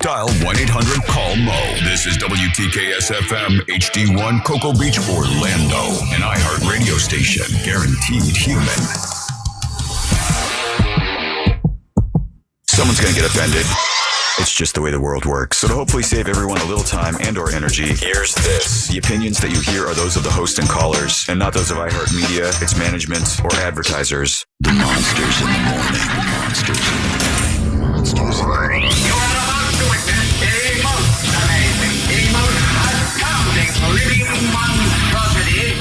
Dial 1-800-CALL-MO. This is WTKS-FM HD1 Cocoa Beach, Orlando. An iHeart radio station. Guaranteed human. Someone's going to get offended. It's just the way the world works. So to hopefully save everyone a little time and or energy, here's this. The opinions that you hear are those of the host and callers, and not those of iHeartMedia, its management, or advertisers. The monsters in the morning. The monsters in the morning. Monsters in the morning. You are about to witness a most amazing, a most astounding, living monstrosity.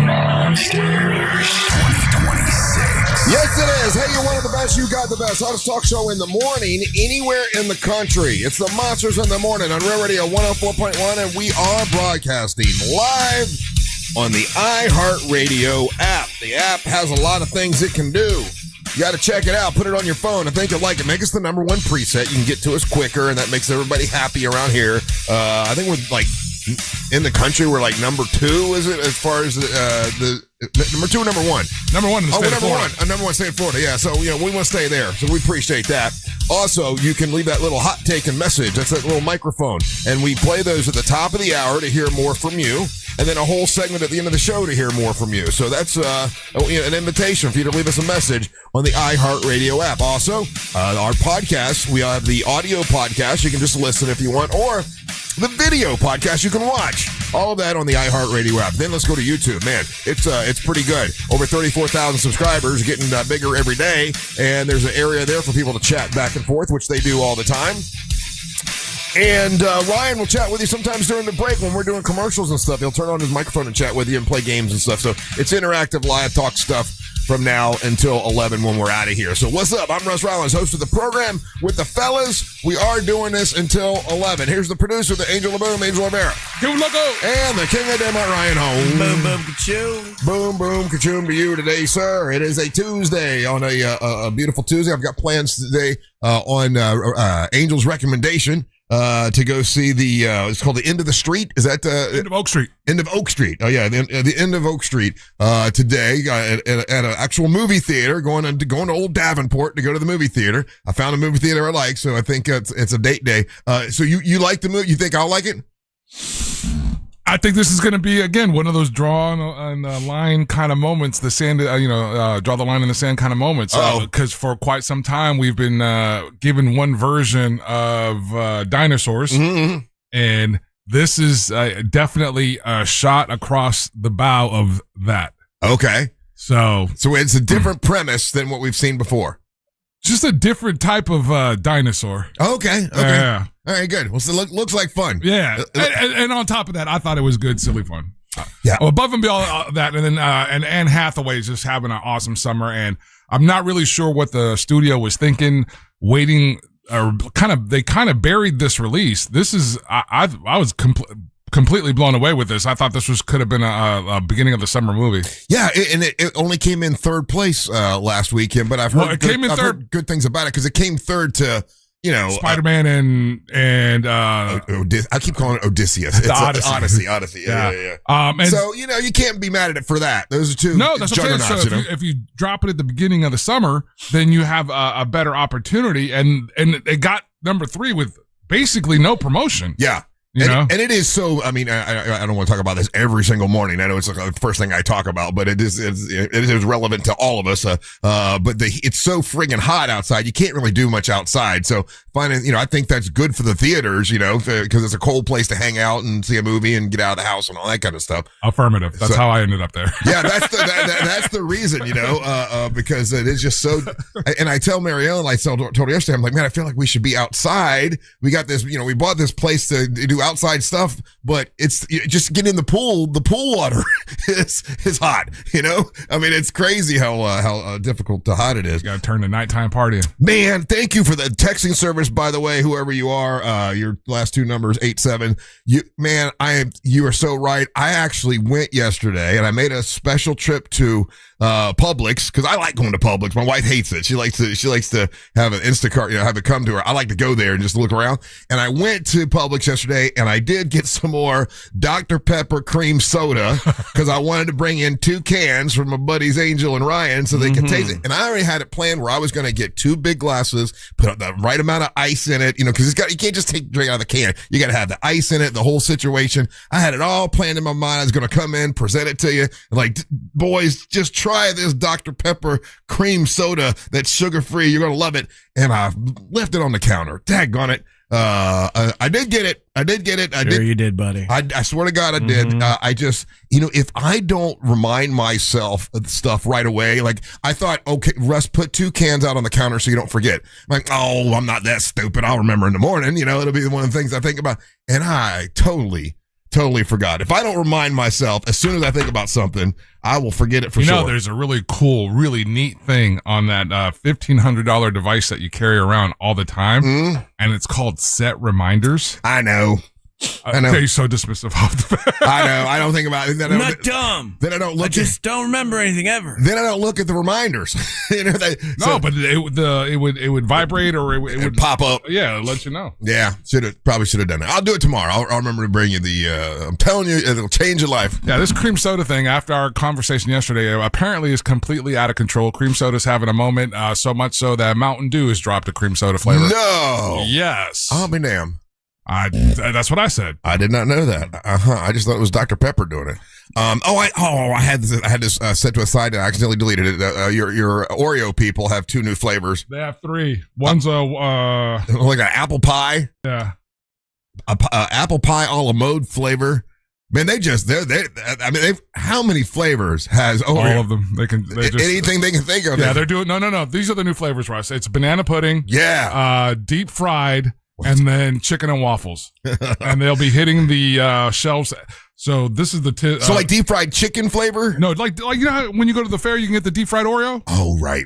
Monsters 2026. Yes, it is. Hey, you're one of the best. You got the best. Hottest talk show in the morning, anywhere in the country. It's the Monsters in the Morning on Real Radio 104.1, and we are broadcasting live on the iHeartRadio app. The app has a lot of things it can do. You got to check it out. Put it on your phone. I think you'll like it. Make us the number one preset. You can get to us quicker, and that makes everybody happy around here. I think we're like in the country, we're like number 2, is it, as far as the number 2 or number 1? Number 1 in the state of Florida. Number 1 state of Florida, yeah. So, we want to stay there. So we appreciate that. Also, you can leave that little hot take and message. That's that little microphone. And we play those at the top of the hour to hear more from you. And then a whole segment at the end of the show to hear more from you. So that's an invitation for you to leave us a message on the iHeartRadio app. Also, our podcast, we have the audio podcast. You can just listen if you want. Or the video podcast you can watch. All of that on the iHeartRadio app. Then let's go to YouTube. Man, it's pretty good. Over 34,000 subscribers, getting bigger every day. And there's an area there for people to chat back and forth, which they do all the time. And Ryan will chat with you sometimes during the break when we're doing commercials and stuff. He'll turn on his microphone and chat with you and play games and stuff. So it's interactive live talk stuff from now until 11 when we're out of here. So what's up? I'm Russ Rollins, host of the program with the fellas. We are doing this until 11. Here's the producer, the Angel of Boom, Angel Rivera. And the King of Denmark, Ryan Holmes. Boom, boom, ka-choom. Boom, boom, ka-choom to you today, sir. It is a Tuesday, on a beautiful Tuesday. I've got plans today on Angel's recommendation to go see the it's called the End of the Street. Is that End of Oak Street? End of Oak Street. Oh yeah, the End of Oak Street today at an actual movie theater. Going to Old Davenport to go to the movie theater. I found a movie theater I like, so I think it's a date day. So you like the movie? You think I'll like it? I think this is going to be, again, one of those draw on the line kind of moments, the sand, draw the line in the sand kind of moments. Because for quite some time, we've been given one version of dinosaurs. Mm-hmm. And this is definitely a shot across the bow of that. Okay. So it's a different premise than what we've seen before. Just a different type of dinosaur. Okay. Yeah. All right, good. Well, so looks like fun. Yeah. And on top of that, I thought it was good, silly fun. Yeah. Above and beyond that, and then and Anne Hathaway is just having an awesome summer, and I'm not really sure what the studio was thinking, waiting, or they kind of buried this release. This is I was completely blown away with this. I thought this could have been a beginning of the summer movie. Yeah, and it only came in third place last weekend, but I've heard good things about it because it came third to Spider-Man and I keep calling it Odysseus. It's Odyssey. Yeah. So you can't be mad at it for that. Those are two. No, that's what I'm saying. So if you drop it at the beginning of the summer, then you have a better opportunity. And it got number 3 with basically no promotion. Yeah. And it is so, I mean, I don't want to talk about this every single morning. I know it's like the first thing I talk about, but it is relevant to all of us. But it's so friggin' hot outside. You can't really do much outside. So finding, I think that's good for the theaters, because it's a cold place to hang out and see a movie and get out of the house and all that kind of stuff. Affirmative. That's how I ended up there. Yeah, that's the reason, because it is just so, and I tell Marielle, I told her yesterday, I'm like, man, I feel like we should be outside. We got this, we bought this place to do outside stuff, but it's just get in the pool. The pool water is hot. I mean, it's crazy how difficult to hot it is. You got to turn the nighttime party in. Man, thank you for the texting service, by the way, whoever you are. Your last 2 numbers 87. You are so right. I actually went yesterday and I made a special trip to Publix because I like going to Publix. My wife hates it. She likes to have an Instacart, have it come to her. I like to go there and just look around. And I went to Publix yesterday today, and I did get some more Dr. Pepper cream soda because I wanted to bring in 2 cans from my buddies Angel and Ryan so they could taste it. And I already had it planned where I was going to get 2 big glasses, put the right amount of ice in it, because you can't just drink out of the can. You got to have the ice in it, the whole situation. I had it all planned in my mind. I was going to come in, present it to you, like, boys, just try this Dr. Pepper cream soda that's sugar-free. You're going to love it. And I left it on the counter. Daggone it. I did get it. Sure you did, buddy. I swear to God I did. I just, if I don't remind myself of stuff right away, like I thought, okay, Russ, put 2 cans out on the counter so you don't forget. I'm like, oh, I'm not that stupid. I'll remember in the morning. It'll be one of the things I think about. And I totally forgot. If I don't remind myself, as soon as I think about something, I will forget it for sure. There's a really cool, really neat thing on that $1,500 device that you carry around all the time, and it's called Set Reminders. I know. Okay, so dismissive off the bat. I know. I don't think about it. I'm not dumb. Then I don't look. I just don't remember anything ever. Then I don't look at the reminders. But it would vibrate or it would pop up. Yeah, it'll let you know. Yeah, probably should have done that. I'll do it tomorrow. I'll remember to bring you the. I'm telling you, it'll change your life. Yeah, this cream soda thing. After our conversation yesterday, apparently is completely out of control. Cream soda's having a moment. So much so that Mountain Dew has dropped a cream soda flavor. No. Yes. I'll be damned. That's what I said. I did not know that. I just thought it was Dr. Pepper doing it. I had this set to a side and I accidentally deleted it. Your Oreo people have 2 new flavors. They have 3. One's like an apple pie. Yeah. Apple pie a la mode flavor. Man, they've how many flavors has Oreo? All of them. Anything they can think of. Yeah, they're doing no. These are the new flavors, Russ. It's banana pudding. Yeah. Deep fried. And then chicken and waffles, and they'll be hitting the shelves. So this is the so like deep fried chicken flavor. No, like how when you go to the fair, you can get the deep fried Oreo. Oh, right.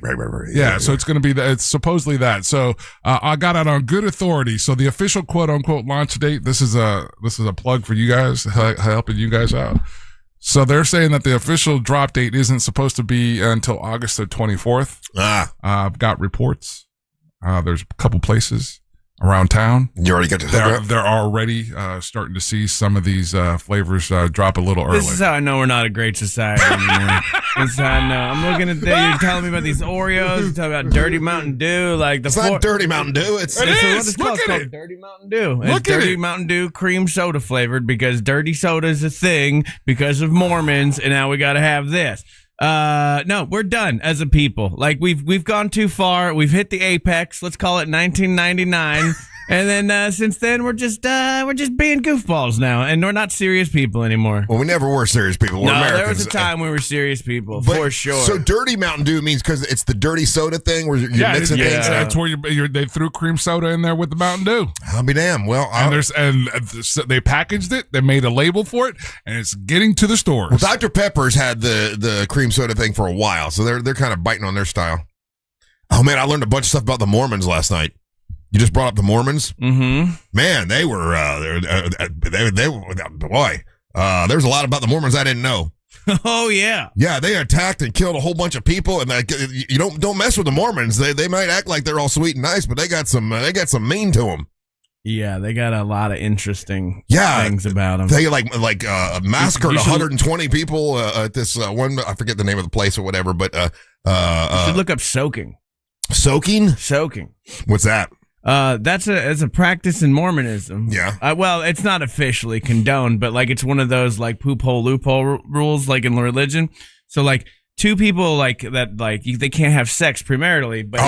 Yeah, so it's going to be it's supposedly that. So I got it on good authority. So the official quote unquote launch date. This is a plug for you guys, helping you guys out. So they're saying that the official drop date isn't supposed to be until August the 24th. I've got reports. There's a couple places around town. You already got to they're already starting to see some of these flavors drop a little early. This is how I know we're not a great society anymore. This is how I know. I'm looking at you're telling me about these Oreos, you're talking about Dirty Mountain Dew, like it's not Dirty Mountain Dew. It is. It's called Dirty Mountain Dew. It's Dirty Mountain Dew cream soda flavored because dirty soda is a thing because of Mormons, and now we got to have this. No, we're done as a people. Like we've gone too far. We've hit the apex. Let's call it 1999. And then since then we're just being goofballs now, and we're not serious people anymore. Well, we never were serious people. We're Americans. There was a time we were serious people, for sure. So Dirty Mountain Dew means because it's the dirty soda thing where you're mixing things. That's where they threw cream soda in there with the Mountain Dew. I'll be damned. Well, they packaged it. They made a label for it, and it's getting to the stores. Well, Dr. Pepper's had the cream soda thing for a while, so they're kind of biting on their style. Oh man, I learned a bunch of stuff about the Mormons last night. You just brought up the Mormons? Mm-hmm. Man, they were, boy, there's a lot about the Mormons I didn't know. Oh, yeah. Yeah, they attacked and killed a whole bunch of people, and you don't mess with the Mormons. They might act like they're all sweet and nice, but they got some mean to them. Yeah, they got a lot of interesting things about them. They massacred 120 people at this one, I forget the name of the place or whatever, but you should look up soaking. Soaking? Soaking. What's that? That's a practice in Mormonism. Yeah. Well, it's not officially condoned, but like it's one of those like poop hole loophole rules like in religion. So like 2 people like that they can't have sex premaritally, but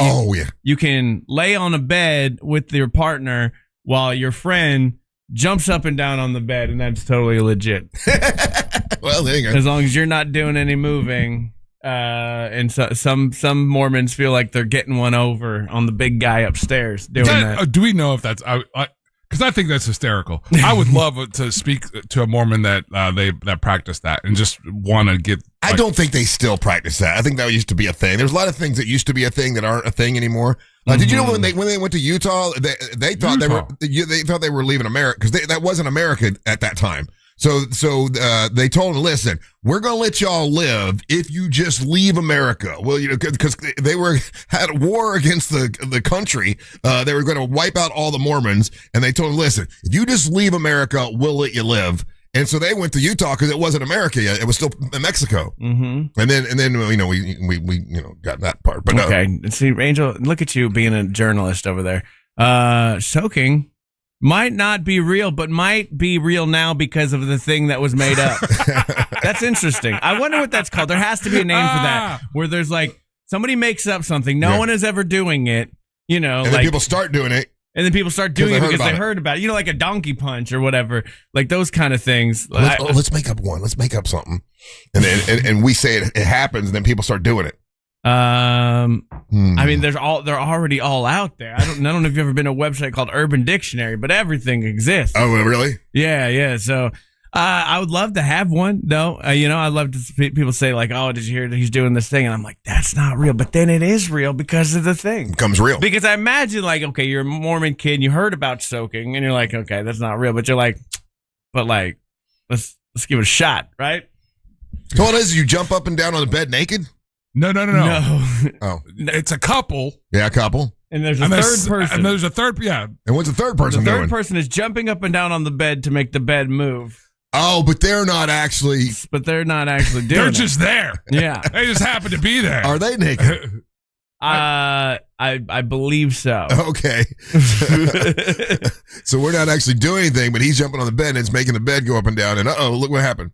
you can lay on a bed with your partner while your friend jumps up and down on the bed, and that's totally legit. Well, there you go. As long as you're not doing any moving. And so, some Mormons feel like they're getting one over on the big guy upstairs doing that. Do we know if that's because I think that's hysterical. I would love to speak to a Mormon that that practice that and just want to get. I don't think they still practice that. I think that used to be a thing. There's a lot of things that used to be a thing that aren't a thing anymore. Did you know when they went to Utah, they thought they thought they were leaving America because that wasn't America at that time. So they told him, listen, we're going to let y'all live if you just leave America. Well, because they had a war against the country. They were going to wipe out all the Mormons. And they told him, listen, if you just leave America, we'll let you live. And so they went to Utah because it wasn't America yet. It was still Mexico. Mm-hmm. And then we got that part. But okay. See, Angel, look at you being a journalist over there. Soaking might not be real, but might be real now because of the thing that was made up. That's interesting. I wonder what that's called. There has to be a name for that, where there's like somebody makes up something. No one is ever doing it, and then people start doing it. And then people start doing it because they heard about it. Like a donkey punch or whatever. Like those kind of things. Let's make up one. Let's make up something. And then and we say it happens, and then people start doing it. I mean, they're already all out there. I don't know if you've ever been to a website called Urban Dictionary, but everything exists. Oh, really? Yeah. So I would love to have one, though. I love to see people say like, "Oh, did you hear that he's doing this thing?" And I'm like, "That's not real," but then it is real because of the thing. It becomes real. Because I imagine like, okay, you're a Mormon kid, and you heard about soaking, and you're like, okay, that's not real, but you're like, let's give it a shot, right? So what is? You jump up and down on the bed naked? No. Oh, it's a couple. Yeah, a couple. And there's a third person. And there's a third. Yeah. And what's the third person doing? The third person is jumping up and down on the bed to make the bed move. Oh, but they're not actually. But they're not actually doing They're it. just there. Yeah. They just happen to be there. Are they naked? I believe so. Okay. So we're not actually doing anything, but he's jumping on the bed and it's making the bed go up and down. And look what happened.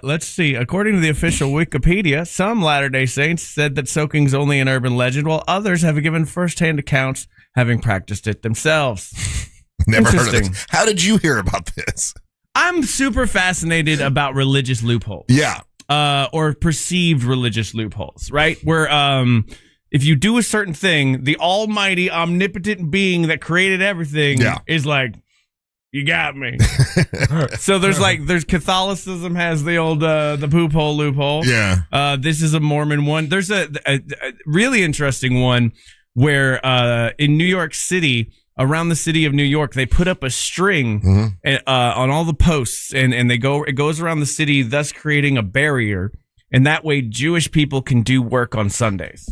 Let's see. According to the official Wikipedia, some Latter-day Saints said that soaking's only an urban legend, while others have given first-hand accounts having practiced it themselves. Never heard of this. How did you hear about this? I'm super fascinated about religious loopholes. Yeah. Or perceived religious loopholes, right? Where if you do a certain thing, the almighty, omnipotent being that created everything is like, you got me. So there's Catholicism has the old the poop hole loophole. Yeah. This is a Mormon one. There's a really interesting one where in New York City, around the city of New York, they put up a string on all the posts, and it goes around the city, thus creating a barrier, and that way Jewish people can do work on Sundays.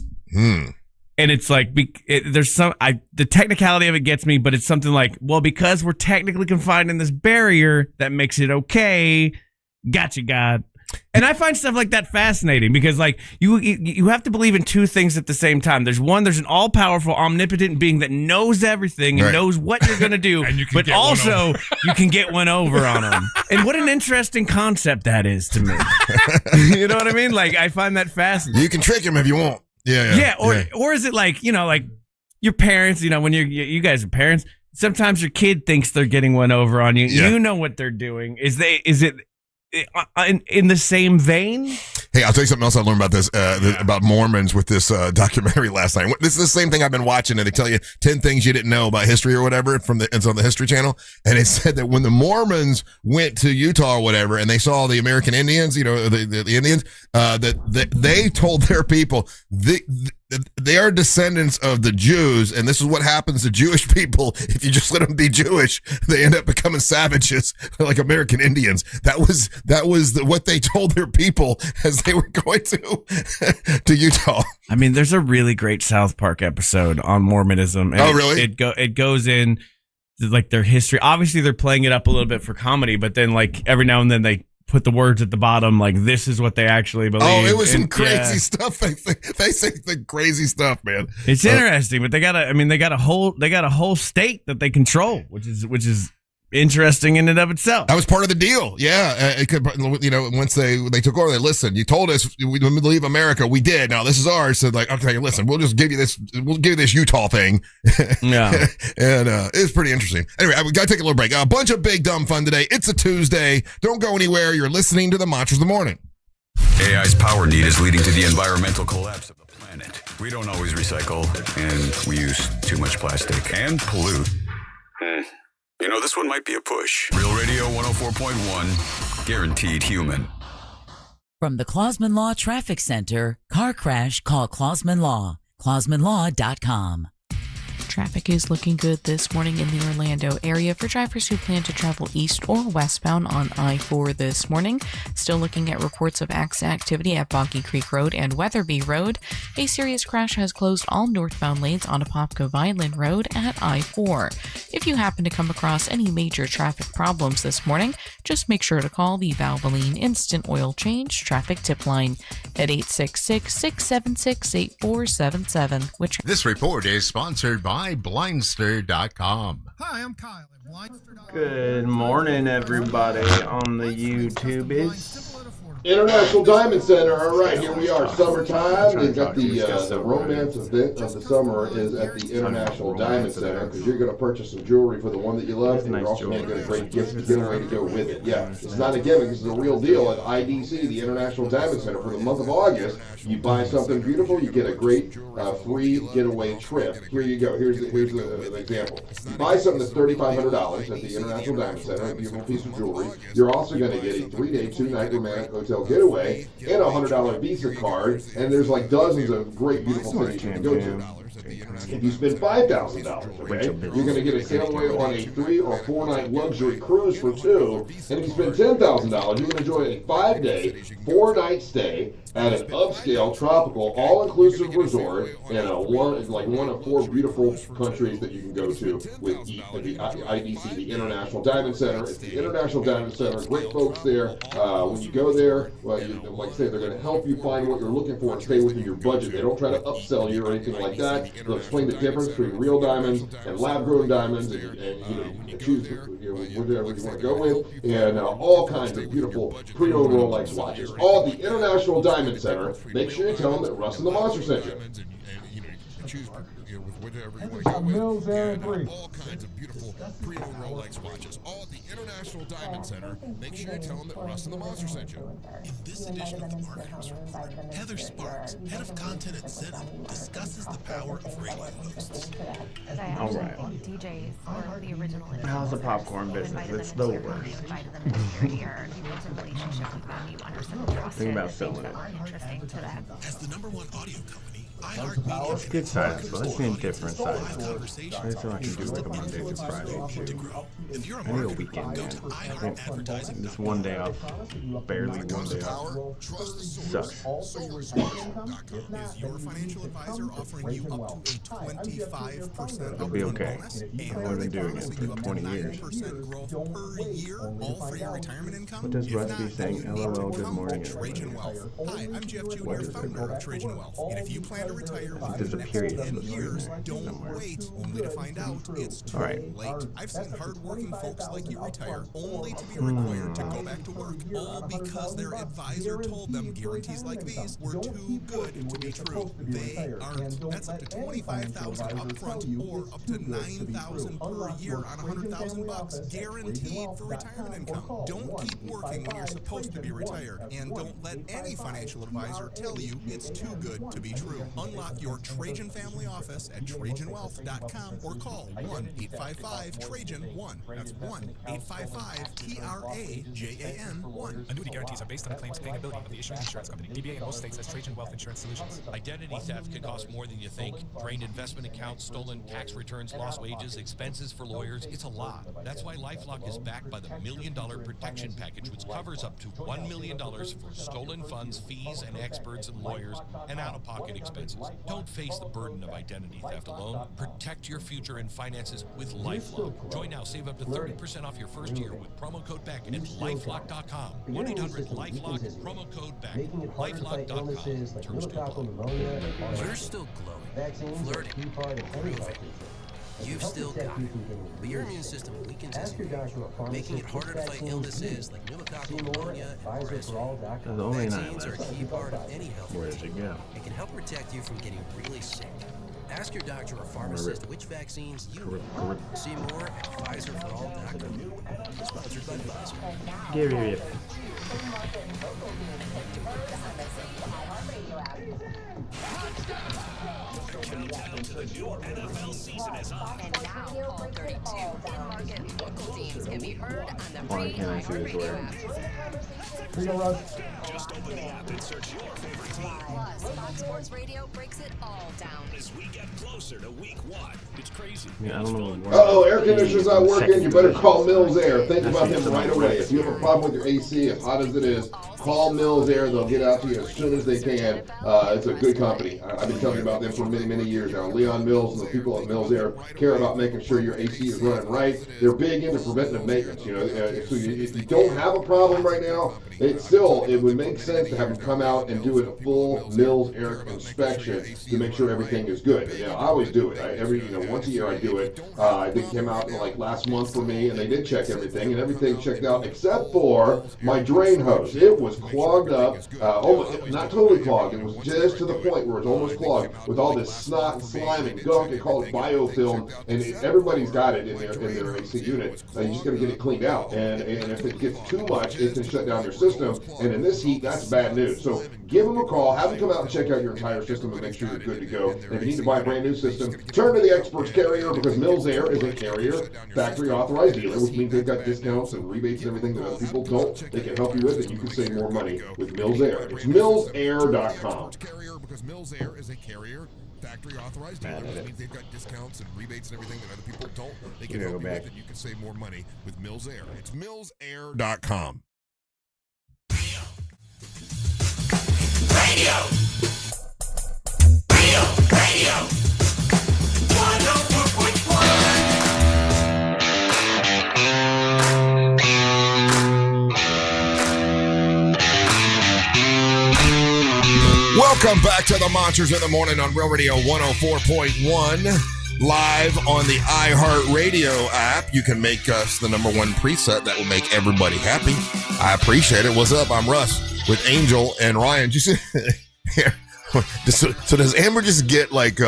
And it's like there's the technicality of it gets me, but it's something like, well, because we're technically confined in this barrier, that makes it okay. Gotcha, God. And I find stuff like that fascinating because, like, you have to believe in two things at the same time. There's an all-powerful, omnipotent being that knows everything and knows what you're going to do, but also you can get one over on them. And what an interesting concept that is to me. You know what I mean? Like, I find that fascinating. You can trick him if you want. Yeah. Or is it like, like your parents, when you guys are parents, sometimes your kid thinks they're getting one over on you. Yeah. You know what they're doing. Is it in the same vein? Hey, I'll tell you something else I learned about this, about Mormons with this documentary last night. This is the same thing I've been watching, and they tell you 10 things you didn't know about history or whatever it's on the History Channel. And it said that when the Mormons went to Utah or whatever, and they saw the American Indians, the Indians, that they told their people they are descendants of the Jews, and this is what happens to Jewish people if you just let them be Jewish. They end up becoming savages like American Indians. That was what they told their people as they were going to Utah. I mean, there's a really great South Park episode on Mormonism. And really? It goes in like their history. Obviously, they're playing it up a little bit for comedy, but then like every now and then they put the words at the bottom, like this is what they actually believe. Oh, it was some crazy stuff. They say the crazy stuff, man. It's interesting, but they got a whole state that they control, which is interesting in and of itself. That was part of the deal. Yeah. It could, once they took over, they listened. You told us we would leave America. We did. Now this is ours. So like, okay, listen, we'll just give you this. We'll give you this Utah thing. Yeah. And it's pretty interesting. Anyway, we got to take a little break. A bunch of big dumb fun today. It's a Tuesday. Don't go anywhere. You're listening to the Mantras of the Morning. AI's power need is leading to the environmental collapse of the planet. We don't always recycle, and we use too much plastic and pollute. This one might be a push. Real Radio 104.1, guaranteed human. From the Clausman Law Traffic Center, car crash, call Clausman Law. ClausmanLaw.com. Traffic is looking good this morning in the Orlando area for drivers who plan to travel east or westbound on I-4 this morning. Still looking at reports of accident activity at Boggy Creek Road and Weatherby Road. A serious crash has closed all northbound lanes on Apopka Vineland Road at I-4. If you happen to come across any major traffic problems this morning, just make sure to call the Valvoline Instant Oil Change Traffic Tip Line at 866-676-8477. This report is sponsored by Blindster.com. Hi, I'm Kyle at Blindster.com. Good morning, everybody on the YouTubies. International Diamond Center. All right, here we are. Summertime. They've got the romance event of the summer is at the International Diamond Center because you're going to purchase some jewelry for the one that you love, and you're also going to get a great gift giveaway to go with it. Yeah, it's not a gimmick. This is a real deal at IDC, the International Diamond Center, for the month of August. You buy something beautiful, you get a great free getaway trip. Here you go. Here's the example. You buy something that's $3,500 at the International Diamond Center, a beautiful piece of jewelry. You're also going to get a 3-day, 2-night romantic hotel getaway and a $100 Visa card, and there's like dozens of great, beautiful things you can go to. If you spend $5,000, okay, you're going to get a sail away on a 3 or 4 night luxury cruise for 2. And if you spend $10,000, you're going to enjoy a 5-day, 4 night stay at an upscale, tropical, all-inclusive resort in one of 4 beautiful countries that you can go to with the IDC, the International Diamond Center. It's the International Diamond Center. Great folks there. When you go there, well, like I say, they're going to help you find what you're looking for and stay within your budget. They don't try to upsell you or anything like that. They'll explain the difference between real diamonds and lab-grown diamonds, and you choose whatever you want to go with, and all kinds of beautiful pre-owned Rolex watches. All at the International Diamond Center. Make sure you tell them that Russ and the Monster sent you. Choose with whatever you want to go with, and all kinds of beautiful pre-owned Rolex watches. All at the International Diamond Center. Make sure you tell them that Russ and the Monster sent you. In this edition of the Marketers Report, Heather Sparks, head of content at Zenith, discusses the power of radio hosts. All right. DJs or the original. How's the popcorn business? It's the worst. Think about selling it. As the #1 audio company, Let's get sizes, but let's be in different sizes. That's what I can do like a Monday through Friday. if you're a I need a marketer, weekend, go man. to iHeartAdvertising. This one day off, barely one day off. Sucks. Social.com is your financial advisor offering you up to a 25% It'll be okay. bonus I've and only been doing it for 20 years. 9% growth per year, all for your retirement income. What does If Russ not, be saying? you need to LOL, good become morning, Trajan everybody. Wealth. Hi, I'm Jeff Jr., founder of Trajan Wealth. And if you plan to retire within There's the a next period 10 in this years, somewhere. don't wait only to find out it's too All right. late. I've seen hardworking folks like you retire only to be required to go back to work, all because their advisor told them guarantees like these were too good to be true. They aren't. That's up to $25,000 upfront or up to $9,000 per year on $100,000 guaranteed for retirement income. Don't keep working when you're supposed to be retired, and don't let any financial advisor tell you it's too good to be true. Unlock your Trajan family office at TrajanWealth.com or call 1-855-TRAJAN-1. That's 1-855-TRAJAN-1. Annuity guarantees are based on the claims paying ability of the issuing insurance company. DBA in most states has Trajan Wealth Insurance Solutions. Identity theft can cost more than you think. Drained investment accounts, stolen tax returns, lost wages, expenses for lawyers. It's a lot. That's why LifeLock is backed by the $1 Million Protection Package, which covers up to $1 million for stolen funds, fees, and experts and lawyers, and out-of-pocket expenses. Don't face the burden of identity theft alone. Protect your future and finances with LifeLock. Join now. Save up to 30% off your first year with promo code BACK at LifeLock.com. 1-800-LifeLock, promo code BACK. LifeLock.com. Terms do apply. You're still glowing, flirting, improving. You've still got it, but your immune system weakens as you age, making it harder to fight illnesses like pneumococcal pneumonia and RSV. Vaccines are a key part of any health routine. It can help protect you from getting really sick. Ask your doctor or pharmacist which vaccines you need. See more at PfizerForAll.com. Sponsored by Pfizer. Give it. Countdown to the new NFL season is on. And now, all 32 in-market local teams get Why can't I see this word? Here you go, Russ. Just open the app and search your favorite team. Plus, Fox Sports Radio breaks it all down. As we get closer to week 1, it's crazy. Yeah, I don't know what Uh-oh, air conditioner's not working. You better call Mills Air. Think about him right away. If you have a problem with your AC, as hot as it is, call Mills Air. They'll get out to you as soon as they can. It's a good company. I've been telling you about them for many, many years now. Leon Mills and the people at Mills Air care about making sure your AC is running right. They're big into preventative maintenance. So if you don't have a problem right now, it would make sense to have them come out and do a full Mills Air inspection to make sure everything is good. I always do it. Once a year I do it. I think it came out like last month for me, and they did check everything, and everything checked out except for my drain hose. It was clogged up, almost, not totally clogged. It was just to the point where it's almost clogged with all this snot and slime and gunk. They call it biofilm, and everybody's got it in their AC unit. You just got to get it cleaned out, and if it gets too much, it can shut down your system. And in this heat, that's bad news. So give them a call, have them come out and check out your entire system and make sure you're good to go. And if you need to buy a brand new system, turn to the experts Carrier, because Mills Air is a Carrier factory authorized dealer, which means they've got discounts and rebates and everything that other people don't. They can help you with it. You can save more money with Mills Air. It's millsair.com. Carrier, because Mills Air is a Carrier factory authorized dealer, which means they've got discounts and rebates and everything that other people don't. They can help you with it. You can save more money with Mills Air. It's millsair.com. Radio. Radio. 104.1. Welcome back to the Monsters in the Morning on Real Radio 104.1. Live on the iHeartRadio app. You can make us the number one preset that will make everybody happy. I appreciate it. What's up? I'm Russ with Angel and Ryan. Just here. So does Amber just get like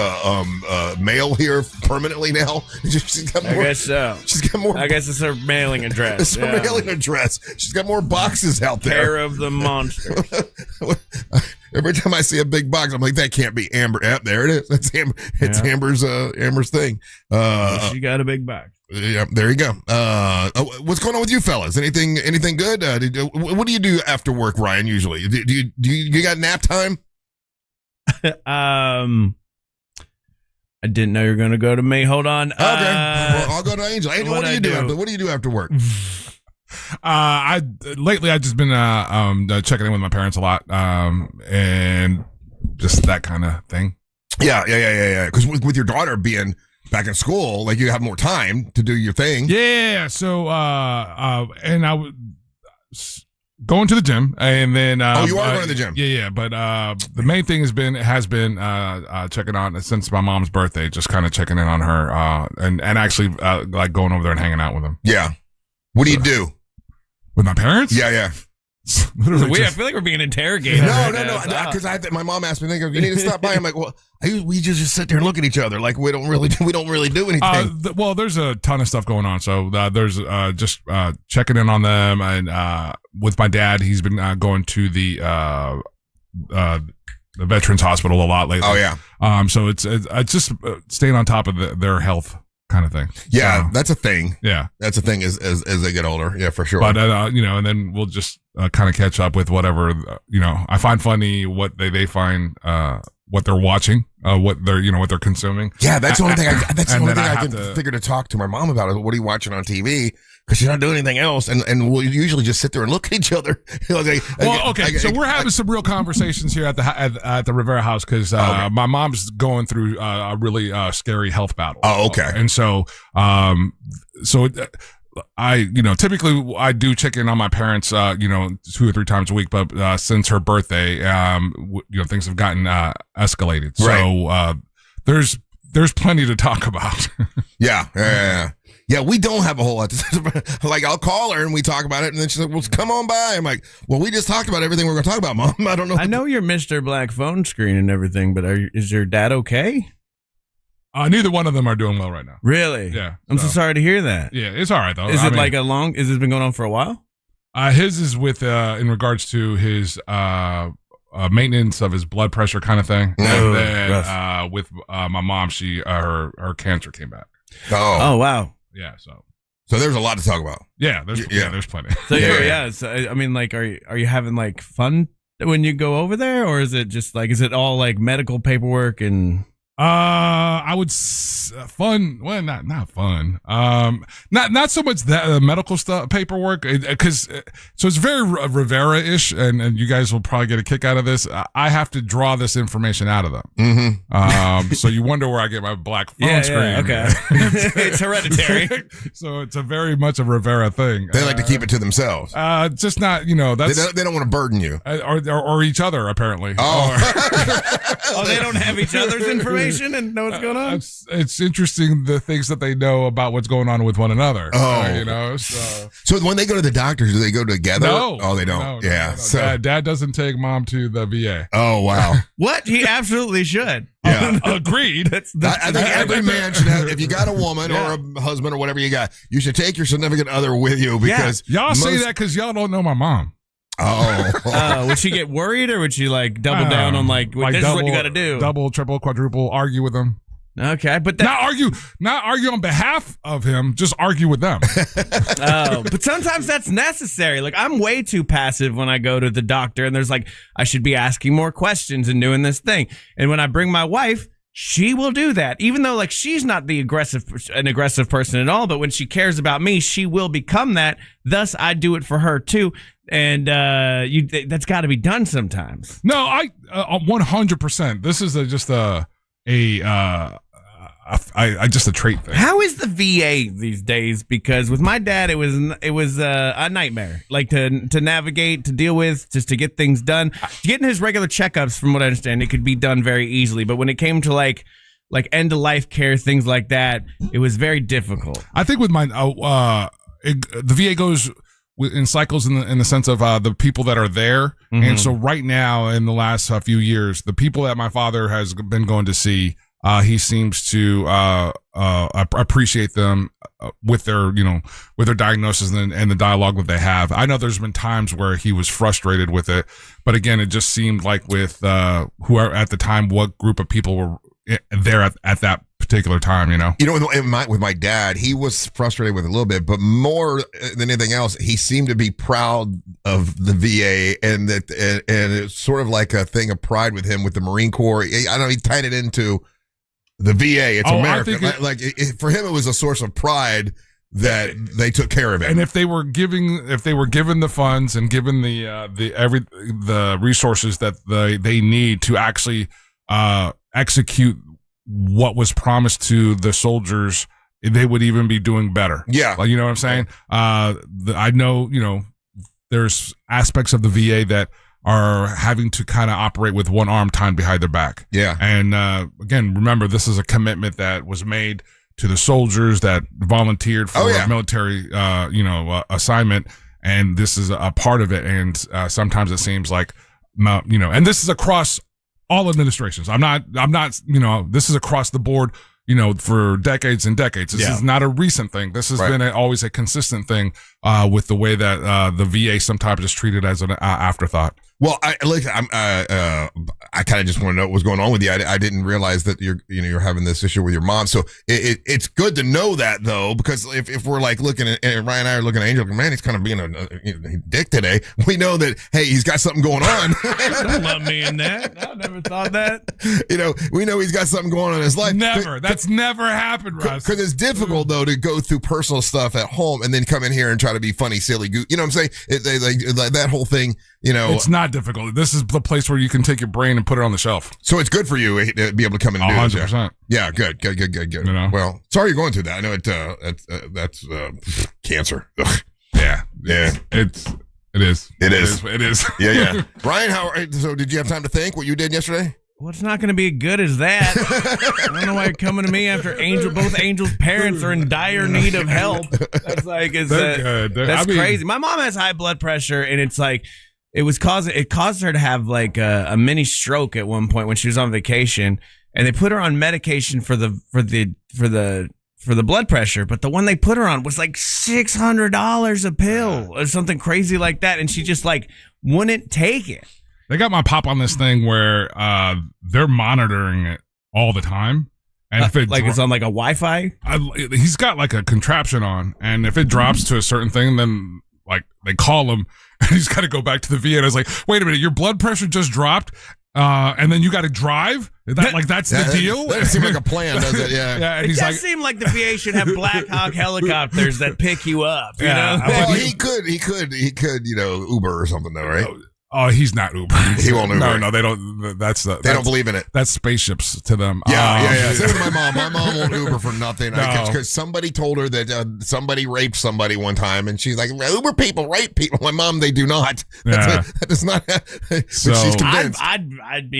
mail here permanently now? She's got more, I guess so. She's got more. I guess it's her mailing address. It's her mailing address. She's got more boxes out there. Care of the monsters. Every time I see a big box, I'm like, that can't be Amber. Yep, there it is. That's Amber. It's Amber's thing. She got a big box. Yeah, there you go. What's going on with you fellas? Anything good? What do you do after work, Ryan? Usually, do you got nap time? I didn't know you were going to go to me. Hold on. Okay, well, I'll go to Angel. Angel, what do you do? What do you do after work? Lately I've just been checking in with my parents a lot, and just that kind of thing. Yeah. Because with your daughter being back in school, like you have more time to do your thing. Yeah. So and I was going to the gym, and then you are going to the gym. Yeah. But the main thing has been checking on since my mom's birthday, just kind of checking in on her, and actually like going over there and hanging out with them. Yeah. What do you do? With my parents? Yeah. I feel like we're being interrogated. No. Because my mom asked me, "You need to stop by." I'm like, "Well, we just sit there and look at each other like we don't really do anything." Well, there's a ton of stuff going on. So there's just checking in on them, and with my dad, he's been going to the Veterans Hospital a lot lately. Oh yeah. So it's just staying on top of their health kind of thing. Yeah, that's a thing. Yeah, that's a thing as they get older. Yeah, for sure. But and then we'll just kind of catch up with whatever I find funny, what they find, what they're watching, what they're consuming. Yeah, that's the only thing. That's the only thing I can figure to talk to my mom about. Is what are you watching on TV? Because she's not doing anything else, and we'll usually just sit there and look at each other. So we're having some real conversations here at the Rivera house because my mom's going through a really scary health battle. Oh, okay. And so, I typically I do check in on my parents, 2 or 3 times a week, but since her birthday, things have gotten escalated. Right. So there's plenty to talk about. Yeah. Yeah, we don't have a whole lot to say. Like, I'll call her and we talk about it, and then she's like, well, come on by. I'm like, well, we just talked about everything we're going to talk about, Mom. I don't know. I know you're Mr. Black phone screen and everything, but is your dad okay? Neither one of them are doing well right now. Really? Yeah. I'm so sorry to hear that. Yeah, it's all right, though. Is this been going on for a while? His is with, in regards to his maintenance of his blood pressure kind of thing. And then with my mom, her cancer came back. Oh, wow. Yeah, so So there's a lot to talk about. Yeah, there's plenty. So so, I mean, like, are you having like fun when you go over there, or is it just like, is it all like medical paperwork and? I would fun. Well, not fun. Not so much that medical stuff, paperwork, because so it's very Rivera-ish, and you guys will probably get a kick out of this. I have to draw this information out of them. Mm-hmm. So you wonder where I get my black phone screen. Okay, it's hereditary. So it's a very much a Rivera thing. They like to keep it to themselves. Just not, that's they don't want to burden you or each other apparently. Oh, they don't have each other's information and know what's going on. It's interesting the things that they know about what's going on with one another. So when they go to the doctors, do they go together? No, they don't. No. So Dad doesn't take Mom to the VA. Oh wow. What? He absolutely should. Yeah, agreed. I think every man should have. If you got a woman or a husband or whatever you got, you should take your significant other with you because y'all say that because y'all don't know my mom. Would she get worried, or would she like double down on like this is what you got to do? Double, triple, quadruple, argue with them. Okay, but not argue on behalf of him, just argue with them. But sometimes that's necessary. Like, I'm way too passive when I go to the doctor, and there's like, I should be asking more questions and doing this thing. And when I bring my wife, she will do that, even though like she's not an aggressive person at all. But when she cares about me, she will become that. Thus, I do it for her too. And that's got to be done sometimes. No, I 100%. This is just a trait thing. How is the VA these days? Because with my dad, it was a nightmare, like to navigate, to deal with, just to get things done. Getting his regular checkups, from what I understand, it could be done very easily. But when it came to like end of life care, things like that, it was very difficult. I think with mine, the VA goes in cycles in the sense of the people that are there. Mm-hmm. And so right now, in the last few years, the people that my father has been going to see, he seems to appreciate them with their diagnosis and the dialogue that they have. I know there's been times where he was frustrated with it, but again, it just seemed like with whoever at the time, what group of people were there at that particular time, with my dad, he was frustrated with it a little bit, but more than anything else, he seemed to be proud of the VA, and it's sort of like a thing of pride with him with the Marine Corps. I don't know, he tied it into the VA. It's America. For him, it was a source of pride that they took care of it. And if they were given the funds and given the resources that they need to actually execute what was promised to the soldiers, they would even be doing better. Yeah. You know what I'm saying? I know, there's aspects of the VA that are having to kind of operate with one arm tied behind their back. Yeah. And again, remember, this is a commitment that was made to the soldiers that volunteered for a military, assignment. And this is a part of it. And sometimes it seems like, and this is across all administrations. I'm not, this is across the board, for decades and decades. This is not a recent thing. This has been always a consistent thing with the way that the VA sometimes is treated as an afterthought. Well, I kind of just want to know what was going on with you. I didn't realize that you're having this issue with your mom. So it's good to know that, though, because if we're like looking at Ryan and I are looking at Angel, man, he's kind of being a dick today. We know that, hey, he's got something going on. Don't love me in that. I never thought that. We know he's got something going on in his life. Never. That's never happened, Russ. Because it's difficult, though, to go through personal stuff at home and then come in here and try to be funny, silly, you know what I'm saying? Like that whole thing. It's not difficult. This is the place where you can take your brain and put it on the shelf. So it's good for you to be able to come in and do 100%. Yeah, good. Well, sorry you're going through that. I know that's cancer. Ugh. Yeah. It is. Yeah. Brian, so did you have time to think what you did yesterday? Well, it's not going to be as good as that. I don't know why you're coming to me after both Angel's parents are in dire need of help. That's like, good. That's crazy. My mom has high blood pressure, and it's like, it caused her to have like a mini stroke at one point when she was on vacation, and they put her on medication for the blood pressure, but the one they put her on was like $600 a pill or something crazy like that, and she just like wouldn't take it. They got my pop on this thing where they're monitoring it all the time. And if it like it's on like a Wi-Fi? He's got like a contraption on, and if it drops to a certain thing, then like they call him, and he's got to go back to the VA. And I was like, wait a minute, your blood pressure just dropped, and then you got to drive? That's the deal? That doesn't seem like a plan, does it? Yeah. And It he's does like, seem like the VA should have Black Hawk helicopters that pick you up. You know? Well, he could, Uber or something though, right? oh, he's not Uber. He won't Uber. No, they don't. They don't believe in it. That's spaceships to them. Yeah. Same with my mom. My mom won't Uber for nothing. No. Because somebody told her that somebody raped somebody one time, and she's like, Uber people rape people. My mom, they do not. Yeah. That does not. But So- she's convinced. I'd be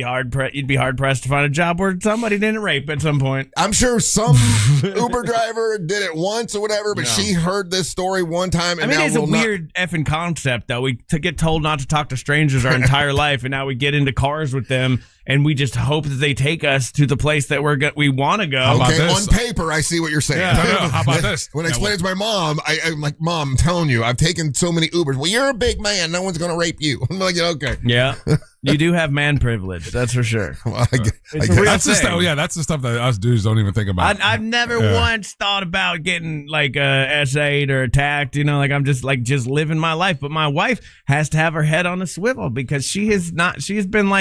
you'd be hard pressed to find a job where somebody didn't rape at some point. I'm sure some Uber driver did it once or whatever, but she heard this story one time, and I mean, now it's a will not. weird effing concept, though. We to get told not to talk to strangers our entire life, and now we get into cars with them, and we just hope that they take us to the place that we want to go. Okay, on paper, I see what you're saying. Yeah, how about this? When I explain it to my mom, I'm like, Mom, I'm telling you, I've taken so many Ubers. Well, you're a big man. No one's going to rape you. I'm like, okay. Yeah. You do have man privilege, that's for sure. Well, It's a real That's the thing. stuff. Yeah, that's the stuff that us dudes don't even think about. I've never once thought about getting like SA'd or attacked, like I'm just living my life. But my wife has to have her head on a swivel because she's been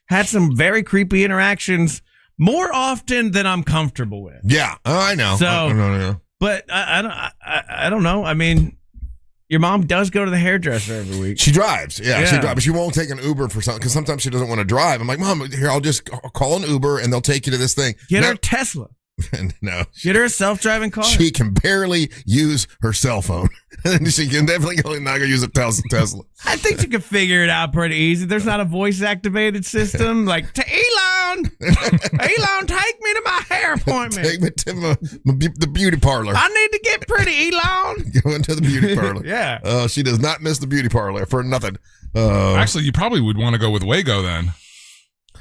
had some very creepy interactions more often than I'm comfortable with. Yeah, I know. So, I know. But I don't know. I mean, your mom does go to the hairdresser every week. She drives. Yeah, she drives. But she won't take an Uber for something because sometimes she doesn't want to drive. I'm like, Mom, here, I'll just call an Uber and they'll take you to this thing. Get her a Tesla. No. Get her a self-driving car. She can barely use her cell phone. And she can definitely not going to use a Tesla. I think you can figure it out pretty easy. There's not a voice-activated system like, to Elon, take me to my hair appointment. Take me to the beauty parlor. I need to get pretty, Elon. Go into the beauty parlor. Yeah. She does not miss the beauty parlor for nothing. Actually, you probably would want to go with Wago then.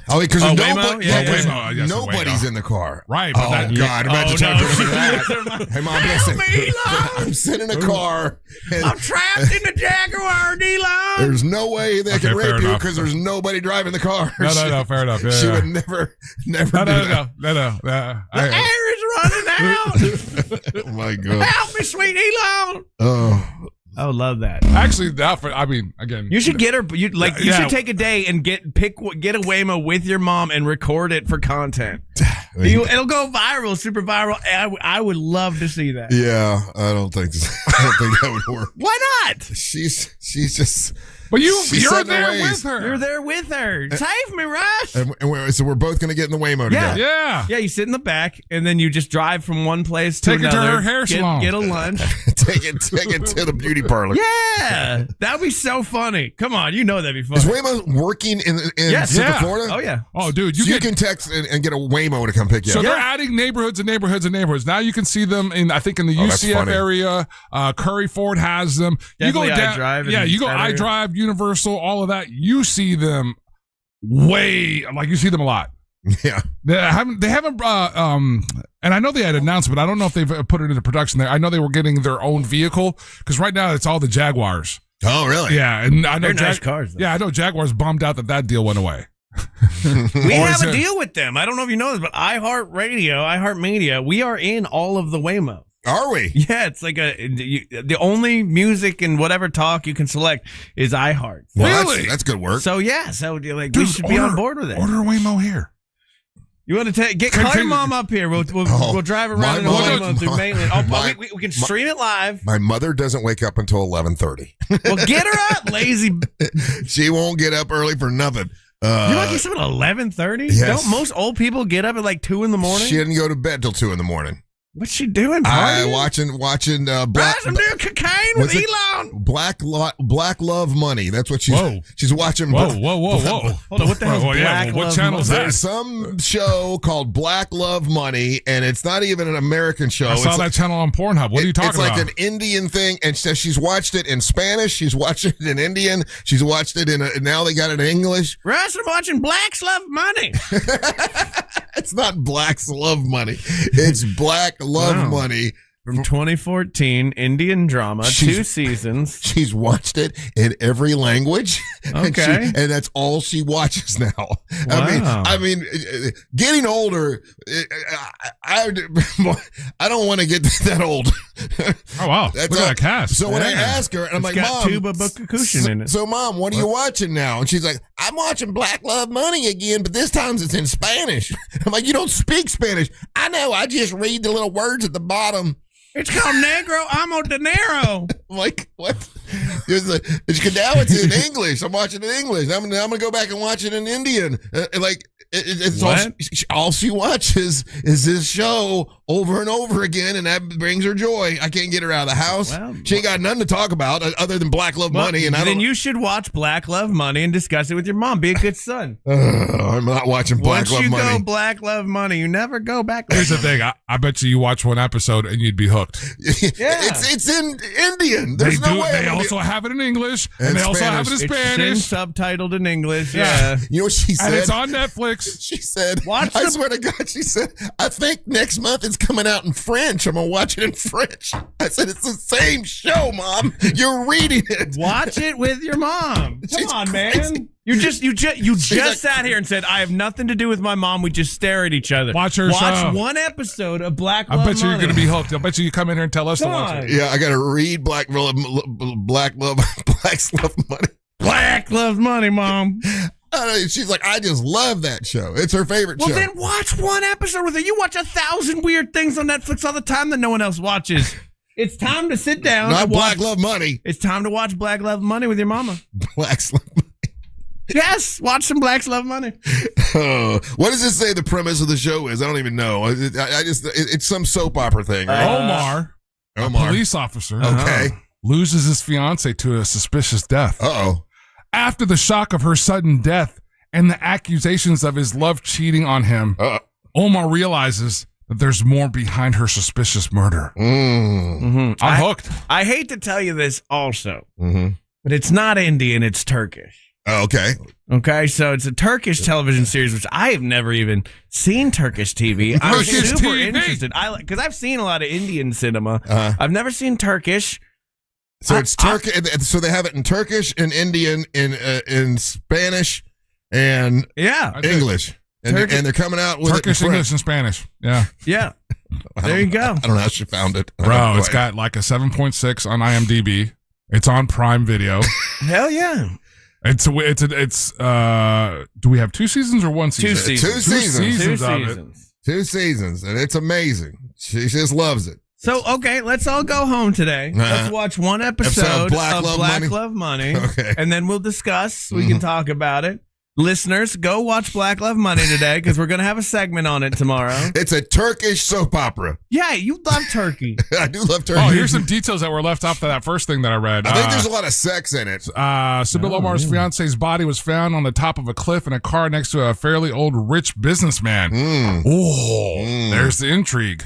Oh, because Waymo? Waymo. nobody's Waymo. in the car. Right. Oh, But that, God. Imagine trying to do that. Hey, Mom, listen. me, Elon. I'm sitting in a car. And I'm trapped in the Jaguar, Elon. there's no way they can fair rape you enough. because there's nobody driving the car. No, fair enough. Yeah, She yeah. would never No. do that. The air is running out. Oh, my God. Help me, sweet Elon. Oh. I would love that. Actually, again, You should get her. You Yeah. should take a day and get a Waymo with your mom and record it for content. It'll go viral, super viral. I would love to see that. Yeah, I don't think that would work. Why not? She's just. But you're set there ways. with her. You're there with her. Save me, Russ. So we're both going to get in the Waymo together. Yeah. Yeah, you sit in the back, and then you just drive from one place to Take her to another. her hair salon. Get a lunch. Take it to the beauty parlor. Yeah, that'd be so funny. Come on, you know that'd be funny. Is Waymo working in Central Florida? Oh yeah. Oh, dude, You can text and get a Waymo to come pick you So up. they're adding neighborhoods and neighborhoods and neighborhoods. Now you can see them in, I think, in the that's UCF funny. area. Curry Ford has them. Definitely you go down, iDrive yeah, and you go that area. iDrive, Universal, all of that. You see them you see them a lot. Yeah. They haven't, and I know they had announced, but I don't know if they've put it into production there. I know they were getting their own vehicle because right now it's all the Jaguars. Oh, really? Yeah, and I know They're nice cars, though. Yeah, I know Jaguars bummed out that deal went away. We Or have is a it- deal with them. I don't know if you know this, but iHeartMedia, we are in all of the Waymo. Are we? Yeah, it's like the only music and whatever talk you can select is iHeart. Well, Really? That's good work. So yeah, we Dude, should be on board with it. Order a Waymo here. You want to call your mom up here? We'll drive around in a Waymo through Mainland. We can stream it live. My mother doesn't wake up until 11:30. Well, get her up, lazy. She won't get up early for nothing. You want to get something at 11:30? Yes. Don't most old people get up at like 2 in the morning? She didn't go to bed till 2 in the morning. What's she doing? Watching Black. I'm doing cocaine with What's it? Elon. Black Love Money. That's what she's watching. Whoa. Hold on, what the hell's Black what Love channel is Money? that? There's some show called Black Love Money, and it's not even an American show. I saw that channel on Pornhub. What are you talking it's about? like an Indian thing, and she's watched it in Spanish. She's watched it in Indian. She's watched it now they got it in English. Russ, I'm watching Black's Love Money. It's not Black's Love Money. It's Black Love Money. From 2014, Indian drama, 2 seasons. She's watched it in every language. Okay. And that's all she watches now. Wow. I mean, getting older, I don't want to get that old. Oh, wow. Look at that cast. So when I ask her, and I'm like, got Mom, Tuba Bukkushin in it. So Mom, what are you watching now? And she's like, I'm watching Black Love Money again, but this time it's in Spanish. I'm like, you don't speak Spanish. I know. I just read the little words at the bottom. It's called Negro Amo Dinero. I'm like, what? Now it's in English. I'm watching it in English. I'm going to go back and watch it in Indian. It's all she watches is this show over and over again, and that brings her joy. I can't get her out of the house. Well, she ain't got nothing to talk about other than Black Love Money. And then you should watch Black Love Money and discuss it with your mom. Be a good son. I'm not watching Black Love Money. Once you go Black Love Money, you never go back. Here's the thing. I bet you watch one episode and you'd be hooked. Yeah. It's in Indian. There's no way. They also have it in English, and they also have it in Spanish. It's subtitled in English. Yeah. You know what she said? And it's on Netflix. She said, I swear to God, she said, I think next month it's coming out in French. I'm going to watch it in French. I said, it's the same show, Mom. You're reading it. Watch it with your mom. Come on, man. You just sat here and said, I have nothing to do with my mom. We just stare at each other. Watch her show. One episode of Black Love I bet Money. You're going to be hooked. I bet you come in here and tell us to watch it. Yeah, I got to read Black Love Money. Black Love Money, Mom. She's like, I just love that show. It's her favorite show. Well, then watch one episode with her. You watch 1,000 weird things on Netflix all the time that no one else watches. It's time to sit down. Not Black Love Money. It's time to watch Black Love Money with your mama. Black Love Money. Yes, watch some Black Love Money. What does it say the premise of the show is? I don't even know. It's some soap opera thing. Right? Omar, a police officer, loses his fiance to a suspicious death. Uh-oh. After the shock of her sudden death and the accusations of his love cheating on him, Omar realizes that there's more behind her suspicious murder. I'm hooked. I hate to tell you this also, but it's not Indian, it's Turkish. Oh, okay. Okay, so it's a Turkish television series, which I have never even seen Turkish TV. I'm super interested. Because I've seen a lot of Indian cinema. I've never seen Turkish. So it's Turkish. So they have it in Turkish, in Indian, in Spanish, and English. And they're coming out with Turkish, it in English, and Spanish. Yeah. Yeah. There you go. I don't know how she found it. Bro, it's got like a 7.6 on IMDb. It's on Prime Video. Hell yeah. It's do we have 2 seasons or 1 season? 2 seasons. 2 seasons. 2 seasons. 2 seasons, and it's amazing. She just loves it. So, okay, let's all go home today. Let's watch one episode of Black Love Money. Okay. And then we'll discuss. We can talk about it. Listeners, go watch Black Love Money today because we're going to have a segment on it tomorrow. It's a Turkish soap opera. Yeah, you love Turkey. I do love Turkey. Oh, here's some details that were left off of that first thing that I read. I think there's a lot of sex in it. Sybil Omar's fiance's body was found on the top of a cliff in a car next to a fairly old rich businessman. There's the intrigue.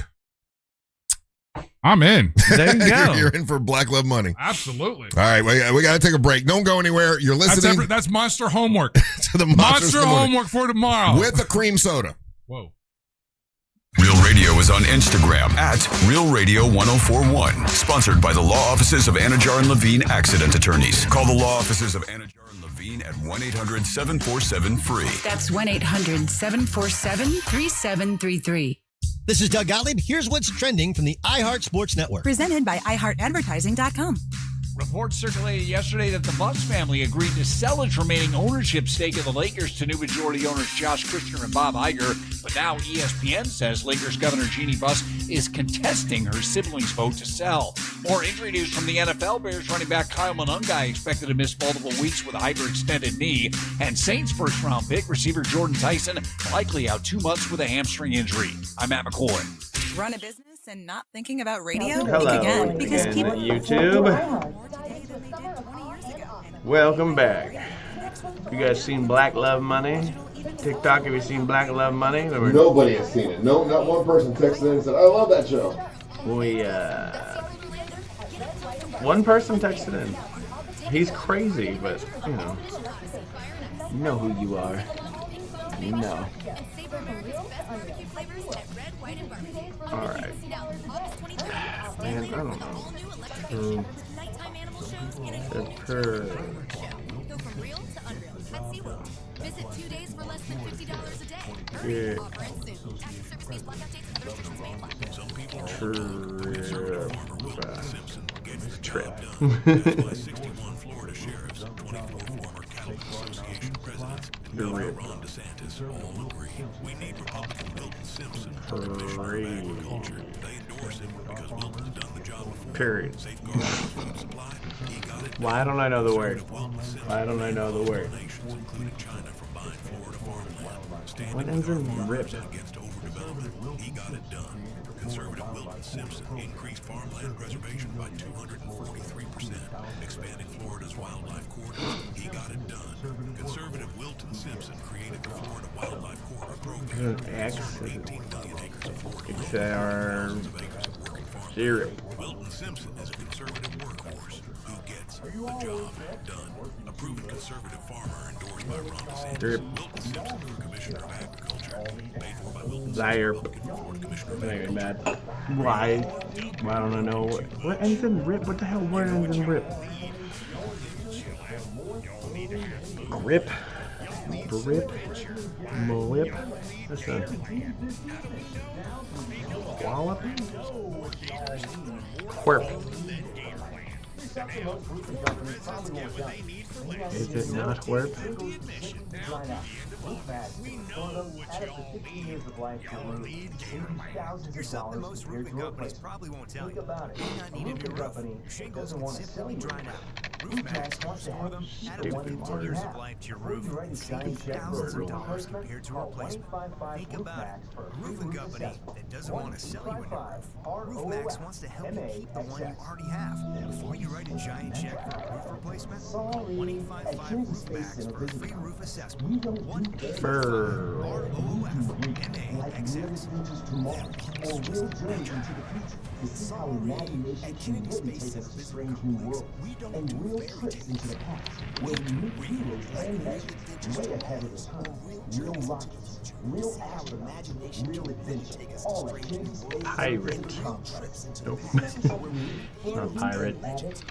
I'm in. There you go. You're in for Black Love Money. Absolutely. All right, we got to take a break. Don't go anywhere. You're listening. That's monster homework. To the monster homework for tomorrow. With a cream soda. Whoa. Real Radio is on Instagram at Real Radio 1041. Sponsored by the law offices of Anajar and Levine Accident Attorneys. Call the law offices of Anajar and Levine at 1-800-747-FREE. That's 1-800-747-3733. This is Doug Gottlieb. Here's what's trending from the iHeart Sports Network. Presented by iHeartAdvertising.com. Reports circulated yesterday that the Buss family agreed to sell its remaining ownership stake in the Lakers to new majority owners Josh Kushner and Bob Iger. But now ESPN says Lakers Governor Jeannie Buss is contesting her siblings' vote to sell. More injury news from the NFL. Bears running back Kyle Monungai expected to miss multiple weeks with a hyperextended knee. And Saints first-round pick receiver Jordan Tyson likely out 2 months with a hamstring injury. I'm Matt McCoy. Run a business and not thinking about radio? Hello Think again, because people YouTube. Welcome back. You guys seen Black Love Money? TikTok, have you seen Black Love Money? Nobody has seen it. No, not one person texted in and said, I love that show. One person texted in. He's crazy, but, you know who you are. You know. All right. Man, I don't know. Go from real to unreal at SeaWorld. Visit 2 days for less than $50 a day. Hurry, Yeah. offer ends soon. Tax and service fees, blackout dates, and other restrictions may apply. Some people Trip. That's why 61 Florida sheriffs, 24 former Cattlemen Association presidents, and Governor Ron DeSantis all agree we need Republican Wilton Simpson for Commissioner of Agriculture. They endorse him because Wilton's done the job before. Period. Safeguarding food supply, he got it. Why don't I know the word? Why don't I know the word? Nations, including China, from buying Florida farmland. What ends in rip? Against overdevelopment, he got it done. Conservative Wilton Simpson increased farmland preservation by 243%, expanding Florida's wildlife corridor. He got it done. Conservative Wilton Simpson created the Florida Wildlife Corridor program. X. 18 million acres of Florida. Zero. Wilton Simpson is a conservative workhorse who gets the job done. A proven conservative farmer endorsed by Ron DeSantis. Wilton Simpson for Commissioner of Agriculture. Paid for by Wilton Zaire. Florida Commissioner of Very bad. Why? Why don't I know what ends in rip? What the hell word ends in rip? Grip. Grip. Blip. That's a wallop. Quirp. Is it not quirp? Here's something most roofing companies probably won't tell you. You may not need a new roof. Your shingles can simply dry out. RoofMax can restore them, add up 15 years of life to your roof, and save you thousands of dollars compared to a replacement. Think about it. A roofing company that doesn't want to sell you a new roof. RoofMax wants to help you keep the one you already have. Before you write a giant check for a roof replacement, call 1-855-ROOFMAX for a free roof assessment. 1-855-ROOF-MAXX. Sorry, at Kennedy Space Center Visitor Complex, we don't do fairy tales. We do real adventures, way ahead of the time. Real rockets, real imagination, real adventure, all at Kennedy Space Center. Pirate. Nope. Not pirate. Pirate.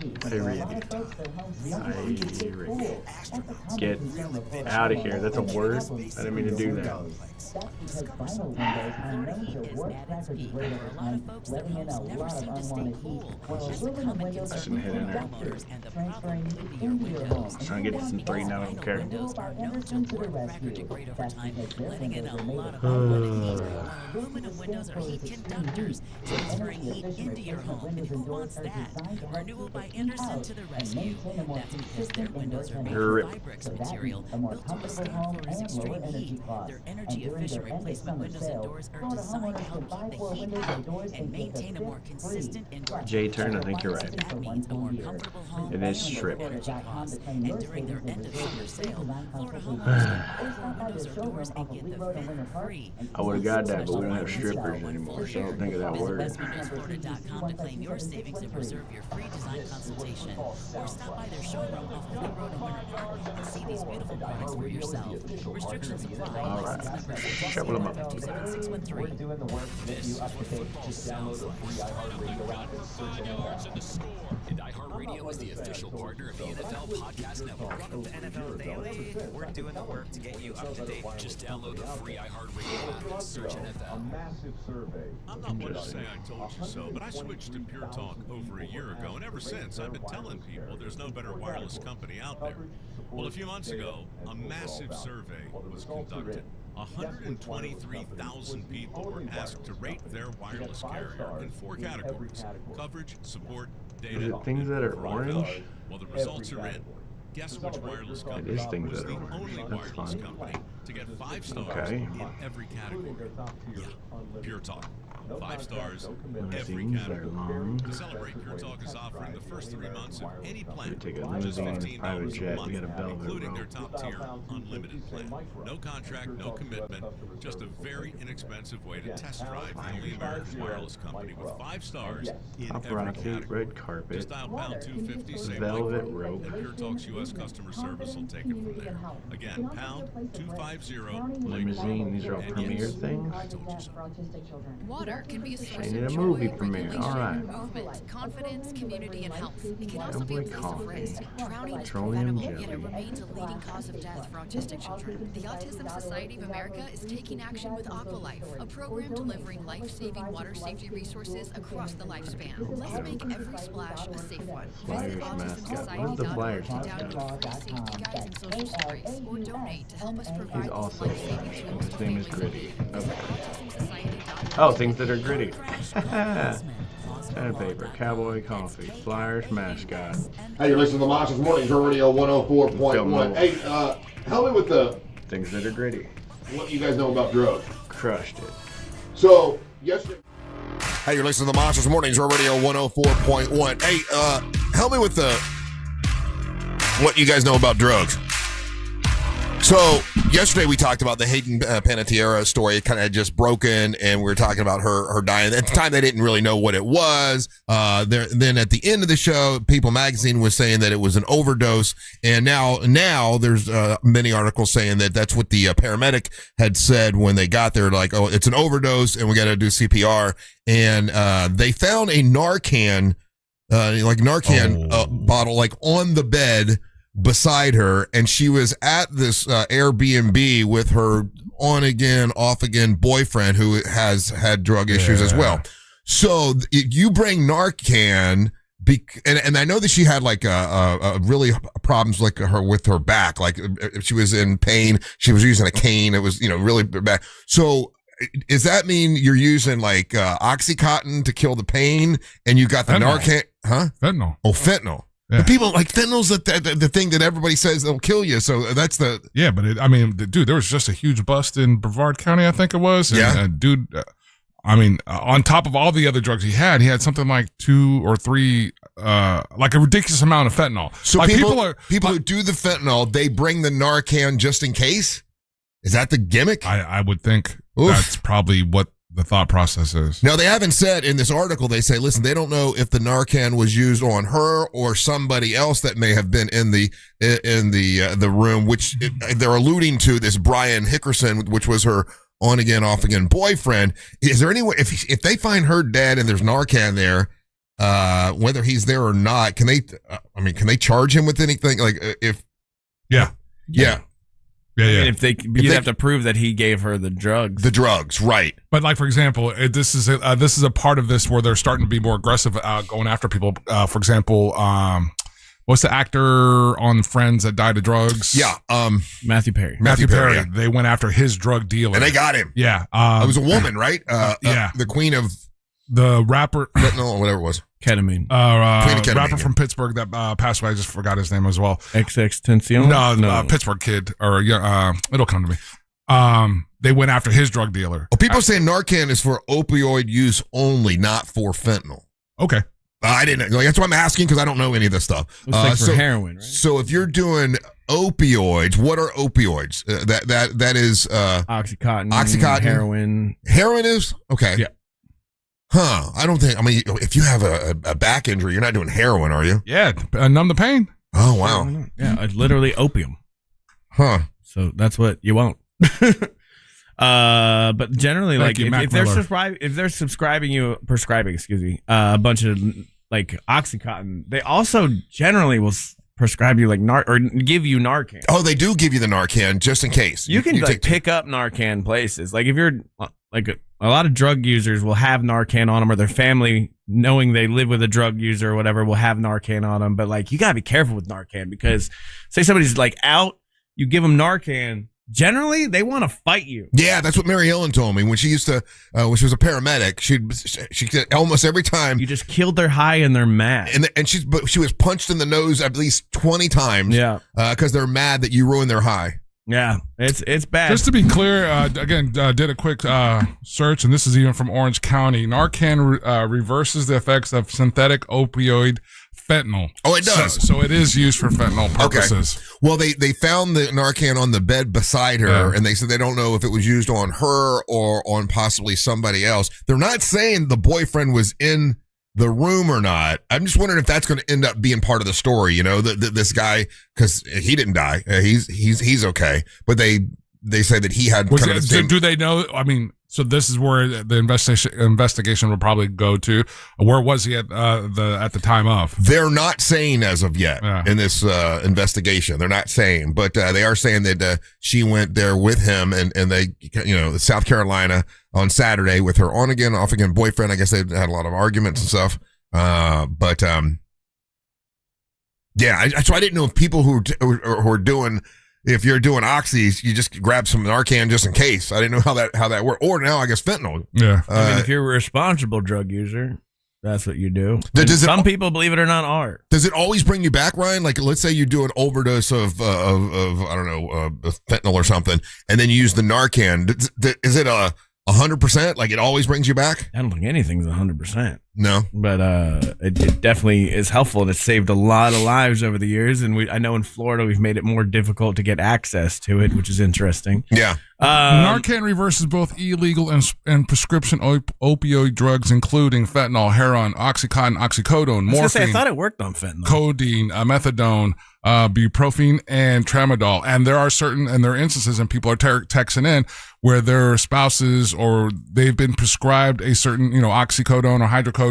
Get out of here. That's a word? I didn't mean to do that. I shouldn't hit enter. I'm trying to get some 3 now, I don't care. Aluminum windows are heat conductors, transferring heat into your home. And who wants that? Renewal by Anderson to the rescue. That's because their windows are made of Fibrex material, built to withstand Florida's extreme heat. Their energy-efficient replacement windows and doors are designed to help keep the heat out and maintain a more consistent indoor J-turn, I think you're right. That means a more comfortable home It is and lower strip. energy costs. And during their end-of-summer sale, Florida homeowners can order windows or doors and get the fit free. I would have got that, but we don't have strippers anymore, so I don't think of that word. Visit bestwindows.florida.com to claim your savings and reserve your free design consultation. Or stop by their showroom off Philly Road in Winter Park and see these beautiful products for yourself. Restrictions apply. All right. License number Shuffle them up. 27613. This is what football sounds like. And iHeartRadio is the official partner of the NFL Podcast Network. Welcome to NFL Daily. We're doing the work to get you up to date. Just download the free iHeartRadio app and search NFL. I'm not one to say I told you so, but I switched to Pure Talk over a year ago, and ever since I've been telling people there's no better wireless company out there. Well, a few months ago, a massive survey was conducted. 123,000 people were asked to rate their wireless carrier in 4 categories: coverage, support, data, Is it things that are and orange? profile. Well, the results are in. Guess which wireless company It is things was that the are orange. only That's wireless fine. company to get 5 stars Okay. in every category? Yeah, Pure Talk. 5 stars, every Limousines are category. long. To celebrate, Pure Talk is offering the first 3 months of any plan You take a for just limousine, a $15 private a jet, month, you get a Velvet including their rope. top-tier unlimited plan. No contract, no commitment, just a very inexpensive way to test drive the only American wireless company with 5 stars in every Paparazzi, category. red carpet, Just dial pound 250, say velvet Mike, rope. and Pure Talk's U.S. customer service will take it from there. Again, pound 250. Limousine, these are all And premier yes, things. I told you so. Water Water can be a source Ain't it a of movie joy, premiere? regulation, All right. movement, confidence, community, and health. It can also be a place of risk. Drowning is Petroleum preventable, yet it jelly. remains a leading cause of death for autistic children. The Autism Society of America is taking action with Aqualife, a program delivering life-saving water safety resources across the lifespan. Let's make every splash a safe one. Flyers Visit mascot. What is the Flyers autismsociety.org to mascot? download free safety guides and social stories, or donate to help us provide He's these also life-saving tools to his name is families in Gritty. need. Okay. autismsociety.org. Oh, things that are gritty. Pen paper, cowboy coffee, Flyers mascot. Hey, you're listening to the Monsters Mornings Radio 104.1. Hey, help me with the things that are gritty. What you guys know about drugs? Crushed it. So, yesterday. Hey, you're listening to the Monsters Mornings Radio 104.1. Hey, help me with the what you guys know about drugs. So, yesterday we talked about the Hayden Panettiere story. It kind of had just broken, and we were talking about her dying. At the time, they didn't really know what it was. Then at the end of the show, People Magazine was saying that it was an overdose, and now there's many articles saying that that's what the paramedic had said when they got there, like, oh, it's an overdose, and we got to do CPR. And they found a Narcan, bottle, like on the bed beside her, and she was at this Airbnb with her on again, off again boyfriend who has had drug issues as well. So you bring Narcan, and I know that she had like a really problems like with her back, like she was in pain. She was using a cane. It was really bad. So does that mean you're using like Oxycontin to kill the pain, and you got the Narcan? Huh? Fentanyl. Oh, fentanyl. Yeah. But people like fentanyl's the thing that everybody says that'll kill you. So that's the but dude, there was just a huge bust in Brevard County, I think it was. And, dude, on top of all the other drugs he had something like 2 or 3, like a ridiculous amount of fentanyl. So like people who do the fentanyl, they bring the Narcan just in case. Is that the gimmick? I would think that's probably what the thought process is. Now, they haven't said in this article, they say, listen, they don't know if the Narcan was used on her or somebody else that may have been in the room, which they're alluding to this Brian Hickerson, which was her on again, off again boyfriend. Is there any way, if they find her dead and there's Narcan there, whether he's there or not, can they charge him with anything? Like Yeah. You'd have to prove that he gave her the drugs. The drugs, right? But like, for example, this is a part of this where they're starting to be more aggressive, going after people. For example, what's the actor on Friends that died of drugs? Yeah, Matthew Perry. Matthew Perry. Yeah. They went after his drug dealer, and they got him. Yeah, it was a woman, right? The queen of the rapper, fentanyl or whatever it was. Ketamine. Ketamine, rapper from Pittsburgh that passed away. I just forgot his name as well. XXXTentacion? No, Pittsburgh kid. Or it'll come to me. They went after his drug dealer. Oh, people saying Narcan is for opioid use only, not for fentanyl. Okay. I didn't. That's why I'm asking, because I don't know any of this stuff. It's like for heroin, right? So if you're doing opioids, what are opioids? That is Oxycontin, heroin. Heroin is okay. Yeah. Huh. I don't think. If you have a back injury, you're not doing heroin, are you? Yeah. Numb the pain. Oh, wow. Yeah. It's literally opium. Huh. So that's what you want. But generally, if they're prescribing a bunch of like Oxycontin, they also generally will prescribe you like or give you Narcan. Oh, they do give you the Narcan just in case. You can pick up Narcan places. Like if you're like a lot of drug users will have Narcan on them, or their family, knowing they live with a drug user or whatever, will have Narcan on them. But like, you gotta be careful with Narcan, because say somebody's like out, you give them Narcan, generally they want to fight you. Yeah, that's what Mary Ellen told me when she used to, when she was a paramedic. She said almost every time you just killed their high and they're mad, and she was punched in the nose at least 20 times. Yeah, because they're mad that you ruined their high. Yeah, it's bad. Just to be clear, again, did a quick search, and this is even from Orange County. Narcan reverses the effects of synthetic opioid fentanyl. Oh, it does. So it is used for fentanyl purposes. Okay. Well, they found the Narcan on the bed beside her, and they said they don't know if it was used on her or on possibly somebody else. They're not saying the boyfriend was in the room or not. I'm just wondering if that's going to end up being part of the story. This guy, because he didn't die. He's okay, but they say that he had. Do they know? So this is where the investigation will probably go to. Where was he at the time of? They're not saying as of yet in this investigation. They're not saying, but they are saying that she went there with him, and they, South Carolina on Saturday with her on again, off again boyfriend. I guess they had a lot of arguments and stuff. So I didn't know if people who are doing. If you're doing oxys, you just grab some Narcan just in case. I didn't know how that worked. Or now I guess fentanyl. Yeah. I mean, if you're a responsible drug user, that's what you do. Some people, believe it or not, are. Does it always bring you back, Ryan? Like, let's say you do an overdose of I don't know, fentanyl or something, and then you use the Narcan. Is it 100%? Like, it always brings you back? I don't think anything's 100%. No, but it definitely is helpful, and it's saved a lot of lives over the years. And I know in Florida we've made it more difficult to get access to it, which is interesting. Yeah, Narcan reverses both illegal and prescription opioid drugs, including fentanyl, heroin, oxycontin, oxycodone, morphine. I thought it worked on fentanyl, codeine, methadone, buprenorphine, and tramadol. And there are instances, and people are texting in where their spouses or they've been prescribed a certain, oxycodone or hydrocodone,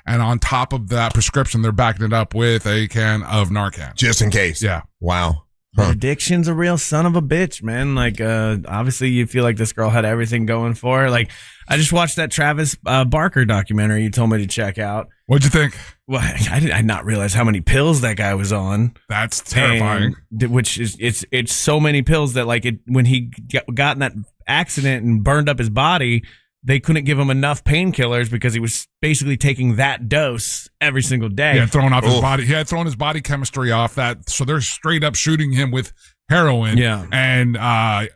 and on top of that prescription, they're backing it up with a can of Narcan. Just in case. Yeah. Wow. Addiction's a real son of a bitch, man. Like, obviously you feel like this girl had everything going for her. Like, I just watched that Travis Barker documentary you told me to check out. What'd you think? Well, I did not realize how many pills that guy was on. That's terrifying. Which is, it's so many pills that, like, when he got in that accident and burned up his body, they couldn't give him enough painkillers because he was basically taking that dose every single day. He had thrown off his body. He had thrown his body chemistry off that. So they're straight up shooting him with heroin. Yeah. And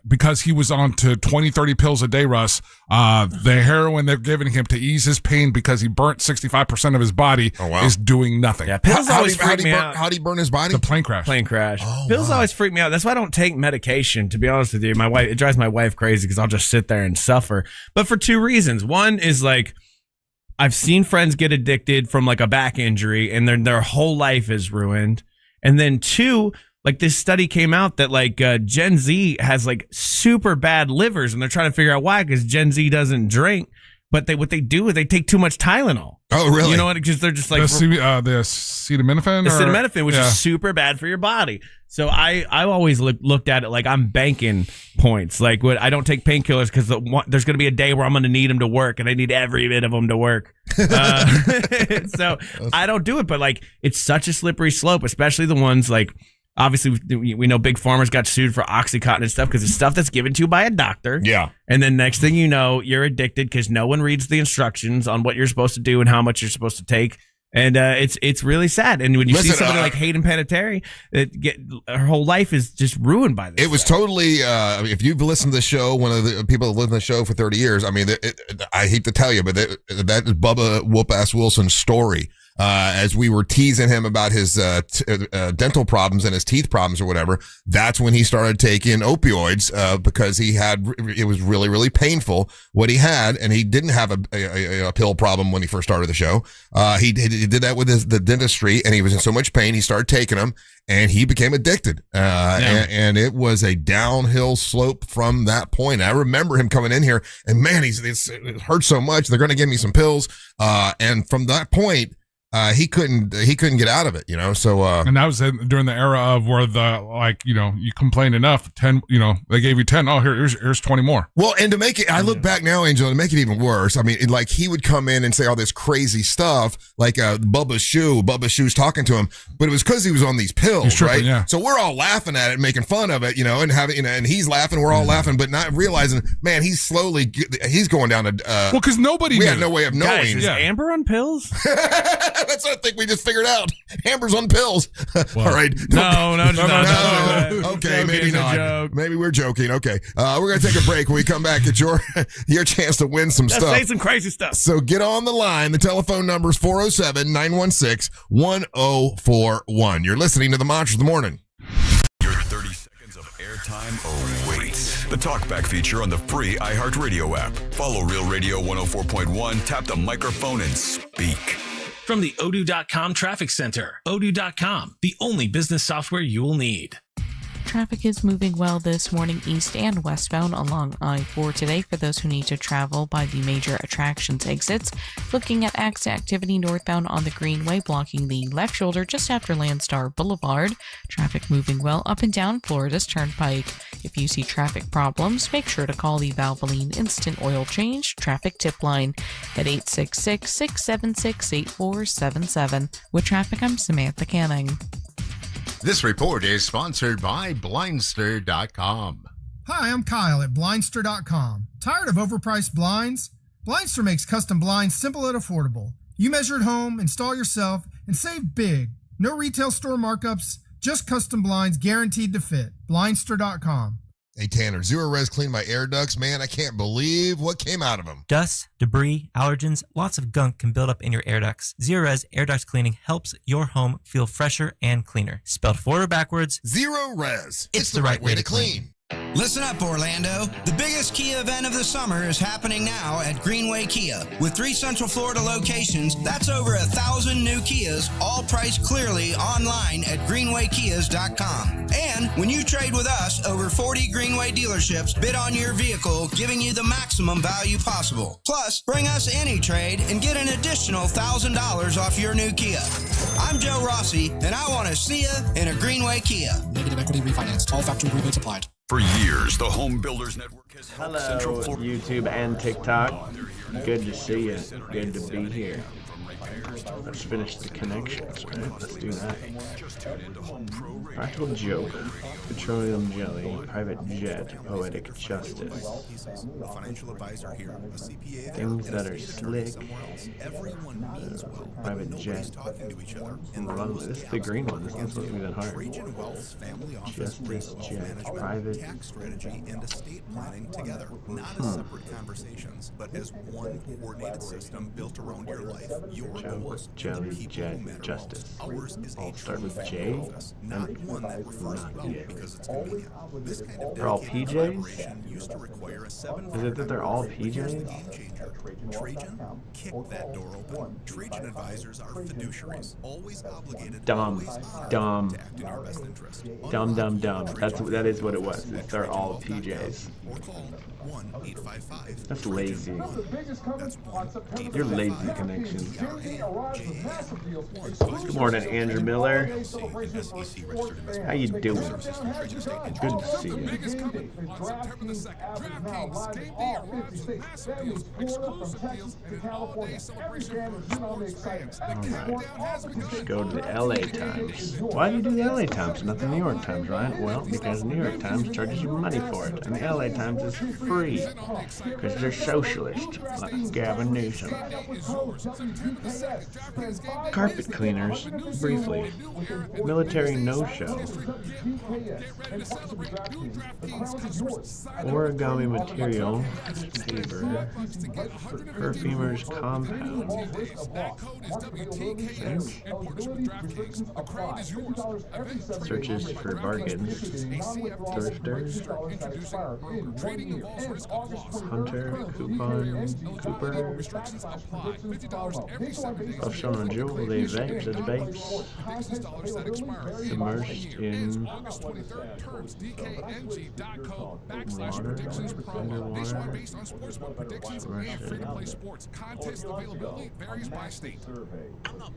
because he was on to 20, 30 pills a day, Russ, the heroin they're giving him to ease his pain because he burnt 65% of his body is doing nothing. Yeah, pills always freak me out. How'd he burn his body? The plane crash. Oh, Pills always freak me out. That's why I don't take medication, to be honest with you. It drives my wife crazy because I'll just sit there and suffer. But for two reasons. One is, like, I've seen friends get addicted from, like, a back injury and their whole life is ruined. And then two, like, this study came out that, like, Gen Z has, like, super bad livers, and they're trying to figure out why, because Gen Z doesn't drink. But what they do is they take too much Tylenol. Oh, really? You know what? Because they're just like the acetaminophen. The acetaminophen, which is super bad for your body. So I always looked at it like I'm banking points. Like, I don't take painkillers because there's going to be a day where I'm going to need them to work, and I need every bit of them to work. So I don't do it. But, like, it's such a slippery slope, especially the ones like. Obviously, we know big farmers got sued for Oxycontin and stuff because it's stuff that's given to you by a doctor. Yeah. And then next thing you know, you're addicted because no one reads the instructions on what you're supposed to do and how much you're supposed to take. And it's really sad. And when you see somebody like Hayden Panettiere, her whole life is just ruined by this. It was totally, if you've listened to the show, one of the people that lived in the show for 30 years, I mean, I hate to tell you, but that is Bubba Whoop-Ass Wilson's story. As we were teasing him about his dental problems and his teeth problems or whatever, that's when he started taking opioids because it was really, really painful what he had, and he didn't have a pill problem when he first started the show. He did that with the dentistry, and he was in so much pain, he started taking them, and he became addicted. And it was a downhill slope from that point. I remember him coming in here, and man, it hurt so much. They're going to give me some pills, and from that point, he couldn't get out of it, so and that was during the era of where you complain enough, 10, they gave you 10. Oh, here's 20 more. Well, and to make it, I look back now, Angel, to make it even worse. I mean, like, he would come in and say all this crazy stuff, like Bubba's Shoe's talking to him, but it was because he was on these pills, tripping, right? Yeah. So we're all laughing at it, making fun of it, and having, and he's laughing, we're all laughing, but not realizing, man, he's going down to. Well, because nobody. We had no way of knowing. Guys, is Amber on pills? That's what I think we just figured out. Amber's on pills. All right. No. Okay, maybe not. Joke. Maybe we're joking. Okay. We're going to take a break. When we come back, it's your chance to win some stuff. Say some crazy stuff. So get on the line. The telephone number is 407-916-1041. You're listening to the Mantra of the Morning. Your 30 seconds of airtime awaits. The Talkback feature on the free iHeartRadio app. Follow Real Radio 104.1, tap the microphone, and speak. From the Odoo.com Traffic Center, Odoo.com, the only business software you will need. Traffic is moving well this morning east and westbound along I-4 today for those who need to travel by the major attractions exits. Looking at accident activity northbound on the Greenway, blocking the left shoulder just after Landstar Boulevard. Traffic moving well up and down Florida's Turnpike. If you see traffic problems, make sure to call the Valvoline Instant Oil Change Traffic Tip Line at 866-676-8477. With traffic, I'm Samantha Canning. This report is sponsored by Blindster.com. Hi, I'm Kyle at Blindster.com. Tired of overpriced blinds? Blindster makes custom blinds simple and affordable. You measure at home, install yourself, and save big. No retail store markups, just custom blinds guaranteed to fit. Blindster.com. Hey, Tanner, Zero Res cleaned my air ducts. Man, I can't believe what came out of them. Dust, debris, allergens, lots of gunk can build up in your air ducts. Zero Res Air Duct Cleaning helps your home feel fresher and cleaner. Spelled forward or backwards, Zero Res. It's the right way to clean. Listen up, Orlando. The biggest Kia event of the summer is happening now at Greenway Kia. With 3 Central Florida locations, that's over 1,000 new Kias, all priced clearly online at greenwaykias.com. And when you trade with us, over 40 Greenway dealerships bid on your vehicle, giving you the maximum value possible. Plus, bring us any trade and get an additional $1,000 off your new Kia. I'm Joe Rossi, and I want to see you in a Greenway Kia. Negative equity refinanced. All factory rebates applied. For years, the Home Builders Network has helped Hello, Central Florida. YouTube and TikTok. Good to see you. Good to be here. Let's finish the connections, right? Let's do that. Practical joke, petroleum jelly, private jet, poetic justice. Financial advisor here, a CPA. Things that are slick. Everyone means well. Private jet. Talking to each other. This is the green one. This one's supposed to be that hard. Family office Justice jet, private. tax strategy and estate planning together, not as separate conversations, but as one coordinated system built around your life. Your goals, Jelly, jet, justice. ours is All a start with family J. office, not one that refers Not well yet. because it's convenient. This kind of They're all dedicated PJs? collaboration used to require a 7 Is it that they're all Here's the PJs? game changer. Trajan, kick that door open. Trajan advisors are fiduciaries, always obligated, Dumb. always honored Dumb. to act in your best interest. Dumb. That is what it was. They're all PJs. Or call 1-855. That's lazy. That's 1-855. You're lazy connections. Good morning, Andrew Miller. How you doing? Good to see you. Let's go to the LA Times. Why do you do the LA Times, not the New York Times, right? Well, because the New York Times charges you money for it, and the LA Times is free, because they're socialist, like Gavin Newsom. Carpet cleaners, briefly. Military no-show. Origami material, paper, perfumers compound. Searches for bargains. Thrifters. Hunter, coupon, Cooper. Offshore on Jewel, they vapes as vapes. Immersed in water, underwater.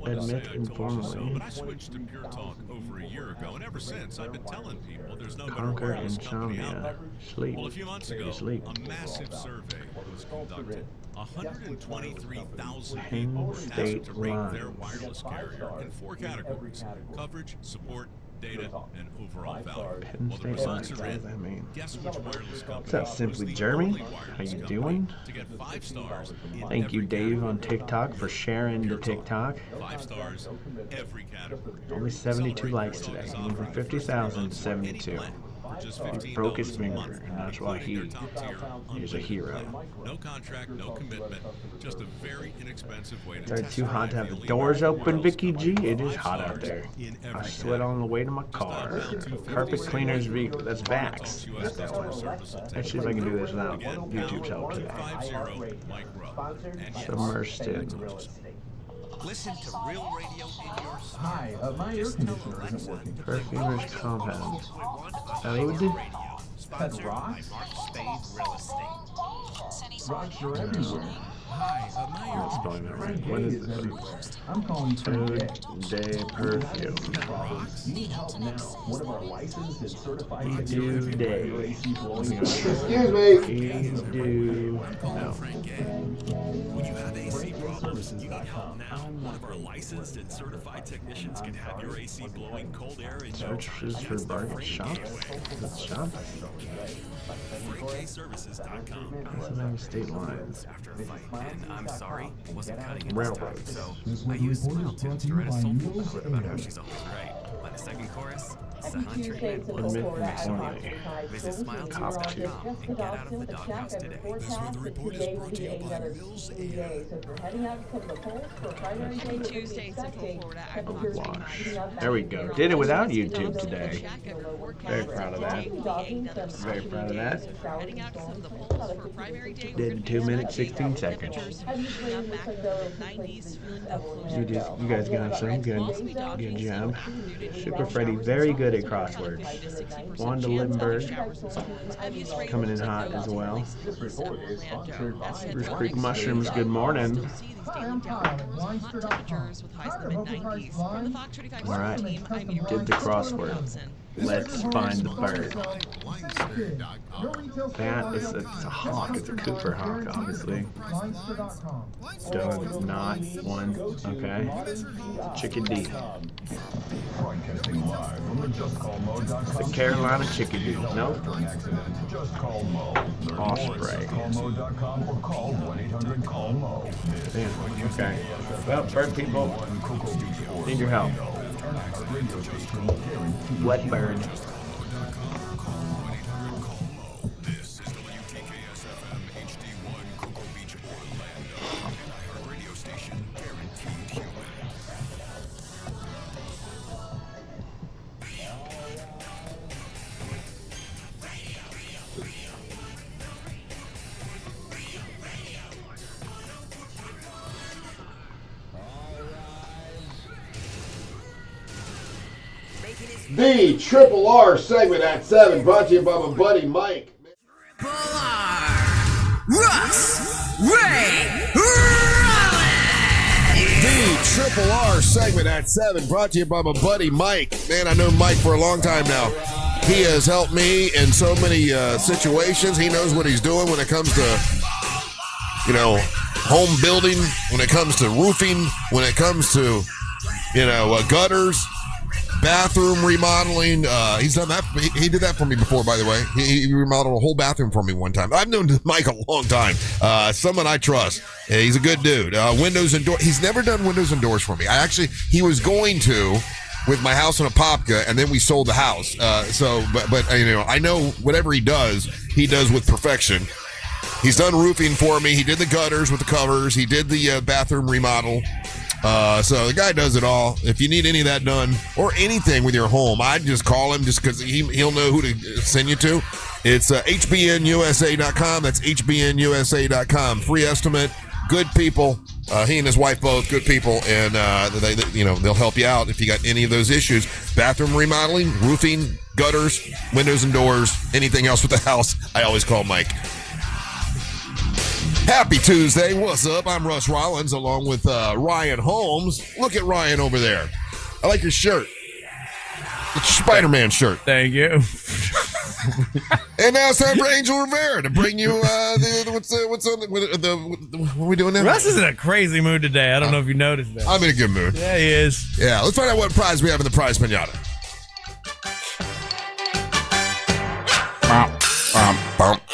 Admit informally. But I switched to Pure Talk over a year ago, and ever since I've been telling people there's no better Conquer wireless company out insomnia. there. Sleep. Well, a few months ago, Sleep. a massive survey was conducted. 123,000 Penn people asked State to rate their Lines. wireless carrier in 4 categories: coverage, support, data, and overall value. Penn Well, the State results Lines, are what in. does that mean? Guess which wireless company What's up, was Simply the Jeremy? only How wireless you company doing? to get 5 stars in Thank you, every Dave, on category. TikTok for sharing the TikTok. 5 stars every category. Only 72 likes today. He went from 50,000 to 72. He broke his finger, and that's why he's a hero. No contract, no commitment, just a very inexpensive way to Is it test too hot to have the really doors open, wireless Vicky G? company. It is 5 hot out stars there. in I every sweat on the way to my car. Carpet cleaners vehicle. That's Vax. US customer service will Let's see if I can do this without YouTube's help today. 150 Mike Rowe. And yes, Submersed in. Listen to real radio in your car. Hi, my air conditioner isn't working. Perfumers Compound. Food. Pet rocks? Rocks are everywhere. Hi, Not spelling that right. What is this? I'm calling Food Day Perfume. Need help now. One of our licensed and certified Excuse me. No. When you have AC problems, you need help now. One of our licensed and certified technicians can have your AC blowing cold air in no Searches time. for Barb shops. Shop. FreightCaseServices.com. Pennsylvania state lines. After a fight, and I'm sorry, wasn't cutting it Railroads. this time, so I used smile tunes to write a soulful ballad about how she's always right. By the second chorus, silent treatment. Visit SmileTunes.com and get out of the doghouse today. This weather report is brought to you by Mills Air. Tuesday, Central Florida. There we go. Did it without YouTube today. Very proud of that. Very proud of that. Did in 2 minutes, 16 seconds. You guys got some good job. Super Freddy, very good at crosswords. Wanda Lindbergh coming in hot as well. Spruce Creek Mushrooms, good morning. Alright, did the crossword. Let's find the bird. That is a hawk. It's a Cooper hawk, obviously. Doug, not one. Okay. Chickadee. The Carolina chickadee. Nope. Osprey. Damn. Okay. Well, bird people, need your help. Wet bird. The Triple R segment at 7, brought to you by my buddy Mike. Russ, Ray, The Triple R segment at 7, brought to you by my buddy Mike. Man, I know Mike for a long time now. He has helped me in so many situations. He knows what he's doing when it comes to, home building, when it comes to roofing, when it comes to, gutters. Bathroom remodeling. He's done that. He did that for me before, by the way. He remodeled a whole bathroom for me one time. I've known Mike a long time. Someone I trust. He's a good dude. Windows and doors. He's never done windows and doors for me. He was going to with my house in Apopka, and then we sold the house. But I know whatever he does with perfection. He's done roofing for me. He did the gutters with the covers. He did the bathroom remodel. So the guy does it all. If you need any of that done or anything with your home, I'd just call him just because he'll know who to send you to. It's hbnusa.com. That's hbnusa.com. Free estimate. Good people. He and his wife both good people, and they'll help you out if you got any of those issues. Bathroom remodeling, roofing, gutters, windows and doors, anything else with the house. I always call Mike. Happy Tuesday. What's up? I'm Russ Rollins along with Ryan Holmes. Look at Ryan over there. I like your shirt. It's your Spider-Man shirt. Thank you. And now it's time for Angel Rivera to bring you what's on what are we doing now? Russ is in a crazy mood today. I don't know if you noticed that. I'm in a good mood. Yeah, he is. Yeah, let's find out what prize we have in the prize pinata.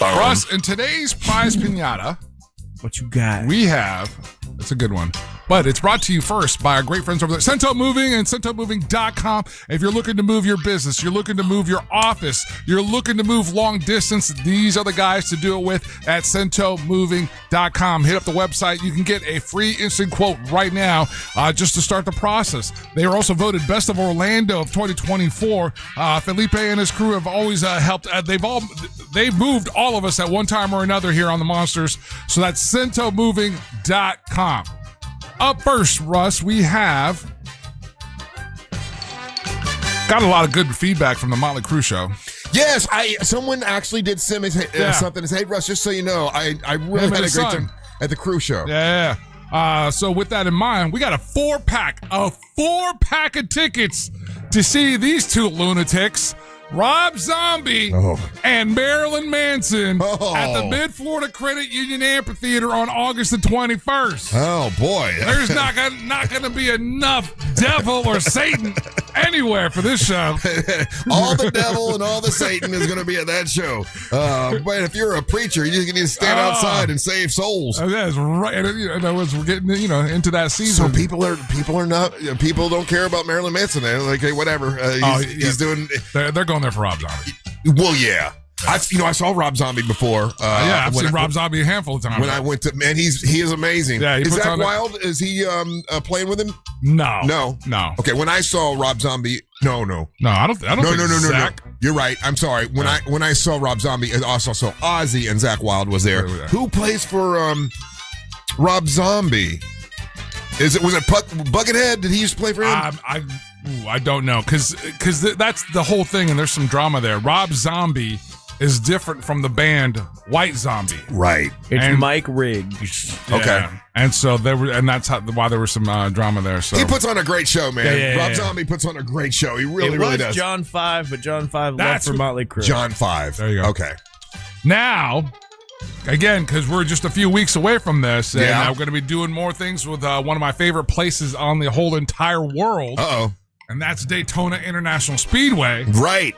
Russ, in today's prize pinata, what you got? We have, it's a good one, but it's brought to you first by our great friends over there, Cento Moving and CentoMoving.com. If you're looking to move your business, you're looking to move your office, you're looking to move long distance, these are the guys to do it with at CentoMoving.com. Hit up the website. You can get a free instant quote right now just to start the process. They are also voted Best of Orlando of 2024. Felipe and his crew have always helped. They've moved all of us at one time or another here on the Monsters. So that's CentoMoving.com. up first, Russ, we have got a lot of good feedback from the Motley Crue show. Yes, someone actually did send me something and say, hey, Russ, just so you know, I really had a great time at the Crue show. Yeah. So with that in mind, we got a four-pack of tickets to see these two lunatics, Rob Zombie and Marilyn Manson at the Mid-Florida Credit Union Amphitheater on August the 21st. Oh, boy. There's not going to be enough devil or Satan anywhere for this show. All the devil and all the Satan is going to be at that show. But if you're a preacher, you just need to stand outside and save souls. That's right. And we're getting into that season. So people don't care about Marilyn Manson. They're like, hey, whatever. He's doing. They're going there for Rob Zombie. Well, yeah. I saw Rob Zombie before. I've seen Rob Zombie a handful of times. When I went to, man, he is amazing. Yeah, is Zach Wilde? Is he playing with him? No. Okay, when I saw Rob Zombie, no. I don't think Zach. No. You're right. I'm sorry. When I saw Rob Zombie, I also saw Ozzy and Zach Wilde was there. Who plays for Rob Zombie? Was it Buckethead? Did he used to play for him? I don't know because that's the whole thing, and there's some drama there. Rob Zombie is different from the band White Zombie. Right. It's Mike Riggs. Okay. And so that's why there was some drama there. So he puts on a great show, man. Yeah, Rob Zombie puts on a great show. He really does. John 5, but John 5 left for Motley Crue. John 5. There you go. Okay. Now, again, because we're just a few weeks away from this, and we're going to be doing more things with one of my favorite places on the whole entire world. Uh-oh. And that's Daytona International Speedway. Right.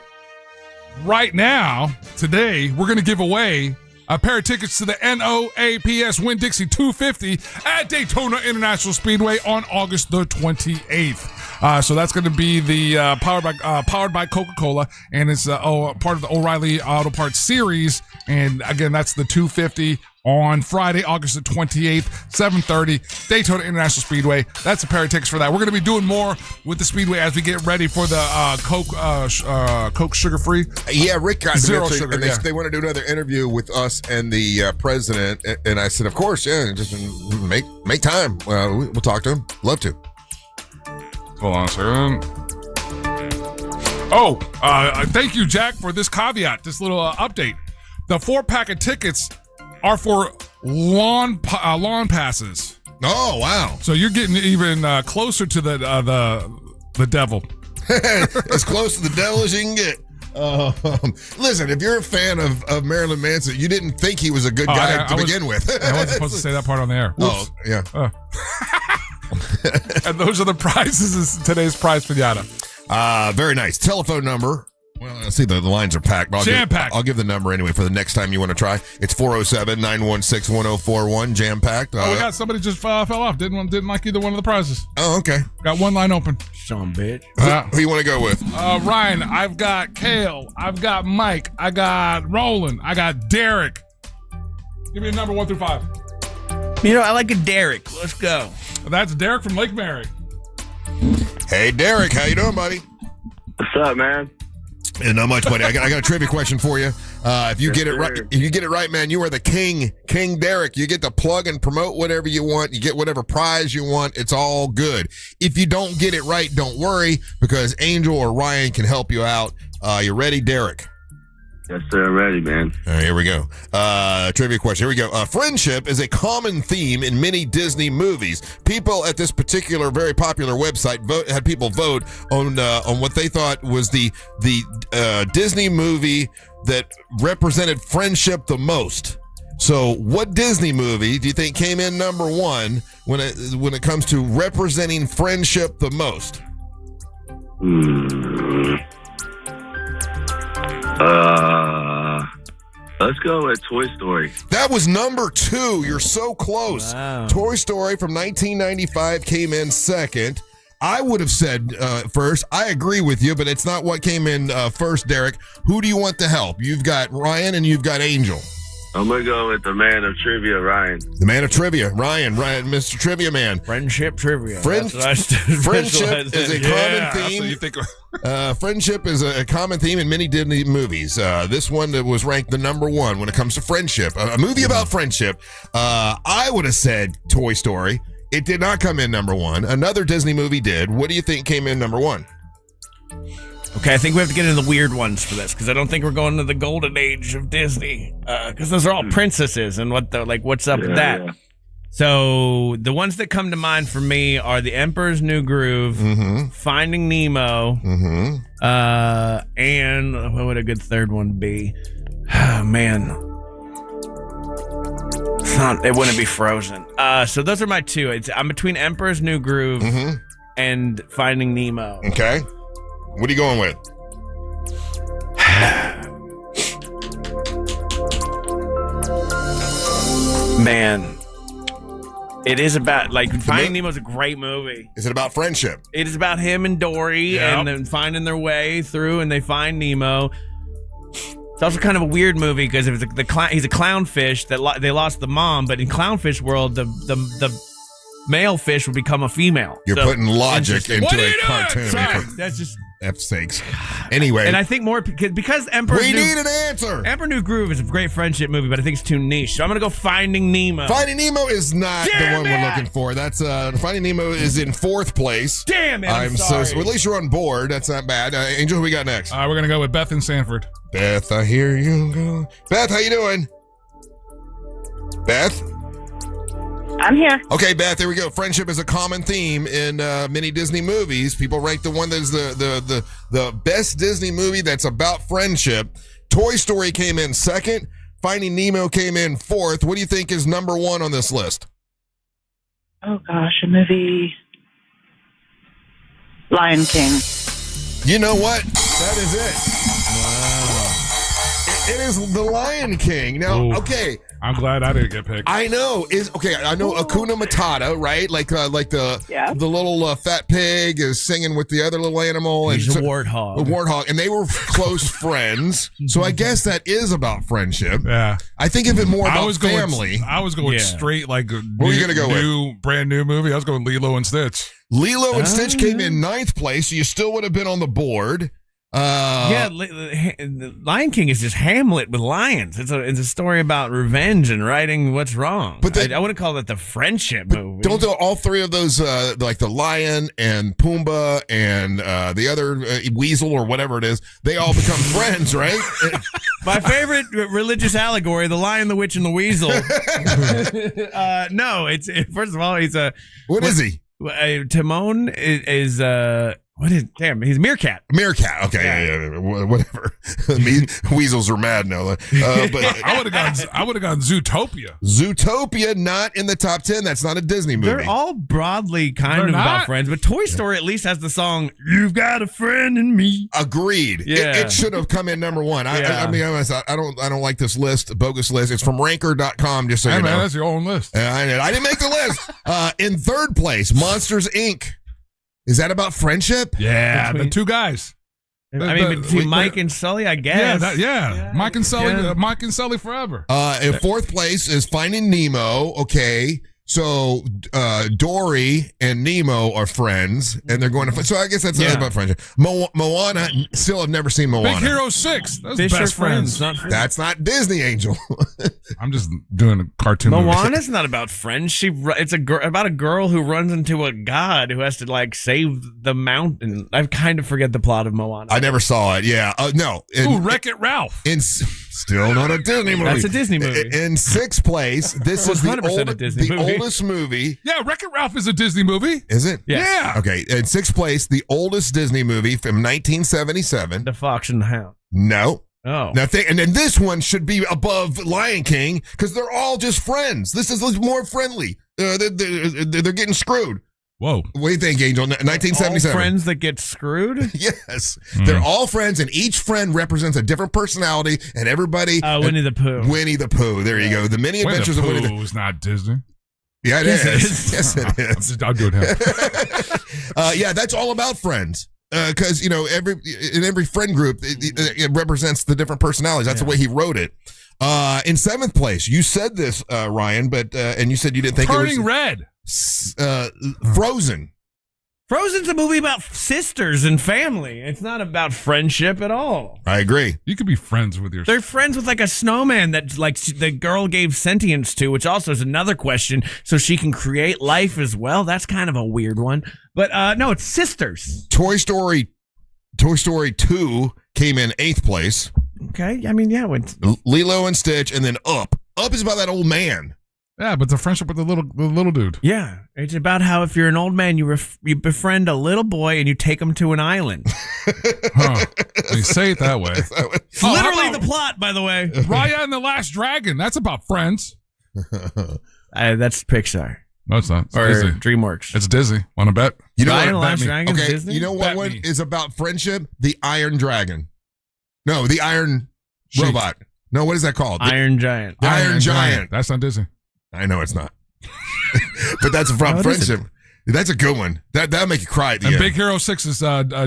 Right now, today, we're going to give away a pair of tickets to the NOAPS Winn-Dixie 250 at Daytona International Speedway on August the 28th. So that's going to be the powered by Coca-Cola, and it's part of the O'Reilly Auto Parts series. And again, that's the 250 on Friday, August the 28th, 7:30, Daytona International Speedway. That's a pair of tickets for that. We're going to be doing more with the Speedway as we get ready for the Coke sugar-free. Yeah, Rick got zero sugar. And they want to do another interview with us and the president. And I said, of course, just make time. We'll talk to him. Love to. Hold on a second. Thank you, Jack, for this caveat, this little update. The 4-pack of tickets are for lawn passes. Oh, wow. So you're getting even closer to the devil. As close to the devil as you can get. Listen, if you're a fan of Marilyn Manson, you didn't think he was a good guy to begin with. I wasn't supposed to say that part on the air. Whoops. Oh, yeah. And those are the prizes, today's prize pinata. Very nice. Telephone number. Well, let's see, the lines are packed. Jam-packed. I'll give the number anyway for the next time you want to try. It's 407-916-1041, jam-packed. We got somebody just fell off. Didn't like either one of the prizes. Oh, okay. Got one line open. Son bitch. Who you want to go with? Ryan, I've got Kale. I've got Mike. I got Roland. I got Derek. Give me a number 1 through 5. I like a Derek. Let's go. That's Derek from Lake Mary. Hey, Derek. How you doing, buddy? What's up, man? Yeah, not much, buddy. I got a trivia question for you. If you get it right, man, you are the king, King Derek. You get to plug and promote whatever you want. You get whatever prize you want. It's all good. If you don't get it right, don't worry, because Angel or Ryan can help you out. You ready, Derek? Yes, sir. I'm ready, man. All right, here we go. Trivia question. Here we go. Friendship is a common theme in many Disney movies. People at this particular very popular website had people vote on what they thought was the Disney movie that represented friendship the most. So, what Disney movie do you think came in number 1 when it comes to representing friendship the most? Let's go with Toy Story. That was number 2. You're so close. Wow. Toy Story from 1995 came in second. I would have said first. I agree with you, but it's not what came in first, Derek. Who do you want to help? You've got Ryan and you've got Angel. I'm going to go with the man of trivia, Ryan. The man of trivia, Ryan, Mr. Trivia Man. Friendship trivia. Friendship is a common theme. Friendship is a common theme in many Disney movies. This one was ranked the number 1 when it comes to friendship. A movie about friendship. I would have said Toy Story. It did not come in number one. Another Disney movie did. What do you think came in number one? Okay, I think we have to get into the weird ones for this because I don't think we're going to the golden age of Disney because those are all princesses and what's up with that. Yeah. So the ones that come to mind for me are The Emperor's New Groove, Finding Nemo, and what would a good third one be? Oh, man. It wouldn't be Frozen. So those are my two. I'm between Emperor's New Groove and Finding Nemo. Okay. What are you going with? Man. It is about, Finding Nemo's a great movie. Is it about friendship? It is about him and Dory and then finding their way through, and they find Nemo. It's also kind of a weird movie because he's a clownfish that they lost the mom, but in clownfish world, the male fish would become a female. You're putting logic into a cartoon. Sorry, that's just F's sakes. Anyway, and I think more because Emperor. We need an answer. Emperor New Groove is a great friendship movie, but I think it's too niche. So I'm gonna go Finding Nemo. Finding Nemo is not the one we're looking for. That's Finding Nemo is in fourth place. Damn it! I'm sorry. So at least you're on board. That's not bad. Angel, who we got next? We're gonna go with Beth and Sanford. Beth, I hear you go. Beth, how you doing? Beth. I'm here. Okay, Beth, there we go. Friendship is a common theme in many Disney movies. People rank the one that's the best Disney movie that's about friendship. Toy Story came in second. Finding Nemo came in fourth. What do you think is number one on this list? Oh, gosh, a movie. Lion King. You know what? That is it. Wow. It is The Lion King. Now, okay. I'm glad I didn't get picked. I know. I know Hakuna Matata, right? Like the little fat pig is singing with the other little animal. He's a warthog. A warthog. And they were close friends. So I guess that is about friendship. Yeah. I think of it more about family. I was going straight what are you going to go with? Brand new movie. I was going Lilo and Stitch. Lilo and Stitch came in ninth place. So you still would have been on the board. The Lion King is just Hamlet with lions. It's a story about revenge and righting what's wrong. But I wouldn't call it the friendship movie. Don't all three of those, like the lion and Pumbaa and the other weasel or whatever it is, they all become friends, right? My favorite religious allegory: the lion, the witch, and the weasel. No, first of all, he's a. What is he? Timon is he's Meerkat. Meerkat. Okay, yeah. Whatever. Weasels are mad now. But I would have gone Zootopia. Zootopia not in the top 10. That's not a Disney movie. They're all broadly kind of about friends, but Toy Story at least has the song "You've Got a Friend in Me." Agreed. Yeah. It should have come in number one. I mean, honest, I don't like this list, bogus list. It's from Ranker.com. Just so you know. Man, that's your own list. I didn't make the list. In third place, Monsters Inc. Is that about friendship? Yeah, the two guys. Between Mike and Sully, I guess. Yeah. Mike and Sully. Yeah. Mike and Sully forever. In fourth place is Finding Nemo. Okay, so Dory and Nemo are friends, and they're going to. So I guess that's about friendship. Moana. Still have never seen Moana. Big Hero 6. That's Fish best friends. That's not Disney, Angel. I'm just doing a cartoon. Moana's not about friends. It's about a girl who runs into a god who has to save the mountain. I kind of forget the plot of Moana. I never saw it. Yeah, no. Wreck-It Ralph. Still not a Disney movie. That's a Disney movie. In sixth place, this is the oldest movie. Yeah, Wreck-It Ralph is a Disney movie. Is it? Yeah. Okay, in sixth place, the oldest Disney movie from 1977. The Fox and the Hound. No. Oh. And then this one should be above Lion King because they're all just friends. This is more friendly. They're getting screwed. Whoa. What do you think, Angel? 1977. All friends that get screwed? Yes. They're all friends, and each friend represents a different personality, and everybody... Winnie the Pooh. Winnie the Pooh. There you go. The Many Adventures of Winnie the Pooh. is not Disney. Yeah, it is. Yes, it is. I'm doing him. Yeah, that's all about friends. Because, in every friend group, it represents the different personalities. That's the way he wrote it. In seventh place, you said this, Ryan, but and you said you didn't think Turning it was... Red. Frozen. Frozen's a movie about sisters and family. It's not about friendship at all. I agree. You could be friends with your. They're friends with like a snowman that like the girl gave sentience to, which also is another question. So she can create life as well. That's kind of a weird one. But no, it's sisters. Toy Story 2 came in 8th place. Okay, I mean, yeah. Lilo and Stitch, and then Up. Up is about that old man. Yeah, but the friendship with the little dude. Yeah, it's about how if you're an old man, you befriend a little boy and you take him to an island. Huh. You say it that way. It's literally the plot, by the way. Raya and the Last Dragon. That's about friends. That's Pixar. No, it's not. It's or Disney. DreamWorks. It's Disney. Want to bet? You know Raya and the what? Last Dragon. Okay, Disney? you know what one is about friendship? The Iron Dragon. No, the Iron Robot. No, what is that called? Iron Giant. The Iron Giant. That's not Disney. I know it's not. But that's about friendship. That's a good one. That'll make you cry at the and end. Big Hero 6 is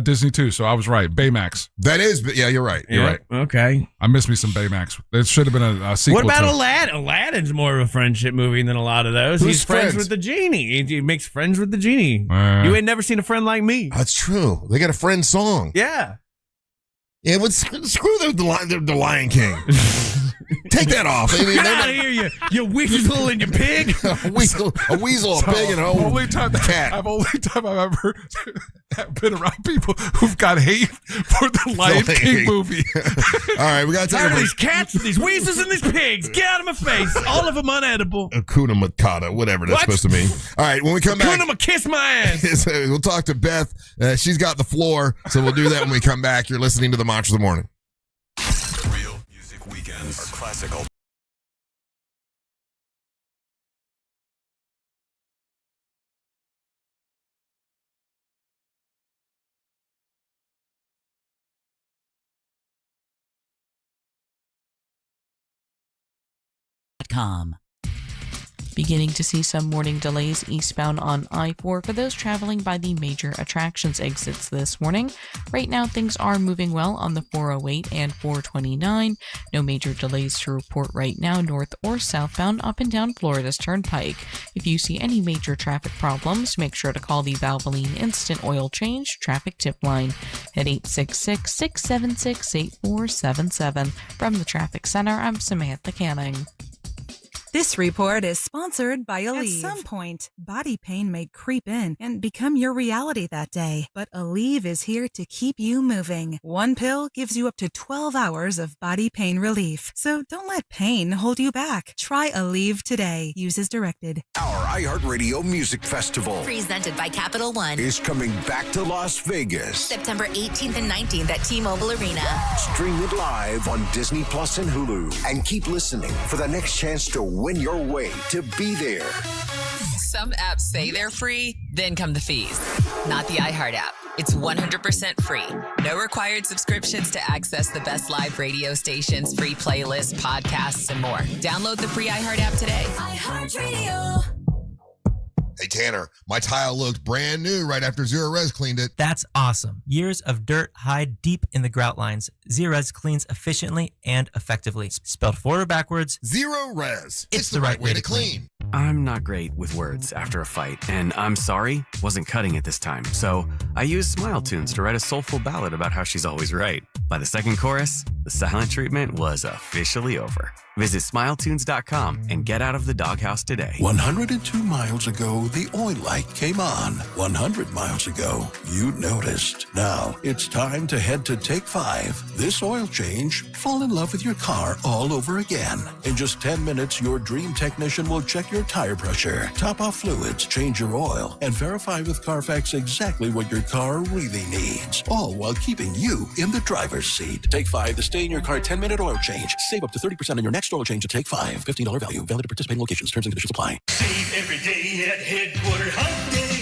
Disney too, so I was right. Baymax. That is, yeah, you're right. You're right. Okay. I missed me some Baymax. It should have been a sequel. What about to Aladdin? Aladdin's more of a friendship movie than a lot of those. Who's He's friends friends? with the genie. He makes friends with the genie. You ain't never seen a friend like me. That's true. They got a friend song. Yeah. Yeah, but screw the Lion King. Take that off. I mean, Get out of here, you weasel and you pig. a weasel, a pig, and a whole cat. Only time I've ever been around people who've got hate for the Lion King movie. All right, we got to take Tired a of break. these cats, these weasels, and these pigs. Get out of my face. All of them unedible. Hakuna Matata, whatever that's supposed to mean. All right, when we come back, Hakuna kiss my ass. we'll talk to Beth. She's got the floor, so we'll do that when we come back. You're listening to the Mantra of the Morning. Real music weekends are classical. Beginning to see some morning delays eastbound on I-4 for those traveling by the major attractions exits this morning. Right now, things are moving well on the 408 and 429. No major delays to report right now, north or southbound up and down Florida's Turnpike. If you see any major traffic problems, make sure to call the Valvoline Instant Oil Change Traffic Tip Line at 866-676-8477. From the Traffic Center, I'm Samantha Canning. This report is sponsored by Aleve. At some point, body pain may creep in and become your reality that day. But Aleve is here to keep you moving. One pill gives you up to 12 hours of body pain relief. So don't let pain hold you back. Try Aleve today. Use as directed. Our iHeartRadio Music Festival Presented by Capital One. is coming back to Las Vegas. September 18th and 19th at T-Mobile Arena. Stream it live on Disney Plus and Hulu. And keep listening for the next chance to win your way to be there. Some apps say they're free, then come the fees. Not the iHeart app. It's 100% free. No required subscriptions to access the best live radio stations, free playlists, podcasts, and more. Download the free iHeart app today. iHeartRadio. Hey, Tanner, my tile looked brand new right after Zero Res cleaned it. That's awesome. Years of dirt hide deep in the grout lines. Zerez cleans efficiently and effectively. Spelled forward or backwards. Zero Res. It's the right way to clean. I'm not great with words after a fight, and I'm sorry wasn't cutting it this time. So I used Smile Tunes to write a soulful ballad about how she's always right. By the second chorus, the silent treatment was officially over. Visit SmileTunes.com and get out of the doghouse today. 102 miles ago, the oil light came on. 100 miles ago, you noticed. Now, it's time to head to Take 5. This oil change, fall in love with your car all over again. In just 10 minutes, your dream technician will check your tire pressure, top off fluids, change your oil, and verify with Carfax exactly what your car really needs. All while keeping you in the driver's seat. Take 5, the stay in your car 10-minute oil change. Save up to 30% on your next oil change to Take 5. $15 value. Valid at participating locations. Terms and conditions apply. Save every day at Headquarter Hyundai.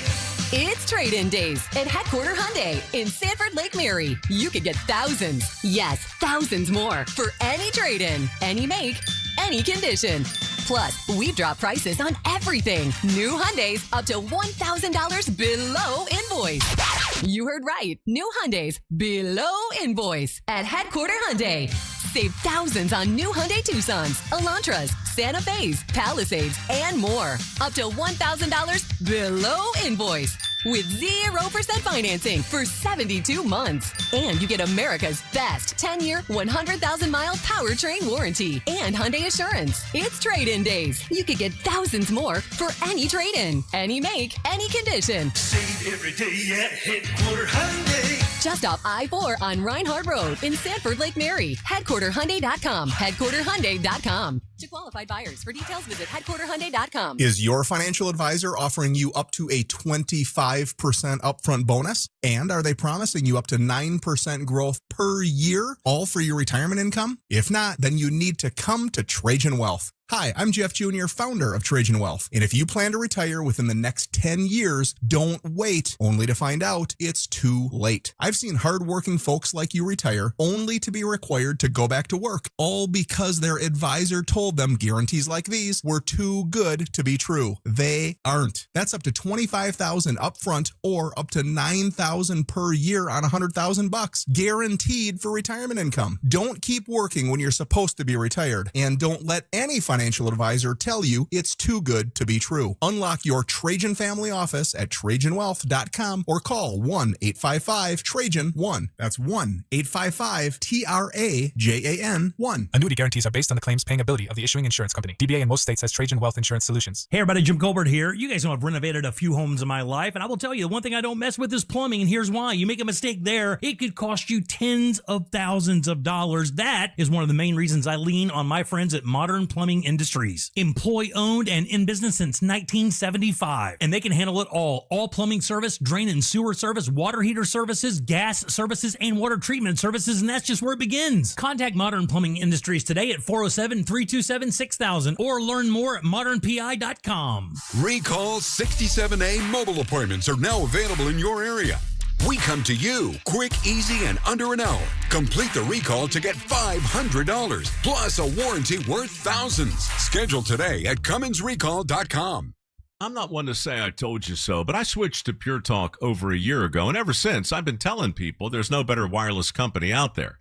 It's trade-in days at Headquarter Hyundai in Sanford Lake Mary. You could get thousands, yes, thousands more for any trade-in, any make, any condition. Plus, we've dropped prices on everything. New Hyundais up to $1,000 below invoice. You heard right. New Hyundais below invoice at Headquarter Hyundai. Save thousands on new Hyundai Tucsons, Elantras, Santa Fe's, Palisades, and more. Up to $1,000 below invoice. with 0% financing for 72 months. And you get America's best 10-year, 100,000-mile powertrain warranty and Hyundai Assurance. It's trade-in days. You could get thousands more for any trade-in, any make, any condition. Save every day at Headquarter Hyundai. Just off I-4 on Reinhardt Road in Sanford, Lake Mary. HeadquarterHyundai.com. HeadquarterHyundai.com. To qualified buyers. For details, visit HeadquarterHyundai.com. Is your financial advisor offering you up to a 25% upfront bonus? And are they promising you up to 9% growth per year, all for your retirement income? If not, then you need to come to Trajan Wealth. Hi, I'm Jeff Jr., founder of Trajan Wealth. And if you plan to retire within the next 10 years, don't wait only to find out it's too late. I've seen hardworking folks like you retire only to be required to go back to work, all because their advisor told them guarantees like these were too good to be true. They aren't. That's up to $25,000 upfront or up to $9,000 per year on $100,000 guaranteed for retirement income. Don't keep working when you're supposed to be retired, and don't let any financial advisor tell you it's too good to be true. Unlock your Trajan family office at TrajanWealth.com or call 1-855-TRAJAN-1. That's 1-855-TRAJAN-1. Annuity guarantees are based on the claims paying ability of the issuing insurance company. DBA in most states has Trajan Wealth Insurance Solutions. Hey everybody, Jim Colbert here. You guys know I've renovated a few homes in my life, and I will tell you, the one thing I don't mess with is plumbing, and here's why. You make a mistake there, it could cost you tens of thousands of dollars. That is one of the main reasons I lean on my friends at Modern Plumbing Industries. Employee-owned and in business since 1975, and they can handle it all. All plumbing service, drain and sewer service, water heater services, gas services, and water treatment services, and that's just where it begins. Contact Modern Plumbing Industries today at 407-327-6000 or learn more at modernpi.com. Recall 67A mobile appointments are now available in your area. We come to you quick, easy, and under an hour. Complete the recall to get $500 plus a warranty worth thousands. Schedule today at CummonsRecall.com. I'm not one to say I told you so, but I switched to Pure Talk over a year ago, and ever since, I've been telling people there's no better wireless company out there.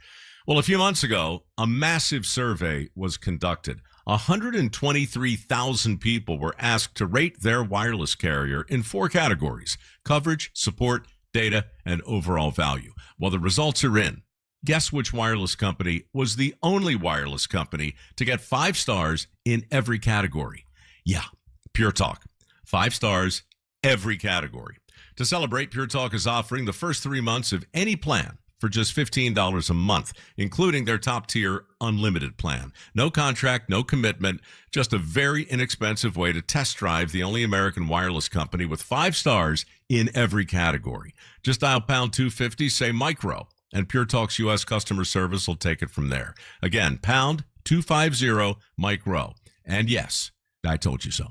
Well, a few months ago, a massive survey was conducted. 123,000 people were asked to rate their wireless carrier in 4 categories: coverage, support, data, and overall value. Well, the results are in. Guess which wireless company was the only wireless company to get 5 stars in every category? Yeah, Pure Talk. 5 stars, every category. To celebrate, Pure Talk is offering the first 3 months of any plan for just $15 a month, including their top-tier unlimited plan. No contract, no commitment, just a very inexpensive way to test drive the only American wireless company with 5 stars in every category. Just dial pound 250, say micro, and Pure Talk's U.S. customer service will take it from there. Again, pound 250 micro. And yes, I told you so.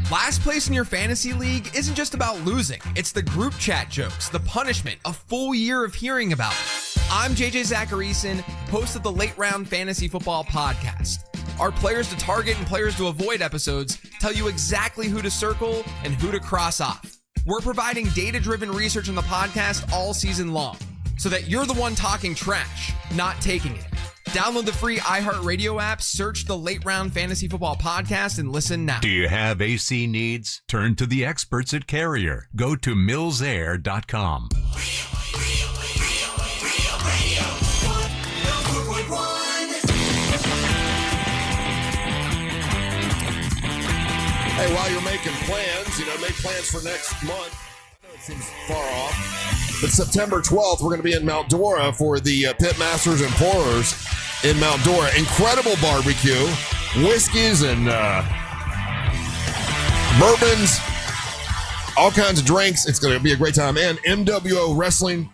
Last place in your fantasy league isn't just about losing. It's the group chat jokes, the punishment, a full year of hearing about it. I'm JJ Zacharyson, host of the Late Round Fantasy Football Podcast. Our players to target and players to avoid episodes tell you exactly who to circle and who to cross off. We're providing data-driven research on the podcast all season long, so that you're the one talking trash, not taking it. Download the free iHeartRadio app, search the Late Round Fantasy Football Podcast, and listen now. Do you have AC needs? Turn to the experts at Carrier. Go to millsair.com. Hey, while you're making plans, make plans for next month. It seems far off. But September 12th, we're going to be in Mount Dora for the Pitmasters and Pourers in Mount Dora. Incredible barbecue, whiskeys and bourbons, all kinds of drinks. It's going to be a great time. And MWO Wrestling,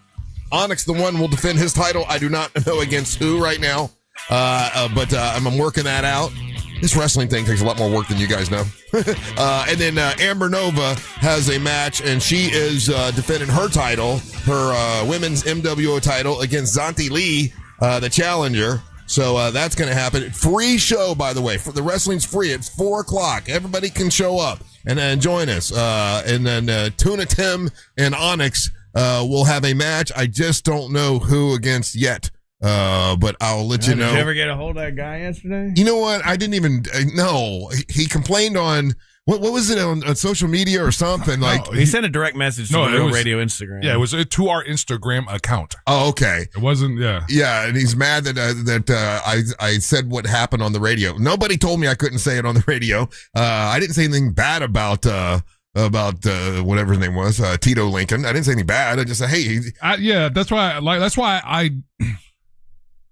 Onyx, the one, will defend his title. I do not know against who right now, but I'm working that out. This wrestling thing takes a lot more work than you guys know. And then Amber Nova has a match, and she is defending her title, her women's MWO title, against Zanti Lee, the challenger. So that's going to happen. Free show, by the way. For the wrestling's free. It's 4 o'clock. Everybody can show up and join us. And then Tuna Tim and Onyx will have a match. I just don't know who against yet. But I'll let you know. Did you ever get a hold of that guy yesterday? You know what? I didn't even know. He complained on What was it on social media or something? Like he sent a direct message to the Real Radio Instagram. Yeah, it was to our Instagram account. Oh, okay. It wasn't. Yeah. Yeah, and he's mad that I said what happened on the radio. Nobody told me I couldn't say it on the radio. I didn't say anything bad about whatever his name was, Tito Lincoln. I didn't say anything bad. I just said, hey. Yeah, that's why.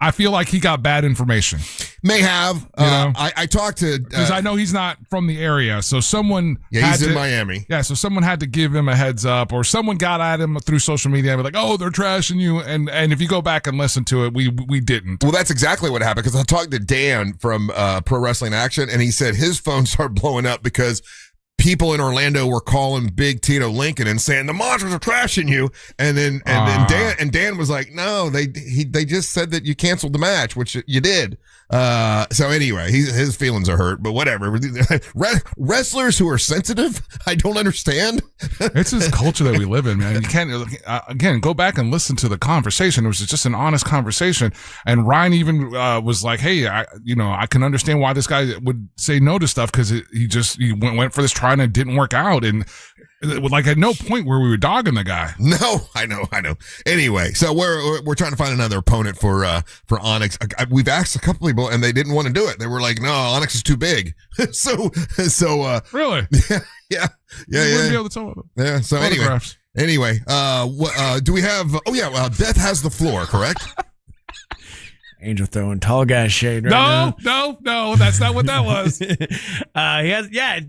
I feel like he got bad information. May have. I talked to because I know he's not from the area, so someone. Yeah, he's in Miami. Yeah, so someone had to give him a heads up, or someone got at him through social media and be like, "Oh, they're trashing you." And if you go back and listen to it, we didn't. Well, that's exactly what happened because I talked to Dan from Pro Wrestling Action, and he said his phone started blowing up because people in Orlando were calling Big Tito Lincoln and saying the Monsters are trashing you, and then Dan was like, no, they just said that you canceled the match, which you did. So anyway, his feelings are hurt, but whatever. Wrestlers who are sensitive, I don't understand. It's this culture that we live in, man. You can't again go back and llisten to the conversation. It was just an honest conversation, and Ryan even was like, "Hey, I can understand why this guy would say no to stuff because he went for this try and it didn't work out." And like at no point where we were dogging the guy. No, I know. Anyway, so we're trying to find another opponent for Onyx. We've asked a couple people and they didn't want to do it. They were like, "No, Onyx is too big." so really, yeah. Wouldn't be able to tell them. Yeah. So anyway, do we have? Oh yeah, Beth has the floor, correct? Angel throwing tall guy shade right now. No, that's not what that was.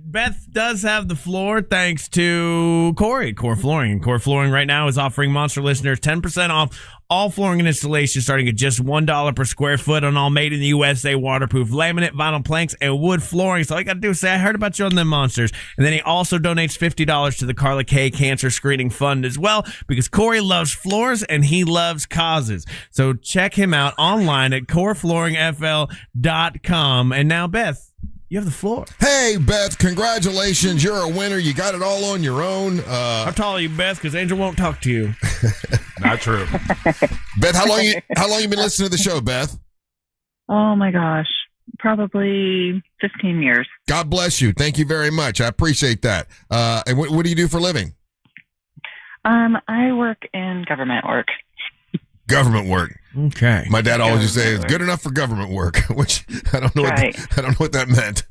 Beth does have the floor thanks to Corey, Core Flooring. And Core Flooring right now is offering Monster listeners 10% off all flooring and installation starting at just $1 per square foot on all made in the USA waterproof laminate, vinyl planks, and wood flooring. So all you got to do is say, I heard about you on them Monsters. And then he also donates $50 to the Carla K Cancer Screening Fund as well because Corey loves floors and he loves causes. So check him out online at coreflooringfl.com. And now, Beth, you have the floor. Hey, Beth, congratulations. You're a winner. You got it all on your own. How tall are you, Beth? Because Angel won't talk to you. Not true. Beth, how long you been listening to the show, Beth? Oh, my gosh. Probably 15 years. God bless you. Thank you very much. I appreciate that. And what do you do for a living? I work in government work. Government work. Okay. My dad always used to say it's good enough for government work, which I don't know. I don't know what that meant.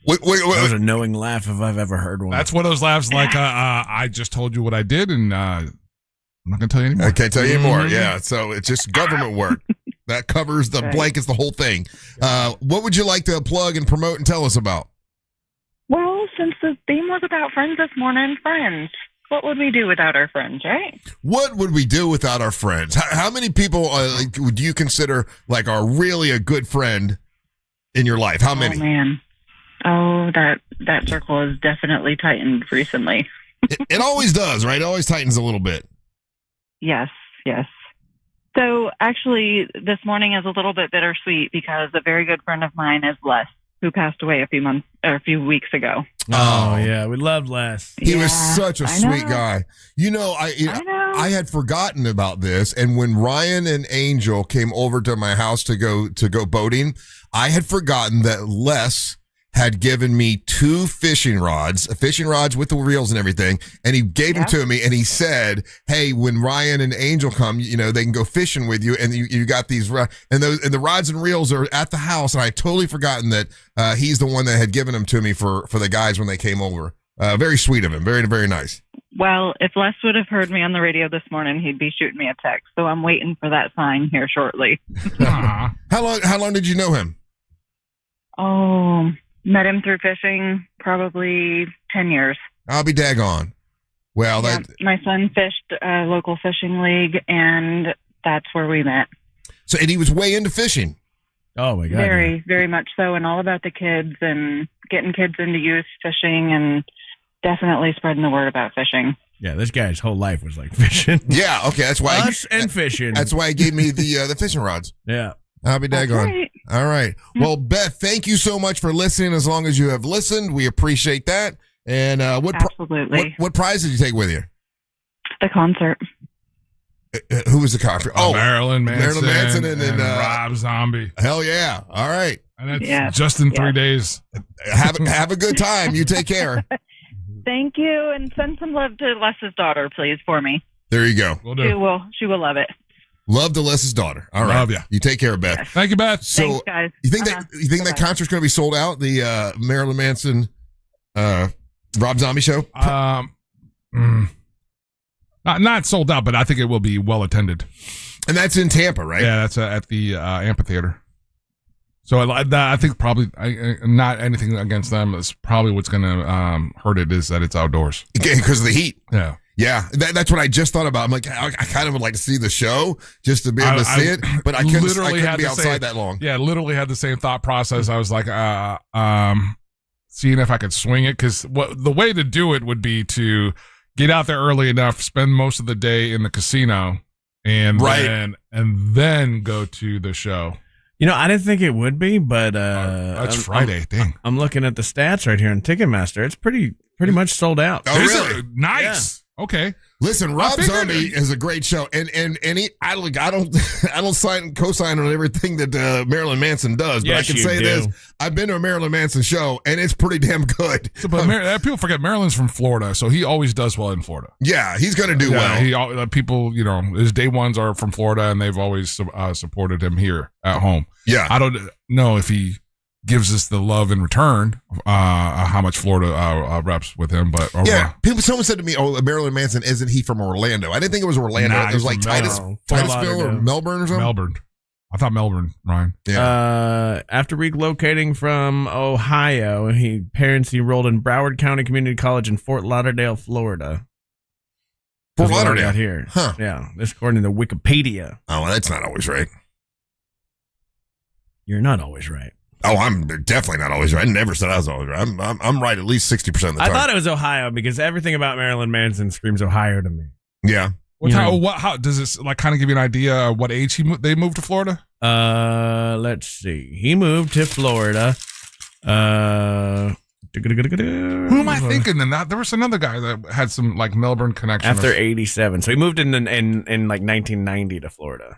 That was a knowing laugh if I've ever heard one. That's one of those laughs like I just told you what I did, and I'm not going to tell you anymore. I can't tell you anymore. Yeah, so it's just government work. That covers the blankets, the whole thing. What would you like to plug and promote and tell us about? Well, since the theme was about friends this morning, friends. What would we do without our friends, right? What would we do without our friends? How many people would you consider like are really a good friend in your life? How many? Oh, man. Oh, that circle has definitely tightened recently. It always does, right? It always tightens a little bit. Yes. So actually, this morning is a little bit bittersweet because a very good friend of mine is Les, who passed away a few weeks ago. Oh yeah, we loved Les. He was such a sweet guy. I had forgotten about this, and when Ryan and Angel came over to my house to go boating, I had forgotten that Les had given me 2 fishing rods with the reels and everything, and he gave them to me, and he said, "Hey, when Ryan and Angel come, they can go fishing with you, and you got these and the rods and reels are at the house." And I had totally forgotten that he's the one that had given them to me for the guys when they came over. Very sweet of him, very very nice. Well, if Les would have heard me on the radio this morning, he'd be shooting me a text. So I'm waiting for that sign here shortly. How long did you know him? Oh. Met him through fishing, probably 10 years. I'll be daggone. Well, my son fished a local fishing league, and that's where we met. So, and he was way into fishing. Oh my God! Very, very much so, and all about the kids and getting kids into youth fishing, and definitely spreading the word about fishing. Yeah, this guy's whole life was like fishing. Yeah, okay, that's why fishing. That's why he gave me the fishing rods. Yeah. I'll be daggone. Right. All right. Well, Beth, thank you so much for listening. As long as you have listened, we appreciate that. And absolutely. What prize did you take with you? The concert. Who was the concert? Marilyn Manson. And Rob Zombie. Hell yeah. All right. And that's just in 3 days. Have a good time. You take care. Thank you, and send some love to Les's daughter, please, for me. There you go. We'll do. She will love it. Love to Les's daughter. All right. Love ya. You take care, Beth. Thank you, Beth. So Thanks, guys. you think that concert's going to be sold out? The Marilyn Manson, Rob Zombie show? Not sold out, but I think it will be well attended. And that's in Tampa, right? Yeah, that's at the amphitheater. So I think probably not anything against them. It's probably what's going to hurt it is that it's outdoors because of the heat. Yeah. Yeah, that's what I just thought about. I'm like, I kind of would like to see the show just to be able to see it, but I couldn't be outside that long. Yeah, literally had the same thought process. I was like, seeing if I could swing it, because the way to do it would be to get out there early enough, spend most of the day in the casino, and then go to the show. You know, I didn't think it would be, but that's Friday. Dang, I'm looking at the stats right here on Ticketmaster. It's pretty much sold out. Oh, really? Nice. Yeah. Okay. Listen, Rob Zombie is a great show, and I don't co-sign on everything that Marilyn Manson does, but yes, I can say this: I've been to a Marilyn Manson show, and it's pretty damn good. But people forget Marilyn's from Florida, so he always does well in Florida. Yeah, he's going to do well. People, his day ones are from Florida, and they've always supported him here at home. Yeah, I don't know if he gives us the love in return, how much Florida reps with him, but someone said to me, "Oh, Marilyn Manson, isn't he from Orlando?" I didn't think it was Orlando. It was like Titusville or Melbourne or something. Melbourne, I thought Melbourne, Ryan. Yeah. After relocating from Ohio, parents enrolled in Broward County Community College in Fort Lauderdale, Florida. Fort Lauderdale out here, huh? Yeah, this according to Wikipedia. Oh, well, that's not always right. You're not always right. Oh, I'm definitely not always right. I never said I was always right. I'm right at least 60% of the time. I thought it was Ohio because everything about Marilyn Manson screams Ohio to me. Yeah. How does this kind of give you an idea of what age they moved to Florida? Let's see. He moved to Florida. Who am I thinking? Then there was another guy that had some like Melbourne connection after 87. So he moved in like 1990 to Florida.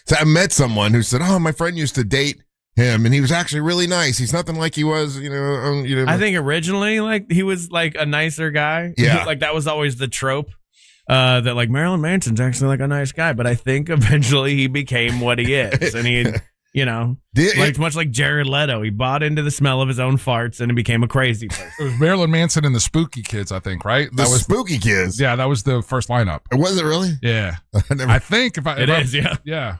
So I met someone who said, "Oh, my friend used to date him, and he was actually really nice. He's nothing like he was, I think originally, like, he was like a nicer guy. Yeah, like that was always the trope. That like Marilyn Manson's actually like a nice guy, but I think eventually he became what he is, and he, much like Jared Leto, he bought into the smell of his own farts and he became a crazy person. It was Marilyn Manson and the Spooky Kids, I think, right? That was Spooky Kids. Yeah, that was the first lineup. Was it really? Yeah, I think it is. Yeah.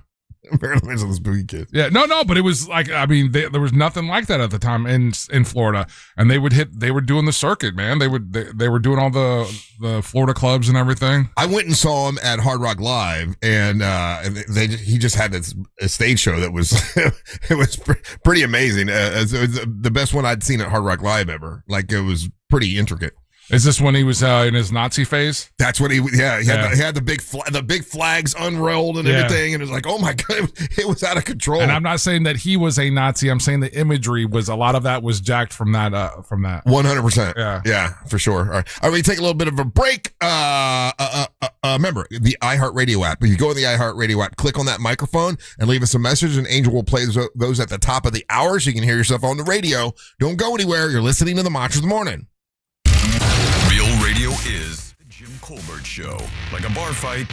Marilyn Manson and the Spooky Kids. Yeah, no, but it was like, I mean, there was nothing like that at the time in Florida, and they were doing the circuit, man. They were doing all the Florida clubs and everything. I went and saw him at Hard Rock Live, and he just had a stage show that was it was pretty amazing. It was the best one I'd seen at Hard Rock Live ever. Like, it was pretty intricate. Is this when he was in his Nazi phase? That's what he had the big flags unrolled and everything, and it was like, oh my God, it was out of control. And I'm not saying that he was a Nazi. I'm saying the imagery was, a lot of that was jacked from that. 100%. Yeah, for sure. All right, we take a little bit of a break. Remember the iHeartRadio app. If you go in the iHeartRadio app, click on that microphone and leave us a message, and Angel will play those at the top of the hour so you can hear yourself on the radio. Don't go anywhere. You're listening to the Monsters of the Morning. Real radio is the Jim Colbert Show. Like a bar fight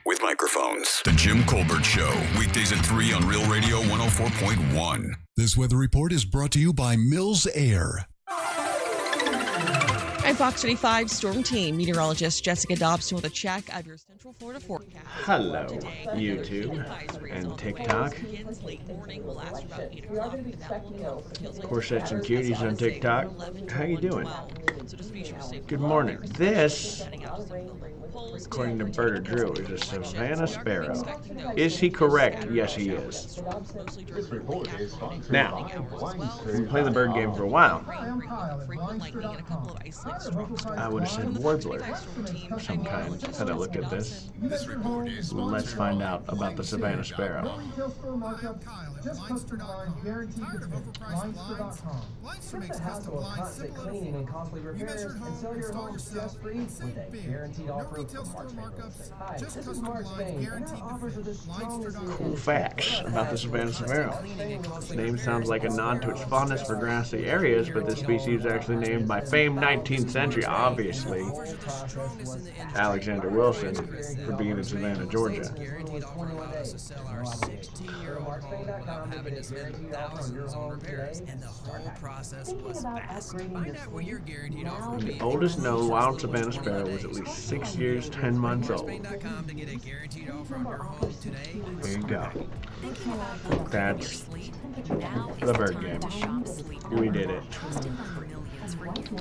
with microphones. The Jim Colbert Show. Weekdays at 3 on Real Radio 104.1. This weather report is brought to you by Mills Air. I'm Fox 25 Storm Team meteorologist Jessica Dobson with a check of your Central Florida forecast. Hello, YouTube and TikTok. Of course, that's some cuties on TikTok. How you doing? Good morning. This, according to Berta Drew, is a Savannah Sparrow. Is he correct? Yes, he is. Now, we've been playing the bird game for a while. I would have said warbler of some kind. Had I look at this? Let's find out about the Savannah Sparrow. Leinster makes custom blinds simple and cleaning and costly repairs and sell your home stress-free with a guaranteed offer Retail store markups, just custom blinds, guaranteed to fit. Cool facts about the Savannah sparrow. Its name sounds like a nod to its fondness for grassy areas, but this species is actually named by famed 19th century, obviously, Alexander Wilson, for being in Savannah, Georgia. The oldest known wild Savannah sparrow was at least 6 years, 10 months old. There you go. That's the bird game. We did it.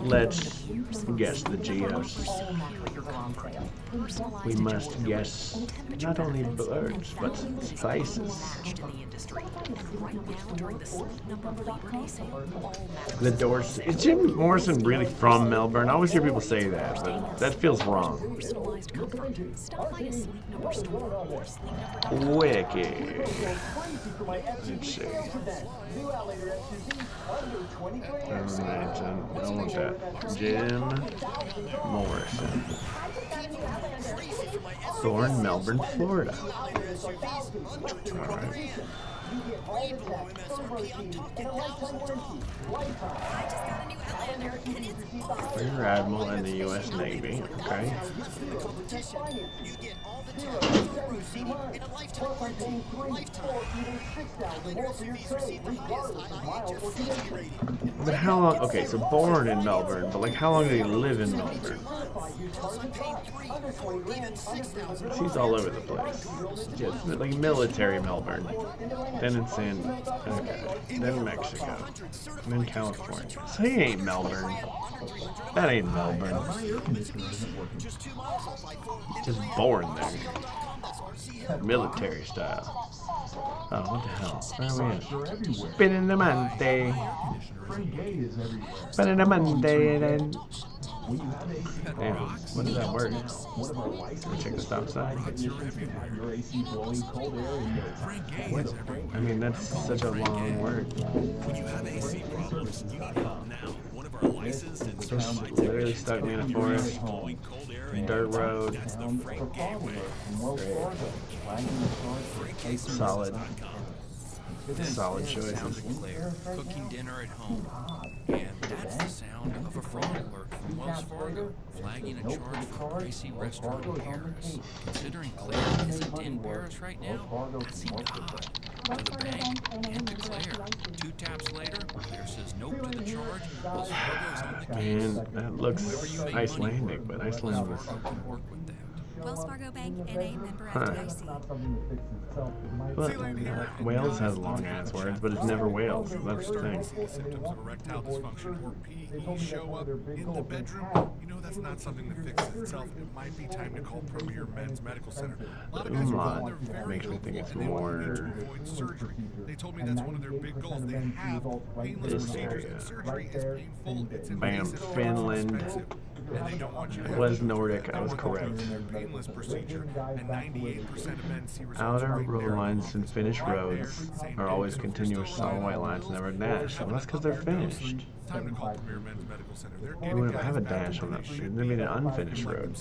Let's guess the geos. We must guess not only birds, but spices. The doors. Is Jim Morrison really from Melbourne? I always hear people say that, but that feels wrong. Wicked. Let's see. Alright, I don't want that. Jim Morrison. Thorne, Melbourne, Florida. Alright. Rear Admiral in the U.S. Navy. Okay. But how long? Okay, so born in Melbourne, but like how long did he live in Melbourne? He's all over the place. Just like military Melbourne. Then in then Mexico. Then California. So he ain't Melbourne. That ain't Melbourne. Just born there. Military style. Oh, what the hell? Where are we at? Spinamante. Spinamante. Damn, what is that word? Can we check the stop sign? What? I mean, that's such a long word. Just literally stuck me in a forest. Dirt road. Great. Solid. Solid choice. Cooking dinner at home. And that's the sound of a fraud alert from Wells Fargo, flagging a charge for pricey restaurant in Paris. Considering Claire isn't in Paris right now, that's enough. To the bank and to Claire. 2 taps later, Claire says nope to the charge. Wells Fargo's on the case. Man, that looks Icelandic, but Iceland was... Wells Fargo Bank, NA, member FDIC. Well, Wales has long-ass words, but it's never Wales. That's the thing. Symptoms of erectile dysfunction or PE show up in the bedroom. You know that's not something that fixes itself. It might be time to call Premier Men's Medical Center. A lot of guys are very makes me think it's more... surgery. They told me that's one of their big goals. They have painless procedures, and surgery is painful. It's invasive. Finland. It was Nordic, I was correct. Outer road lines and finished roads are always continuous solid white lines, never dash. Well, that's because they're finished. We wouldn't have a dash on that. They made an unfinished road.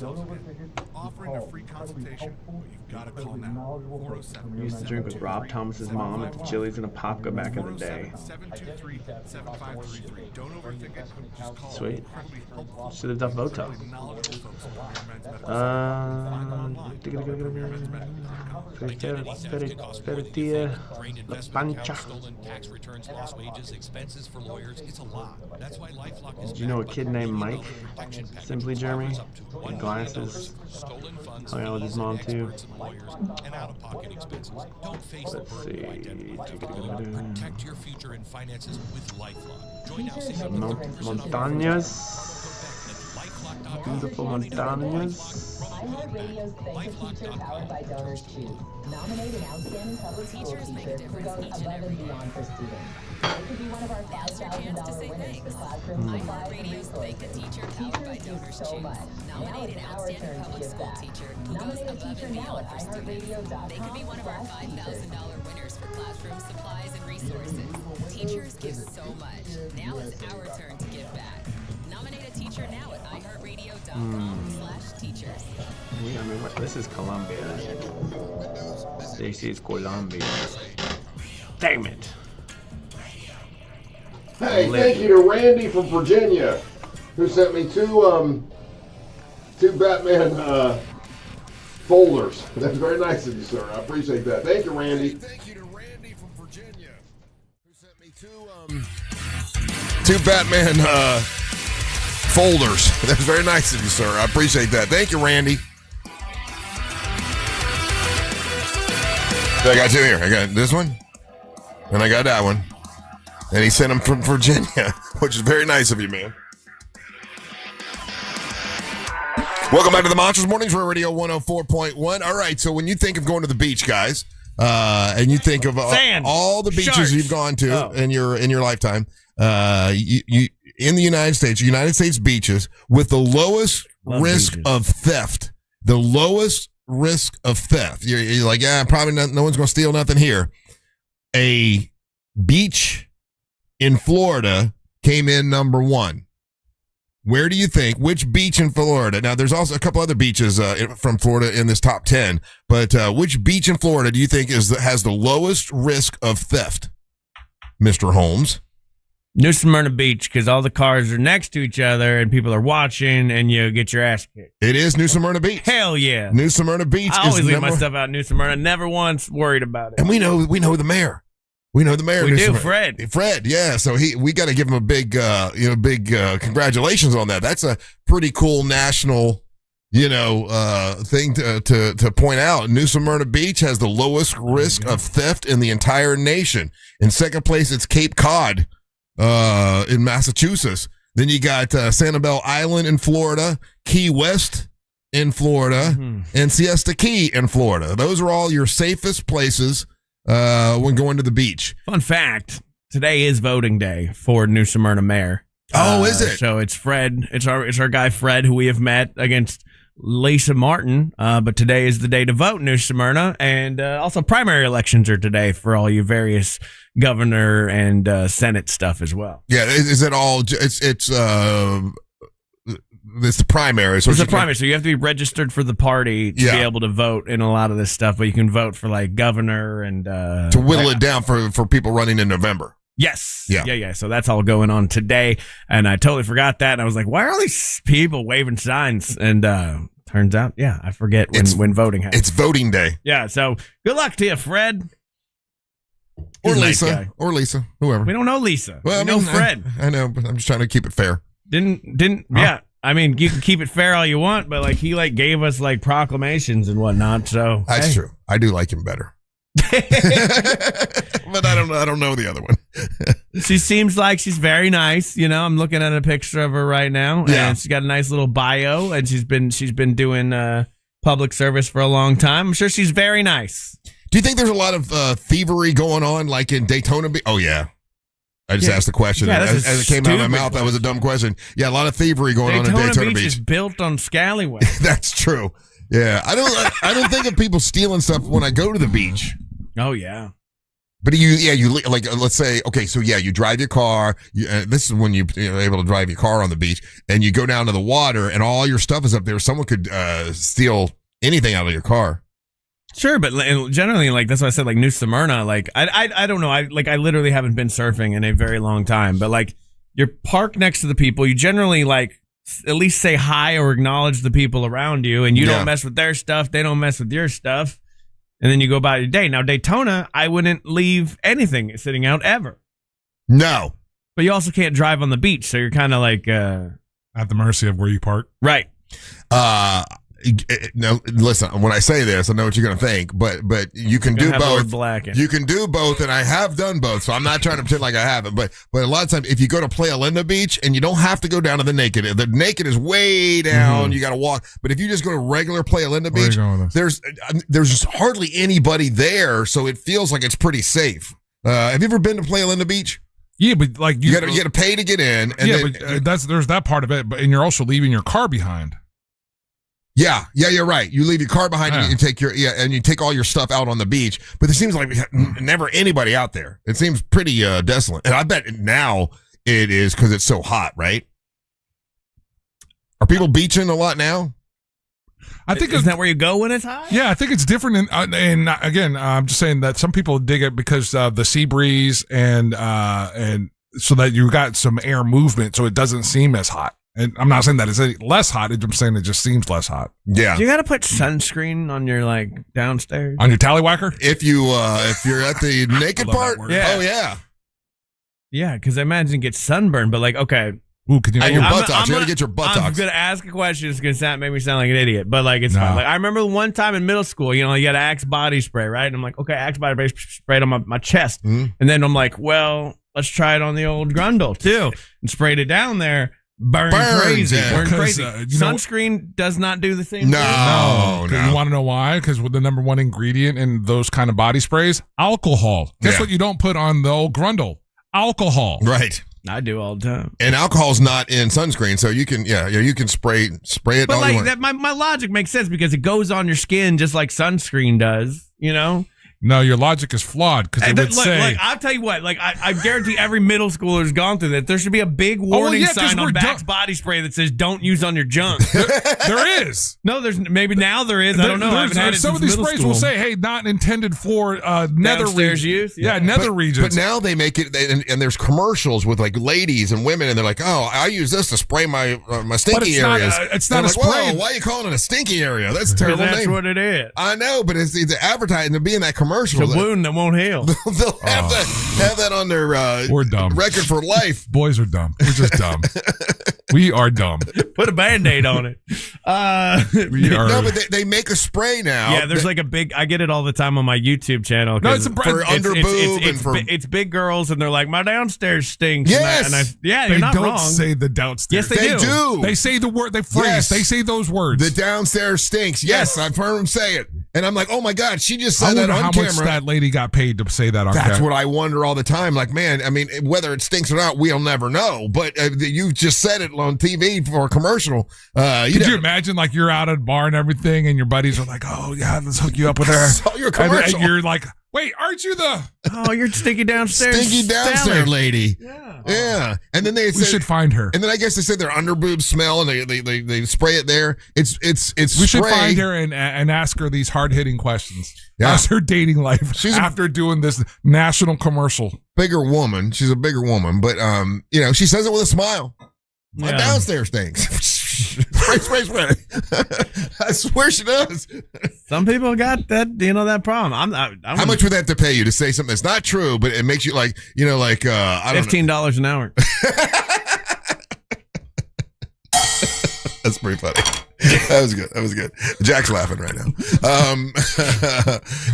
Offering a free consultation, but you've got to call now. 407. Used to drink with Rob Thomas's mom at the Chili's and a Popka back in the day. 723-7533. Don't overthink it. Just call. Sweet. Should have done Voto. La Pancha. Did you know a kid named Mike? Simply Jeremy? With glasses. Hung out with his mom too. Let's see. Protect your future and finances with LifeLock. Join now. Montañas. Beautiful montañas. Radio's Thank Teacher, powered by Donors Choose. Nominate an outstanding public school teacher who goes above and beyond for students. They could be one of our $5,000 winners for classroom supplies and resources. Teachers give so much. Now it's our turn to give back. Nominate a teacher now at iHeartRadio.com. They could be one of our $5,000 winners for classroom supplies and resources. Teachers give so much. Now it's our turn to give back. Nominate a teacher now at iHeartRadio.com/teachers. Yeah, I mean, this is Colombia. This is Colombia. Damn it. Hey, thank you to Randy from Virginia, who sent me two Batman folders. That's very nice of you, sir. I appreciate that. Thank you, Randy. Thank you to Randy from Virginia, who sent me two Batman folders. That's very nice of you, sir. I appreciate that. Thank you, Randy. So I got two here. I got this one, and I got that one. And he sent them from Virginia, which is very nice of you, man. Welcome back to the Monsters Mornings, Real Radio 104.1. All right, so when you think of going to the beach, guys, and you think of all the beaches Sharks. you've gone to in your lifetime, you in the United States beaches with the lowest risk of theft, the lowest risk of theft. You're like, yeah, probably no one's going to steal nothing here. A beach in Florida came in number one. Where do you think? Which beach in Florida? Now, there's also a couple other beaches from Florida in this top 10, but which beach in Florida do you think has the lowest risk of theft, Mr. Holmes? New Smyrna Beach, because all the cars are next to each other and people are watching and you get your ass kicked. It is New Smyrna Beach. Hell yeah. New Smyrna Beach. I always leave my stuff out in New Smyrna. Never once worried about it. And we know the mayor. We know the mayor. We do, Fred. Fred, yeah. So we got to give him a big, congratulations on that. That's a pretty cool national, thing to point out. New Smyrna Beach has the lowest risk of theft in the entire nation. In second place, it's Cape Cod, in Massachusetts. Then you got Sanibel Island in Florida, Key West in Florida, and Siesta Key in Florida. Those are all your safest places when going to the beach. Fun fact, today is voting day for New Smyrna mayor. Oh, is it? So it's Fred. It's our guy Fred, who we have met against Lisa Martin. But today is the day to vote in New Smyrna, and also primary elections are today for all you various governor and Senate stuff as well. Yeah, is it all? It's the primary. So it's the primary, so you have to be registered for the party to be able to vote in a lot of this stuff, but you can vote for like governor and to whittle it down for people running in November. Yes. Yeah. So that's all going on today, and I totally forgot that. And I was like, why are all these people waving signs? And turns out, I forget when voting happens. It's voting day. Yeah. So good luck to you, Fred. Or He's a Lisa. nice guy. Or Lisa. Whoever. We don't know Lisa. Well, we know Fred. I know, but I'm just trying to keep it fair. Yeah. I mean, you can keep it fair all you want, but he gave us proclamations and whatnot. So that's true. I do like him better, but I don't know the other one. She seems like she's very nice. I'm looking at a picture of her right now, and she's got a nice little bio, and she's been doing public service for a long time. I'm sure she's very nice. Do you think there's a lot of thievery going on, like in Daytona Beach? Oh yeah. I just asked the question. As it came out of my mouth, that was a dumb question. Yeah, a lot of thievery going on in Daytona Beach. Is built on scallywags. That's true. Yeah, I don't think of people stealing stuff when I go to the beach. Oh yeah. But you like, let's say, okay, so you drive your car. This is when you're able to drive your car on the beach, and you go down to the water, and all your stuff is up there. Someone could steal anything out of your car. Sure, but generally, that's why I said, New Smyrna, I don't know. I literally haven't been surfing in a very long time, but you're parked next to the people. You generally at least say hi or acknowledge the people around you, and you don't mess with their stuff. They don't mess with your stuff. And then you go about your day. Now, Daytona, I wouldn't leave anything sitting out ever. No. But you also can't drive on the beach, so you're kind of at the mercy of where you park. Right. No, listen, when I say this, I know what you're going to think, but you can do both. You can do both, and I have done both, so I'm not trying to pretend like I haven't. But a lot of times, if you go to Playa Linda Beach, and you don't have to go down to the Naked is way down. You got to walk. But if you just go to regular Playa Linda Beach, there's hardly anybody there, so it feels like it's pretty safe. Have you ever been to Playa Linda Beach? Yeah, but you got to pay to get in. And there's that part of it, and you're also leaving your car behind. Yeah, you're right. You leave your car behind you and take and you take all your stuff out on the beach. But it seems like never anybody out there. It seems pretty desolate. And I bet now it is because it's so hot, right? Are people beaching a lot now? I think isn't that where you go when it's hot? Yeah, I think it's different. And again, I'm just saying that some people dig it because of the sea breeze and so that you got some air movement, so it doesn't seem as hot. And I'm not saying that it's any less hot. I'm saying it just seems less hot. Yeah. Do you got to put sunscreen on your downstairs? On your tallywhacker? If you're at the naked part, yeah. Oh yeah. Yeah, because I imagine it gets sunburned, but okay. Ooh, can you? Your buttocks. You got to get your buttocks. I'm gonna ask a question. It's gonna make me sound like an idiot, but it's fine. I remember one time in middle school, you got Axe body spray, right? And I'm like, okay, Axe body spray sprayed on my chest, and then I'm like, well, let's try it on the old grundle too, and sprayed it down there. Burn crazy. Sunscreen does not do the same thing. No. You want to know why? Because with the number one ingredient in those kind of body sprays, alcohol. Guess what you don't put on the old grundle? Alcohol. Right. I do all the time. And alcohol's not in sunscreen, so you can you can spray it. But all you want. that, my logic makes sense because it goes on your skin just like sunscreen does. No, your logic is flawed because it would say. I'll tell you what. I guarantee every middle schooler's gone through that. There should be a big warning sign on Axe body spray that says "Don't use on your junk." There is. No, there's maybe now there is. I don't know. I haven't had it some of these sprays will say, "Hey, not intended for nether use." Yeah, nether regions. But now they make it, and there's commercials with ladies and women, and they're like, "Oh, I use this to spray my stinky areas." It's not a spray. Whoa, why are you calling it a stinky area? That's a terrible name. That's what it is. I know, but it's advertising to be in that commercial. It's a wound that won't heal. They'll have that on their we're dumb. record for life. Boys are dumb. We're just dumb. We are dumb. Put a Band-Aid on it. No, but they make a spray now. Yeah, there's a big. I get it all the time on my YouTube channel. No, it's for underboob and for it's big girls, and they're like, my downstairs stinks. Yes, you're not don't wrong. say the downstairs. Yes, they do. They say the word. They phrase. Yes. They say those words. The downstairs stinks. Yes, I've heard them say it, and I'm like, oh my god, she just said I that wonder on how camera. much that lady got paid to say that on camera. That's what I wonder all the time. Like, man, I mean, whether it stinks or not, we'll never know. But you just said it on TV for a commercial. Could you imagine, you're out at a bar and everything, and your buddies are like, "Oh yeah, let's hook you up with her." I saw your commercial. And you're like, "Wait, aren't you the?" Oh, you're stinky downstairs. Stinky downstairs lady. Yeah. Yeah. And then we should find her. And then I guess they said their underboob smell, and they spray it there. It's we should find her and ask her these hard hitting questions. Yeah. How's her dating life after doing this national commercial? Bigger woman. She's a bigger woman, but she says it with a smile. My downstairs things. Spray. I swear she does. Some people got that, that problem. How much would they have to pay you to say something that's not true, but it makes you I don't know. $15 an hour. That's pretty funny. That was good. Jack's laughing right now.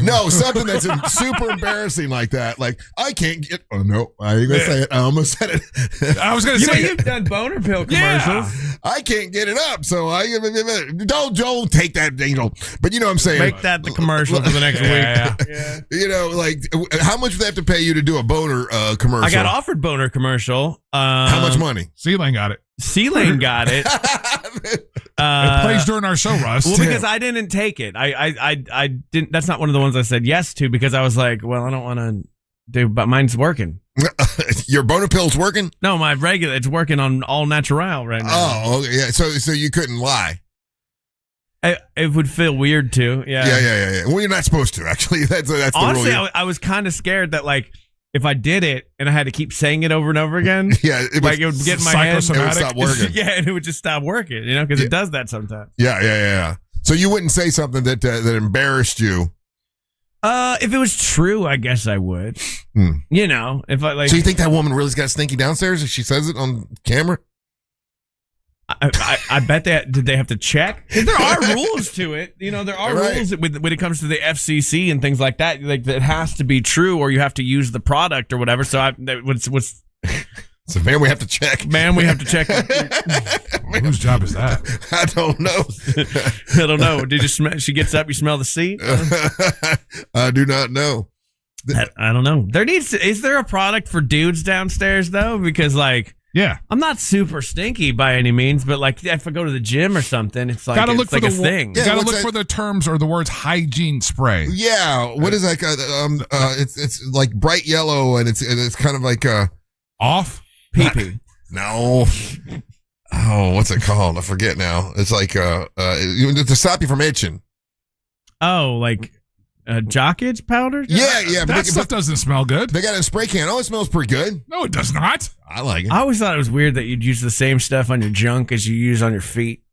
No, something that's super embarrassing like that. I can't get. Oh no, I ain't gonna say it. I almost said it. I was gonna say you've done boner pill commercials. Yeah. I can't get it up, so don't take that, Angel. But you know what I'm saying. Make that the commercial for the next week. Yeah. How much would they have to pay you to do a boner commercial? I got offered boner commercial. How much money? C-Lane got it. C-Lane got it. It plays during our show, Russ. Well, because I didn't take it. I didn't. That's not one of the ones I said yes to because I was like, well, I don't want to do, but mine's working. Your boner pill's working? No, my regular. It's working on all natural right now. Oh, okay, yeah. So you couldn't lie. It would feel weird too. Yeah. Yeah. Well, you're not supposed to actually. That's the honestly, rule. I was kind of scared that if I did it and I had to keep saying it over and over again, it would get in my head. It would stop working. Yeah, and it would just stop working, because it does that sometimes. Yeah. So you wouldn't say something that embarrassed you? If it was true, I guess I would. If I So you think that woman really's got stinky downstairs if she says it on camera? I bet did they have to check? There are rules to it. There are rules when it comes to the FCC and things like that. It has to be true, or you have to use the product or whatever. So So man, we have to check. Whose job is that? I don't know. I don't know. Did you smell? She gets up. You smell the seat. I do not know. I don't know. Is there a product for dudes downstairs though? Because yeah, I'm not super stinky by any means, but if I go to the gym or something, it's gotta look for a thing. You gotta look for the terms or the words hygiene spray. Yeah, what is that? It's like bright yellow and it's kind of like off pee-pee. No. Oh, what's it called? I forget now. It's like to stop you from itching. Oh, like jock itch powder? Yeah. That stuff doesn't smell good. They got it in spray can. Oh, it smells pretty good. No, it does not. I like it. I always thought it was weird that you'd use the same stuff on your junk as you use on your feet.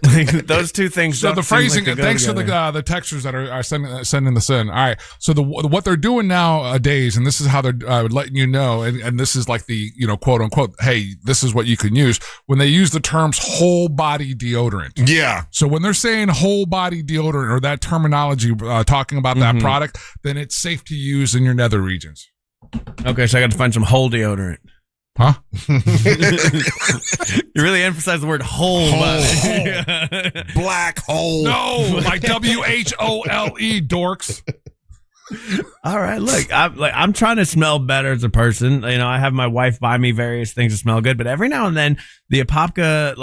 Like, those two things. So don't the seem phrasing. like they go Thanks together. for the textures that are sending this in. All right. So what they're doing nowadays, and this is how they're letting you know, and this is like the quote unquote, hey, this is what you can use when they use the terms whole body deodorant. Yeah. So when they're saying whole body deodorant or that terminology talking about that product, then it's safe to use in your nether regions. Okay, so I got to find some whole deodorant. Huh? You really emphasize the word whole body. Black hole. No, like WHOLE, dorks. All right, look, I'm trying to smell better as a person. I have my wife buy me various things to smell good, but every now and then the Apopka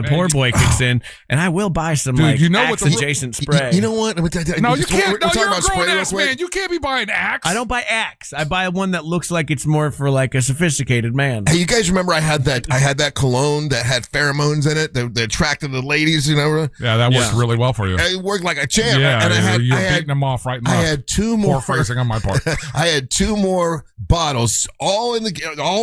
poor boy kicks in, and I will buy some Axe adjacent spray. You know what? No, you can't. We're No, you're a about spray grown real ass quick. man. You can't be buying Axe. I don't buy Axe. I buy one that looks like it's more for like a sophisticated man. Hey, you guys remember I had that cologne that had pheromones in it that attracted the ladies, Yeah, that worked really well for you. It worked like a champ. Yeah, and you're beating them off right now. I had two more. Poor phrasing on my part. I had two more bottles, all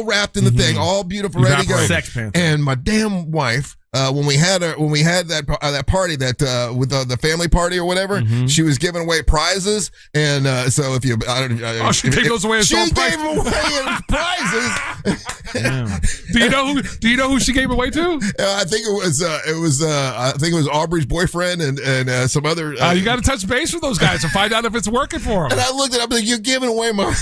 wrapped in the thing, all beautiful, ready to go. Sex Panther. And my damn wife, when we had that party with the family party or whatever, she was giving away prizes, and so if you, she gave those away as she those gave away prizes. Do you know who she gave away to? I think it was Aubrey's boyfriend and some other. You got to touch base with those guys to find out if it's working for them. And I looked at it, I'm like, you're giving away my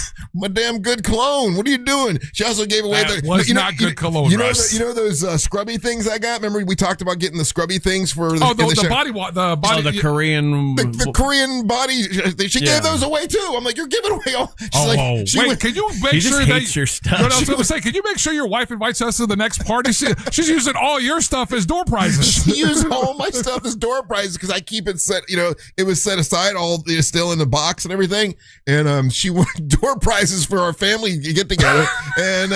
damn good cologne. What are you doing? She also gave away not good cologne. You know those scrubby things I got? Remember we talked about getting the scrubby things for the body. The Korean. The Korean body. She gave those away too. I'm like, you're giving away all. Can you make sure hates your stuff. What I was going to say, can you make sure your wife invites us to the next party? She's using all your stuff as door prizes. She used all my stuff as door prizes because I keep it set. It was set aside, all still in the box and everything. And she wanted door prizes for our family get together, and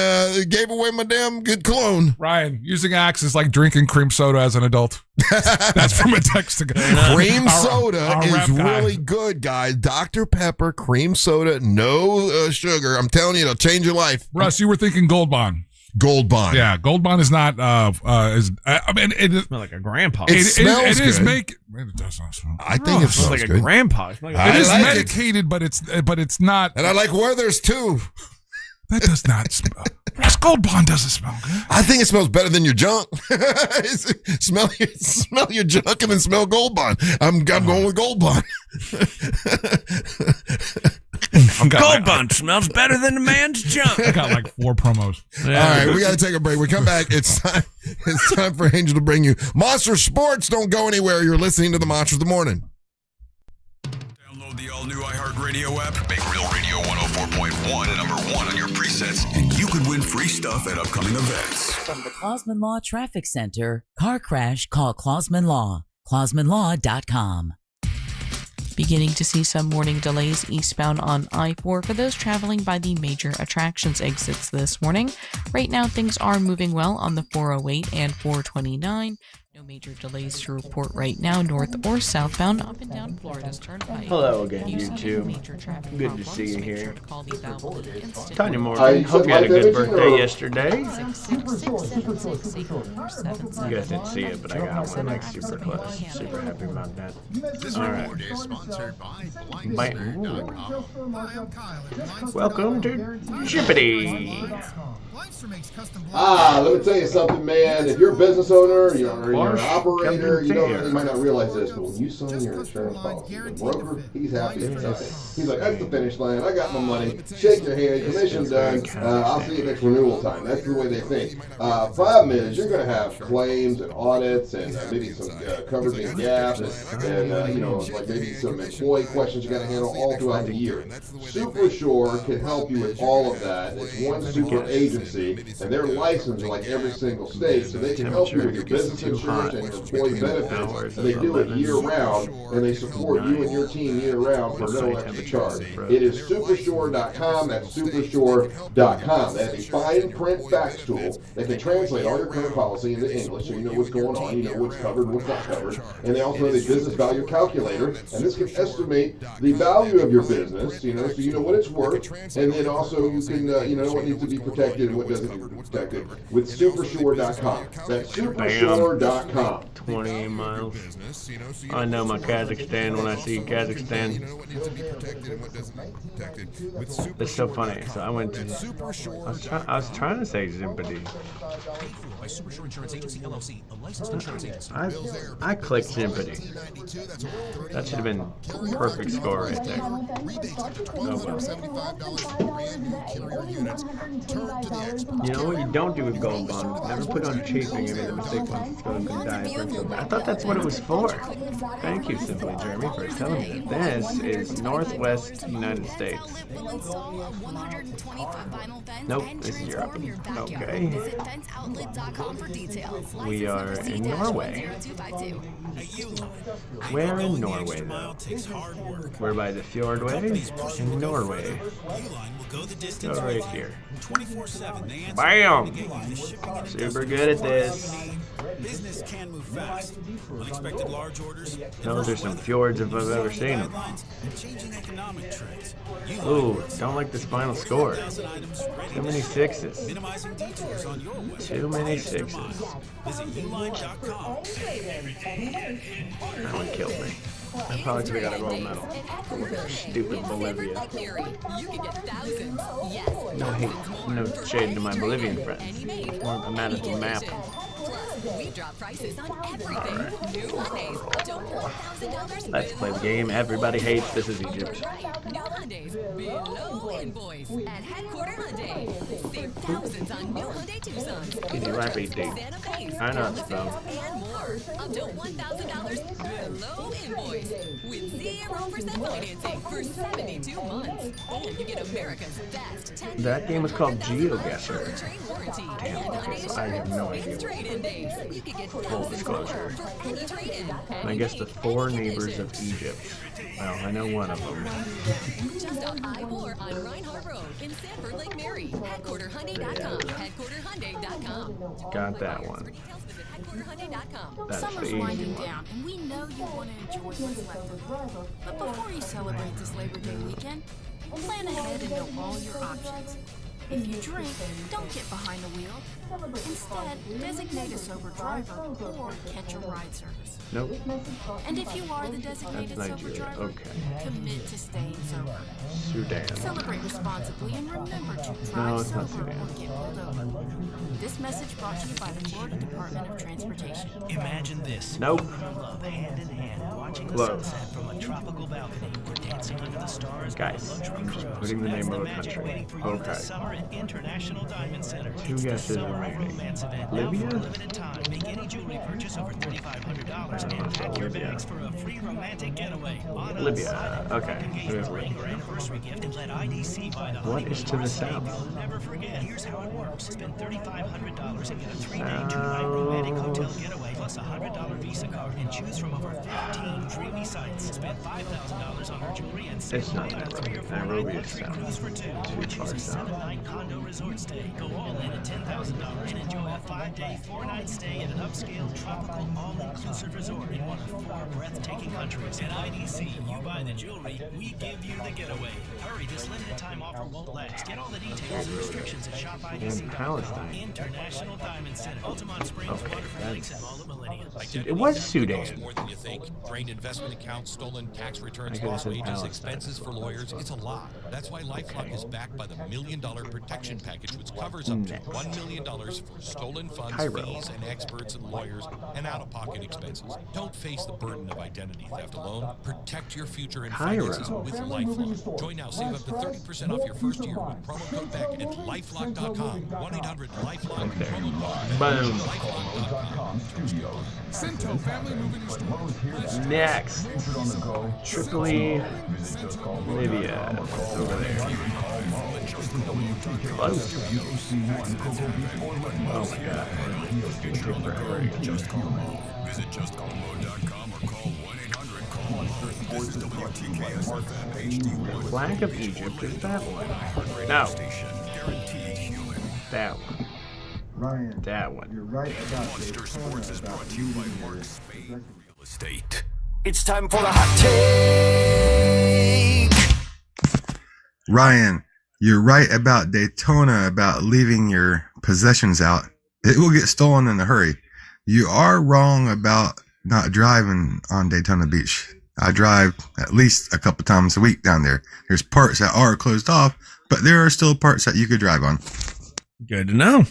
gave away my damn good cologne. Ryan, using Axe is like drinking cream soda as an adult. That's from a text to Cream soda is really good, guys. Dr. Pepper, cream soda, no sugar. I'm telling you, it'll change your life. Russ, you were thinking Gold Bond. Gold Bond. Yeah, Gold Bond is not. It smells like a grandpa. It smells is good. It does not smell. I think it smells like good. a grandpa. It is medicated, but it's not. And I like Werther's too. That does not smell. Russ, Gold Bond doesn't smell good. I think it smells better than your junk. smell your junk and then smell Gold Bond. I'm going with Gold Bond. Gold Bond smells better than a man's junk. I got like 4 promos. Yeah. All right, we got to take a break. We come back. It's time for Angel to bring you Monster Sports. Don't go anywhere. You're listening to the Monsters of the Morning. Download the all-new iHeartRadio app. Make Real Radio 104.1 number 1 on your presets, and you could win free stuff at upcoming events. From the Clausman Law Traffic Center, car crash, call Clausman Law. ClausmanLaw.com. Beginning to see some morning delays eastbound on I-4 for those traveling by the major attractions exits this morning. Right now, things are moving well on the 408 and 429. No major delays to report right now, north or southbound, up and down Florida's Turnpike. Hello again, YouTube. Good to see you here. Tanya Morgan, hope you had a good birthday yesterday. You guys didn't see it, but I got one like super close. Super happy about that. All right. Welcome to Jippity. Let me tell you something, man. If you're a business owner, you're an operator, you might not realize this, but when you sign your insurance policy, the broker, he's happy. He's like, that's the finish line. I got my money. Shake your hand. Commission done. I'll see you next renewal time. That's the way they think. Problem is, you're going to have claims and audits and maybe some coverage and gaps and like maybe some employee questions you got to handle all throughout the year. Super Sure can help you with all of that. It's one super agency, and they're licensed in like every single state, so they can help you with your business insurance, insurance and your employee benefits, and they do it year round, and they support you and your team year round for no extra charge. It is Superstore.com. That's Superstore.com. They have a fine print fax tool that can translate all your current policy into English, so you know what's going on, you know what's covered and what's not covered. And they also have a business value calculator, and this can estimate the value of your business, so you know what it's worth, and then also you can know what needs to be protected and what doesn't need to be protected with Superstore.com. That's Superstore.com. 28 miles. I know my Kazakhstan when I see Kazakhstan. It's so funny. So I went to. I was trying to say Zimpity. I clicked Zimpity. That should have been perfect score right there. Oh well. You know what you don't do with gold bonds? Never put on chafing. I made a mistake once. It's going to die. I thought that's what it was for. Thank you, Simply Jeremy, for telling me that. This is Northwest United States. Nope, this is Europe. Okay. We are in Norway. Where in Norway, though? We're by the Fjordway in Norway. Go right here. Bam! Super good at this. Business can move fast. Unexpected large orders. Those are some fjords if I've ever seen them. Changing economic trends. Ooh, don't like this final score. Too many sixes. Minimizing detours on your way. Too many sixes. Visit uline.com. That one killed me. I probably could have got a gold medal. Stupid Bolivia. No hate, no shade to my Bolivian friends. I'm mad at the map. We drop prices on everything. New Hyundais up to $1,000. Let's play the game everybody hates. This is Egypt. New Hyundais below invoice at Headquarter Hyundai. Save thousands on new Hyundai Tucsons. Can you rap it, dude? I know it's so. And more. Up to $1,000 below invoice with 0% financing for 72 months. And you get America's best 10 That game was called GeoGuessr. Damn, okay, so I have no idea. Full disclosure. And I guess the 4 neighbors of Egypt. Well, I know one of them. Just off I-4 on Reinhardt Road in Sanford Lake Mary. HeadquarterHyundai.com. HeadquarterHyundai.com. Got that one. That's Summer's the winding one. down, and we know you want to enjoy what's left of it. But before you celebrate this Labor Day weekend, plan ahead and know all your options. If you drink, don't get behind the wheel. Instead, designate a sober driver or catch a ride service. Nope. And if you are the designated That's sober Nigeria. driver, Okay. commit to staying sober. Sudan. Celebrate responsibly and remember to No, drive it's not sober Sudan. or get pulled over. This message brought to you by the Florida Department of Transportation. Imagine this. Nope. Love hand in hand, watching the Close. sunset from a tropical balcony or dancing under the stars. Guys, I'm just putting the name of a country. Okay. Summer at International Diamond Center. 2 guesses remaining. Libya? Limited time. Make any jewelry purchase over $3,500 and pack your bags for a free romantic getaway. On Libya. Okay. Ring or anniversary gift and let IDC buy the What is to the south? You'll never forget. Here's how it works. Spend $3,500 and get a 3-day, 2-night romantic hotel getaway plus a $100 Visa card and choose from over 15 dreamy sites. Spend $5,000 on our jewelry and It's not Nairobi. Nairobi is south. cruise for 2. Too far south. 7-night condo resort stay. Go all in at $10,000 and enjoy a 5-day, 4-night stay at an upscale, tropical, all-inclusive resort in one of 4 breathtaking countries. At IDC, you buy the jewelry, we give you the getaway. Hurry, this limited time offer won't last. Get all the details and restrictions at In Palestine. International Diamond Center, Altamont Springs, Okay, Waterford Lakes, and Mall of Millennium. It was Sudan. More than you think. Drained investment accounts, stolen tax returns, I guess lost in wages, Palestine. expenses for lawyers. It's a lot. That's why LifeLock is backed by the $1 Million Protection Package, which covers up to $1 million for stolen funds, Cairo. fees, and experts and lawyers, and out-of-pocket expenses. Don't face the burden of identity theft alone. Protect your future and Cairo. finances with LifeLock. Join now. Save up to 30% off your first year with promo code BECK at LifeLock.com. 1-800-LifeLock. Promo code Boom. Cinto Family Moving Store. Next. Tripoli, Libya, over there. Close. Oh my god. Visit justcallmo.com or call 1-800-CALL. This is WTKS-FM HD1. Flag of Egypt is that one. No. That one. Ryan, that one. You're right about Monster Sports is brought to you by Mark Spain Real Estate. It's time for the hot take. Ryan, you're right about Daytona, about leaving your possessions out. It will get stolen in a hurry. You are wrong about not driving on Daytona Beach. I drive at least a couple times a week down there. There's parts that are closed off, but there are still parts that you could drive on. Good to know.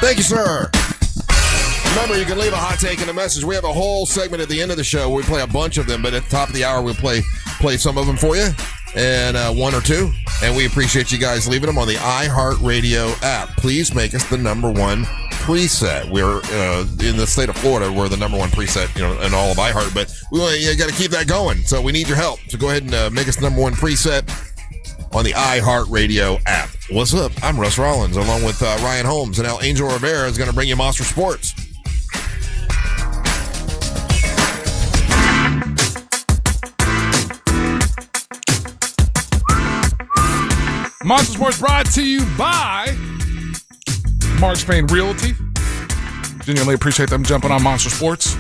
Thank you, sir. Remember, you can leave a hot take and a message. We have a whole segment at the end of the show where we play a bunch of them, but at the top of the hour, we'll play some of them for you, and one or two. And we appreciate you guys leaving them on the iHeartRadio app. Please make us the number one preset. We're in the state of Florida, we're the number one preset, in all of iHeart, but you got to keep that going. So we need your help. So go ahead and make us the number one preset on the iHeartRadio app. What's up? I'm Russ Rollins, along with Ryan Holmes, and now Angel Rivera is going to bring you Monster Sports. Monster Sports brought to you by Mark Spain Realty. Genuinely appreciate them jumping on Monster Sports.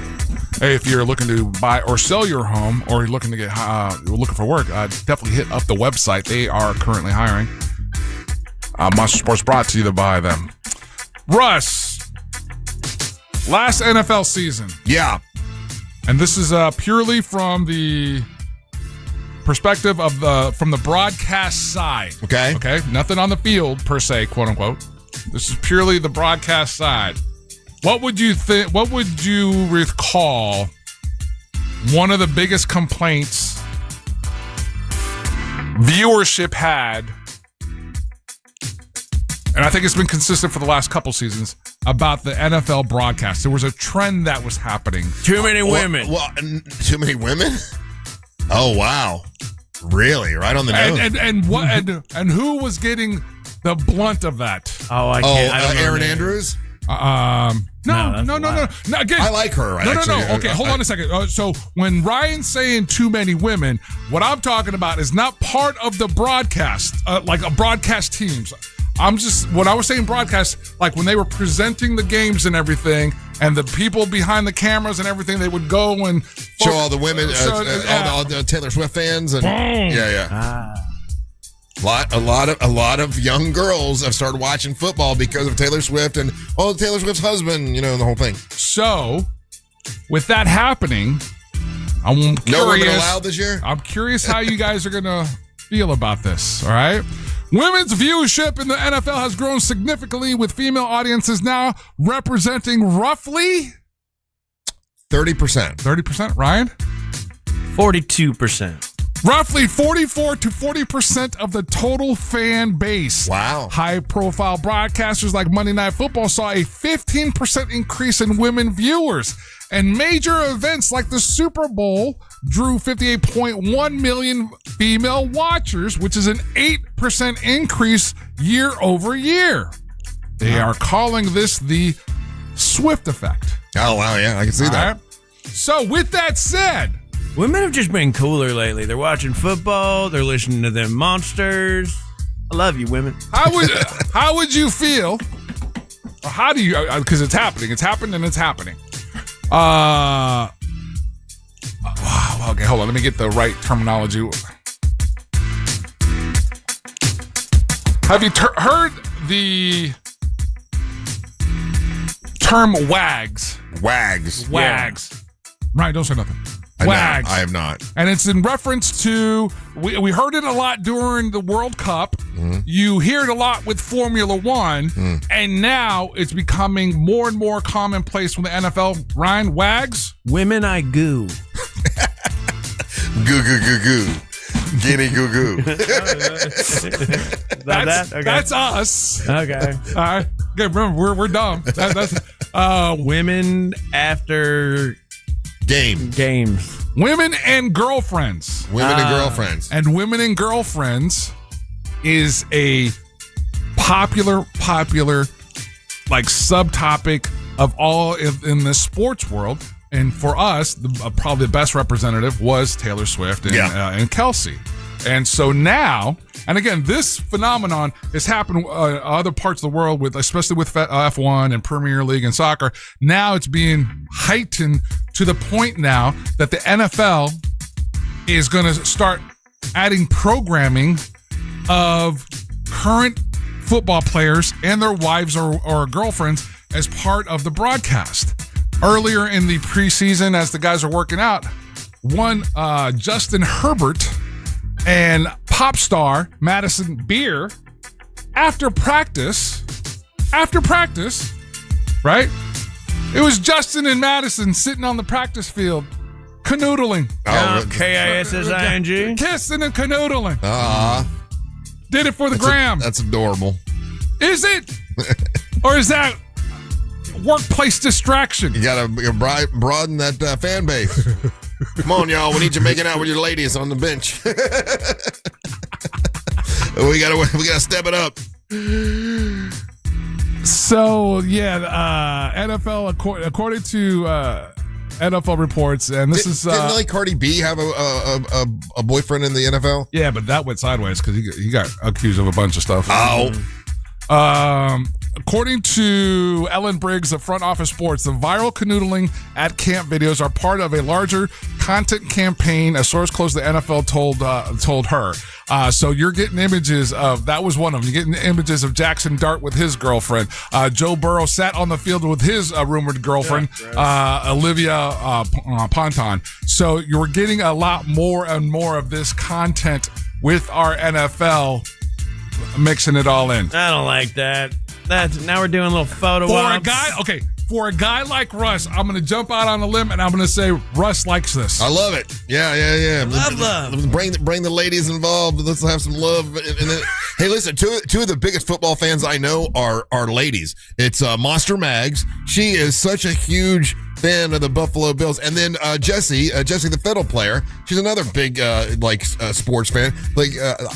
Hey, if you're looking to buy or sell your home, or you're looking to get looking for work, definitely hit up the website. They are currently hiring. Monster Sports brought to you by them. Russ, last NFL season. Yeah. And this is purely from the perspective of from the broadcast side. Okay. Okay. Nothing on the field per se, quote unquote. This is purely the broadcast side. What would you think? What would you recall one of the biggest complaints viewership had, and I think it's been consistent for the last couple seasons, about the NFL broadcast? There was a trend that was happening. Too many women. Too many women? Oh, wow. Really? Right on the nose. And who was getting the blunt of that? Oh, I can't. I don't know Aaron Andrews? No. Again, I like her. No. Okay, hold on a second. So when Ryan's saying too many women, what I'm talking about is not part of the broadcast, like a broadcast teams. When I was saying broadcast, like when they were presenting the games and everything, and the people behind the cameras and everything, they would go and show all the women, all the Taylor Swift fans, and yeah. A lot of young girls have started watching football because of Taylor Swift and Taylor Swift's husband, the whole thing. So, with that happening, I'm curious. No women allowed this year? I'm curious how you guys are going to feel about this, all right? Women's viewership in the NFL has grown significantly, with female audiences now representing roughly 30%. 30%, Ryan? 42%. Roughly 44 to 40% of the total fan base. Wow. High-profile broadcasters like Monday Night Football saw a 15% increase in women viewers. And major events like the Super Bowl drew 58.1 million female watchers, which is an 8% increase year over year. They are calling this the Swift effect. Oh, wow, yeah, I can see that. Right? So with that said, women have just been cooler lately. They're watching football. They're listening to them monsters. I love you, women. How would you feel? Or how do you? Because it's happening. It's happened and it's happening. Okay, hold on. Let me get the right terminology. Have you heard the term wags? Wags. Yeah. Right, don't say nothing. Wags. I have not. And it's in reference to, we heard it a lot during the World Cup. Mm-hmm. You hear it a lot with Formula One. And now it's becoming more and more commonplace from the NFL. Ryan, wags? Women I goo. Goo, goo, goo, goo. Guinea goo goo. Okay. That's us. Okay. All right. Okay, remember, we're dumb. Women after games. Women and girlfriends. Women and girlfriends. And women and girlfriends is a popular like subtopic of all in the sports world. And for us, probably the best representative was Taylor Swift and Kelsey. And so now, and again, this phenomenon has happened other parts of the world, especially with F1 and Premier League and soccer. Now it's being heightened to the point now that the NFL is going to start adding programming of current football players and their wives or girlfriends as part of the broadcast. Earlier in the preseason, as the guys are working out, one Justin Herbert and pop star Madison Beer, after practice, right? It was Justin and Madison sitting on the practice field, canoodling. K-I-S-S-I-N-G? Kissing and canoodling. Did it for the gram. That's adorable. Is it? Or is that workplace distraction? You got to broaden that fan base. Come on, y'all. We need you making out with your ladies on the bench. we gotta step it up. So yeah, NFL according to NFL reports, and this is didn't like Cardi B have a boyfriend in the NFL? Yeah, but that went sideways because he got accused of a bunch of stuff. According to Ellen Briggs of Front Office Sports, the viral canoodling at camp videos are part of a larger content campaign, a source close to the NFL told her. So you're getting images of, that was one of them. You're getting images of Jackson Dart with his girlfriend. Joe Burrow sat on the field with his rumored girlfriend, Olivia Ponton. So you're getting a lot more and more of this content with our NFL mixing it all in. I don't like that. Now we're doing a little photo ops. For a guy like Russ, I'm going to jump out on a limb and I'm going to say Russ likes this. I love it. Yeah. Love. Bring the ladies involved. Let's have some love. Hey, listen, two of the biggest football fans I know are ladies. It's Monster Mags. She is such a huge fan of the Buffalo Bills. And then Jessie the fiddle player. She's another big sports fan.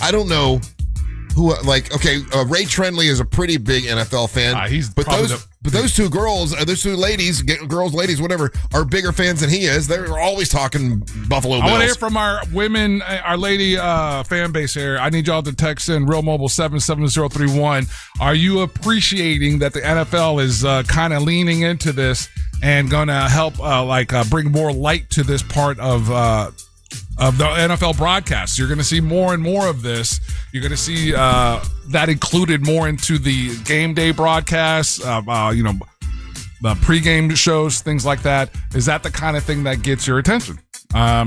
I don't know who, Ray Trendley is a pretty big NFL fan. Those two girls, those two ladies, ladies, whatever, are bigger fans than he is. They're always talking Buffalo Bills. I want to hear from our women, our lady fan base here. I need y'all to text in Real Mobile 77031. Are you appreciating that the NFL is kind of leaning into this and going to help bring more light to this part of the NFL broadcasts? You're going to see more and more of this. You're going to see that included more into the game day broadcasts, the pregame shows, things like that. Is that the kind of thing that gets your attention?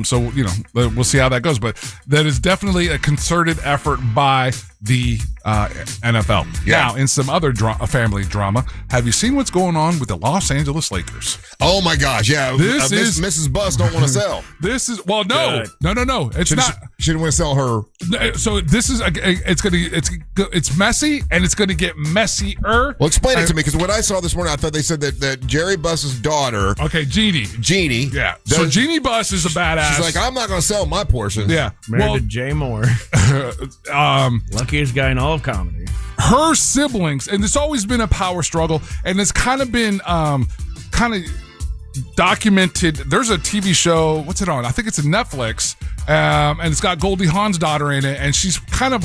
So we'll see how that goes. But that is definitely a concerted effort by the NFL. Yeah. Now, in some other family drama, have you seen what's going on with the Los Angeles Lakers? Oh my gosh, yeah. This is Mrs. Bus don't want to sell. This is no. It's not. She didn't want to sell her. So this is it's messy and it's going to get messier. Well, explain it to me, because what I saw this morning, I thought they said that Jerry Buss's daughter. Okay, Jeannie. Yeah. So Jeannie Buss is a badass. She's like, I'm not going to sell my portion. Yeah. Married to Jay Moore. Luckiest guy in all of comedy. Her siblings, and it's always been a power struggle, and it's kind of been documented. There's a TV show, what's it on? I think it's a Netflix, and it's got Goldie Hawn's daughter in it, and she's kind of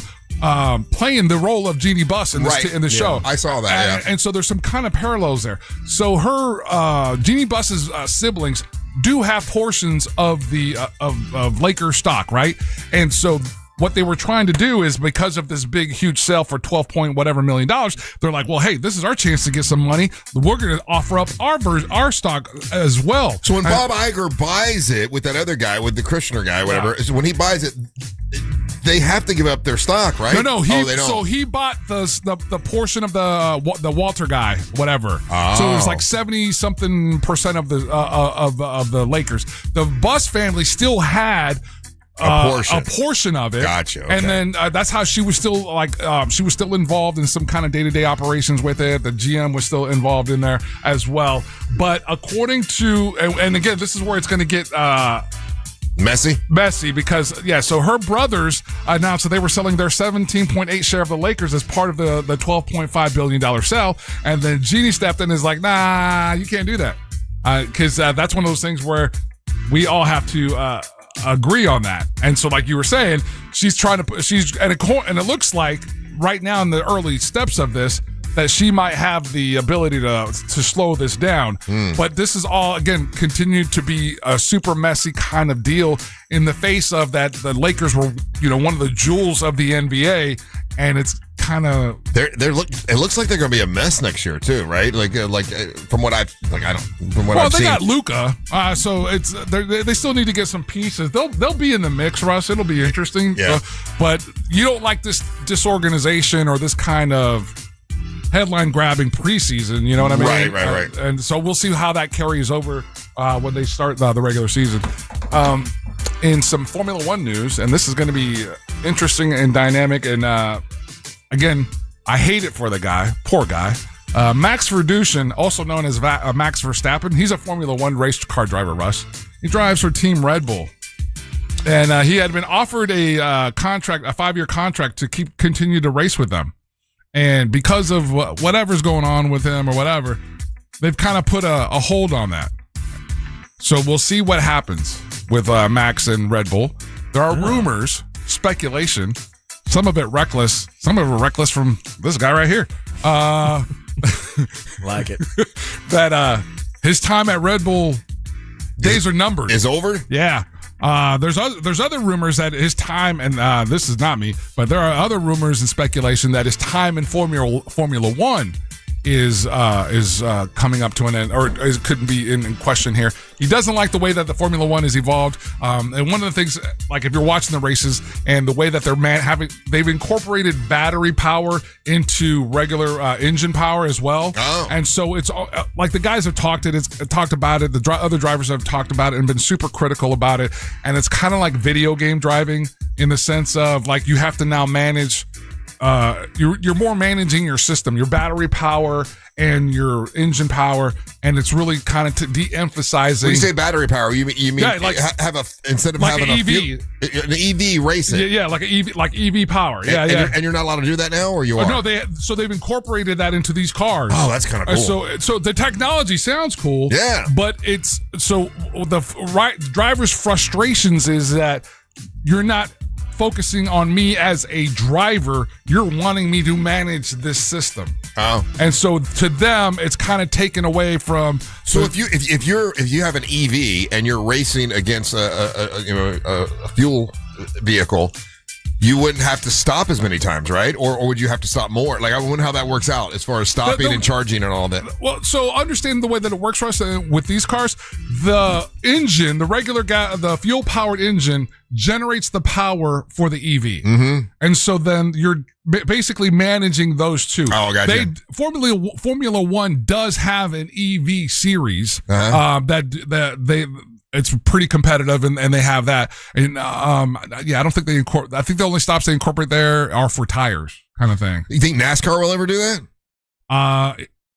playing the role of Jeannie Buss in the show. I saw that, and so there's some kind of parallels there. So her Jeannie Buss's siblings do have portions of the of Laker stock, right? And so what they were trying to do is, because of this big, huge sale for $12 whatever million, they're like, well, hey, this is our chance to get some money. We're going to offer up our stock as well. So when Bob Iger buys it with that other guy, with the Kushner guy, whatever, when he buys it, they have to give up their stock, right? No, they don't. So he bought the portion of the Walter guy, whatever. Oh. So it was like 70-something% of the Lakers. The Buss family still had A portion of it. Gotcha. Okay. And then that's how she was still she was still involved in some kind of day-to-day operations with it. The GM was still involved in there as well. But according to, and again, this is where it's going to get messy because so her brothers announced that they were selling their 17.8 share of the Lakers as part of the $12.5 billion sale, and then Jeannie stepped in and is like, nah, you can't do that, because that's one of those things where we all have to agree on that. And so, like you were saying, she's trying to and it looks like right now in the early steps of this that she might have the ability to slow this down. But this is all, again, continued to be a super messy kind of deal in the face of that the Lakers were, one of the jewels of the NBA, and it's kind of it looks like they're going to be a mess next year too, right? From what I've seen. Got Luka, so it's they still need to get some pieces. They'll be in the mix, Russ. It'll be interesting. Yeah. But you don't like this disorganization or this kind of headline grabbing preseason, you know what I mean? Right. And so we'll see how that carries over when they start the regular season. In some Formula One news, and this is going to be interesting and dynamic, and again, I hate it for the guy, poor guy. Max Verstappen, also known as Max Verstappen, he's a Formula One race car driver, Russ. He drives for Team Red Bull. And he had been offered a 5-year contract to continue to race with them. And because of whatever's going on with him or whatever, they've kind of put a hold on that. So we'll see what happens with Max and Red Bull. There are rumors, speculation, some of it reckless from this guy right here. Like it. That his time at Red Bull days are numbered. Is over? Yeah. There's other rumors that his time, and this is not me, but there are other rumors and speculation that his time in Formula One is coming up to an end, or couldn't be in question here. He doesn't like the way that the Formula One has evolved, and one of the things, like if you're watching the races and the way that they've incorporated battery power into regular engine power as well. And so it's like the guys have talked about it. The other drivers have talked about it and been super critical about it. And it's kind of like video game driving in the sense of like you have to now manage. You're more managing your system, your battery power and your engine power, and it's really kind of de-emphasizing. When you say battery power, you mean instead of like having an EV racing? Yeah, like EV power. Yeah. And you're not allowed to do that now, or you are? No, they've incorporated that into these cars. Oh, that's kind of cool. So the technology sounds cool. Yeah, but it's the driver's frustrations is that you're not focusing on me as a driver, you're wanting me to manage this system. Oh, and so to them, it's kind of taken away from. So if you have an EV and you're racing against a fuel vehicle, you wouldn't have to stop as many times, right? Or would you have to stop more? Like, I wonder how that works out as far as stopping and charging and all that. Well, so understand the way that it works for us with these cars. The engine, the fuel-powered engine generates the power for the EV. Mm-hmm. And so then you're basically managing those two. Oh, gotcha. Formula One does have an EV series it's pretty competitive, and they have that. And I don't think I think the only stops they incorporate there are for tires, kind of thing. You think NASCAR will ever do that?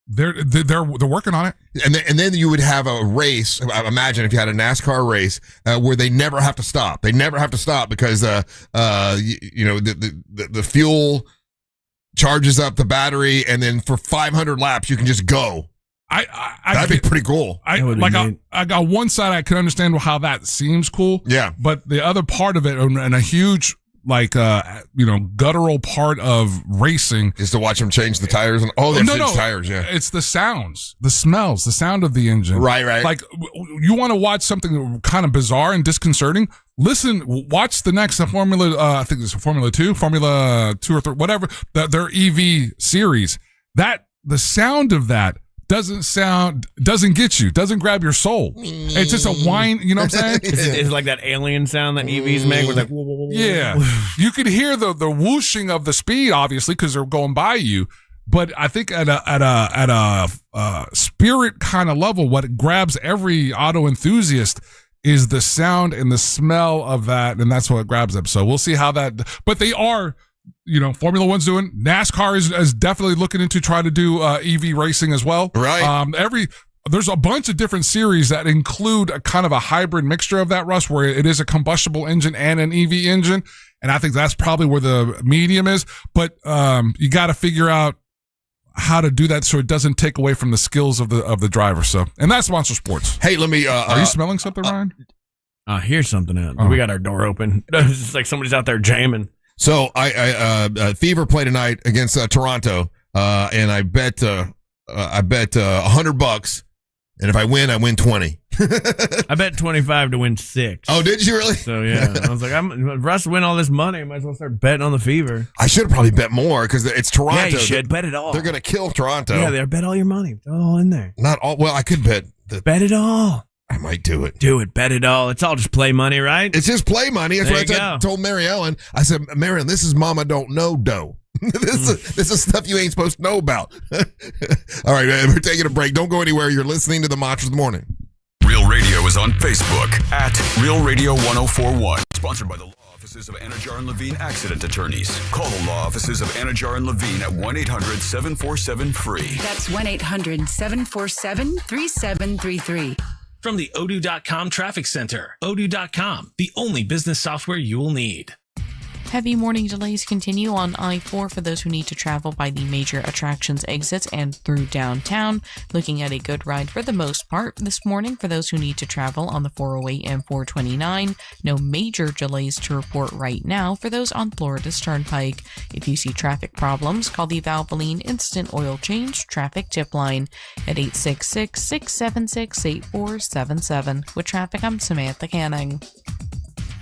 They're working on it. And then you would have a race. Imagine if you had a NASCAR race where they never have to stop. They never have to stop because the fuel charges up the battery, and then for 500 laps you can just go. That'd be pretty cool. I got one side I can understand how that seems cool. Yeah, but the other part of it, and a huge guttural part of racing, is to watch them change the tires and tires. Yeah, it's the sounds, the smells, the sound of the engine. Right. Like you want to watch something kind of bizarre and disconcerting. Watch the next Formula. I think it's Formula 2 or 3, whatever. Their EV series. That the sound of that doesn't get you, doesn't grab your soul. It's just a whine, you know what I'm saying? It's like that alien sound that EVs make. With like, whoa, whoa, whoa, yeah, you could hear the whooshing of the speed, obviously, because they're going by you. But I think at a spirit kind of level, what grabs every auto enthusiast is the sound and the smell of that, and that's what grabs them. So we'll see how that. But they are, Formula One's doing. NASCAR is definitely looking into trying to do EV racing as well. Right. There's a bunch of different series that include a kind of a hybrid mixture of that, Russ, where it is a combustible engine and an EV engine. And I think that's probably where the medium is. But you got to figure out how to do that so it doesn't take away from the skills of the driver. So, and that's Monster Sports. Hey, let me. Are you smelling something, Ryan? Here's something out. We got our door open. It's like somebody's out there jamming. So Fever play tonight against Toronto, and I bet $100. And if I win 20. I bet 25 to win 6. Oh, did you really? So yeah, I was like, Russ win all this money. I might as well start betting on the Fever. I should have probably bet more because it's Toronto. Yeah, you should bet it all. They're gonna kill Toronto. Yeah, they're bet all your money. Throw it all in there. Not all. Well, I could bet. Bet it all. I might do it. Do it. Bet it all. It's all just play money, right? It's just play money. That's what I told Mary Ellen. I said, Mary Ellen, this is Mama Don't Know dough. This is stuff you ain't supposed to know about. All right, we're taking a break. Don't go anywhere. You're listening to the Monsters of the Morning. Real Radio is on Facebook at Real Radio 1041. Sponsored by the law offices of Anajar and Levine Accident Attorneys. Call the law offices of Anajar and Levine at 1-800-747-FREE. That's 1-800-747-3733. From the Odoo.com Traffic Center. Odoo.com, the only business software you will need. Heavy morning delays continue on I-4 for those who need to travel by the major attractions exits and through downtown. Looking at a good ride for the most part this morning for those who need to travel on the 408 and 429. No major delays to report right now for those on Florida's Turnpike. If you see traffic problems, call the Valvoline Instant Oil Change Traffic Tip Line at 866-676-8477. With traffic, I'm Samantha Canning.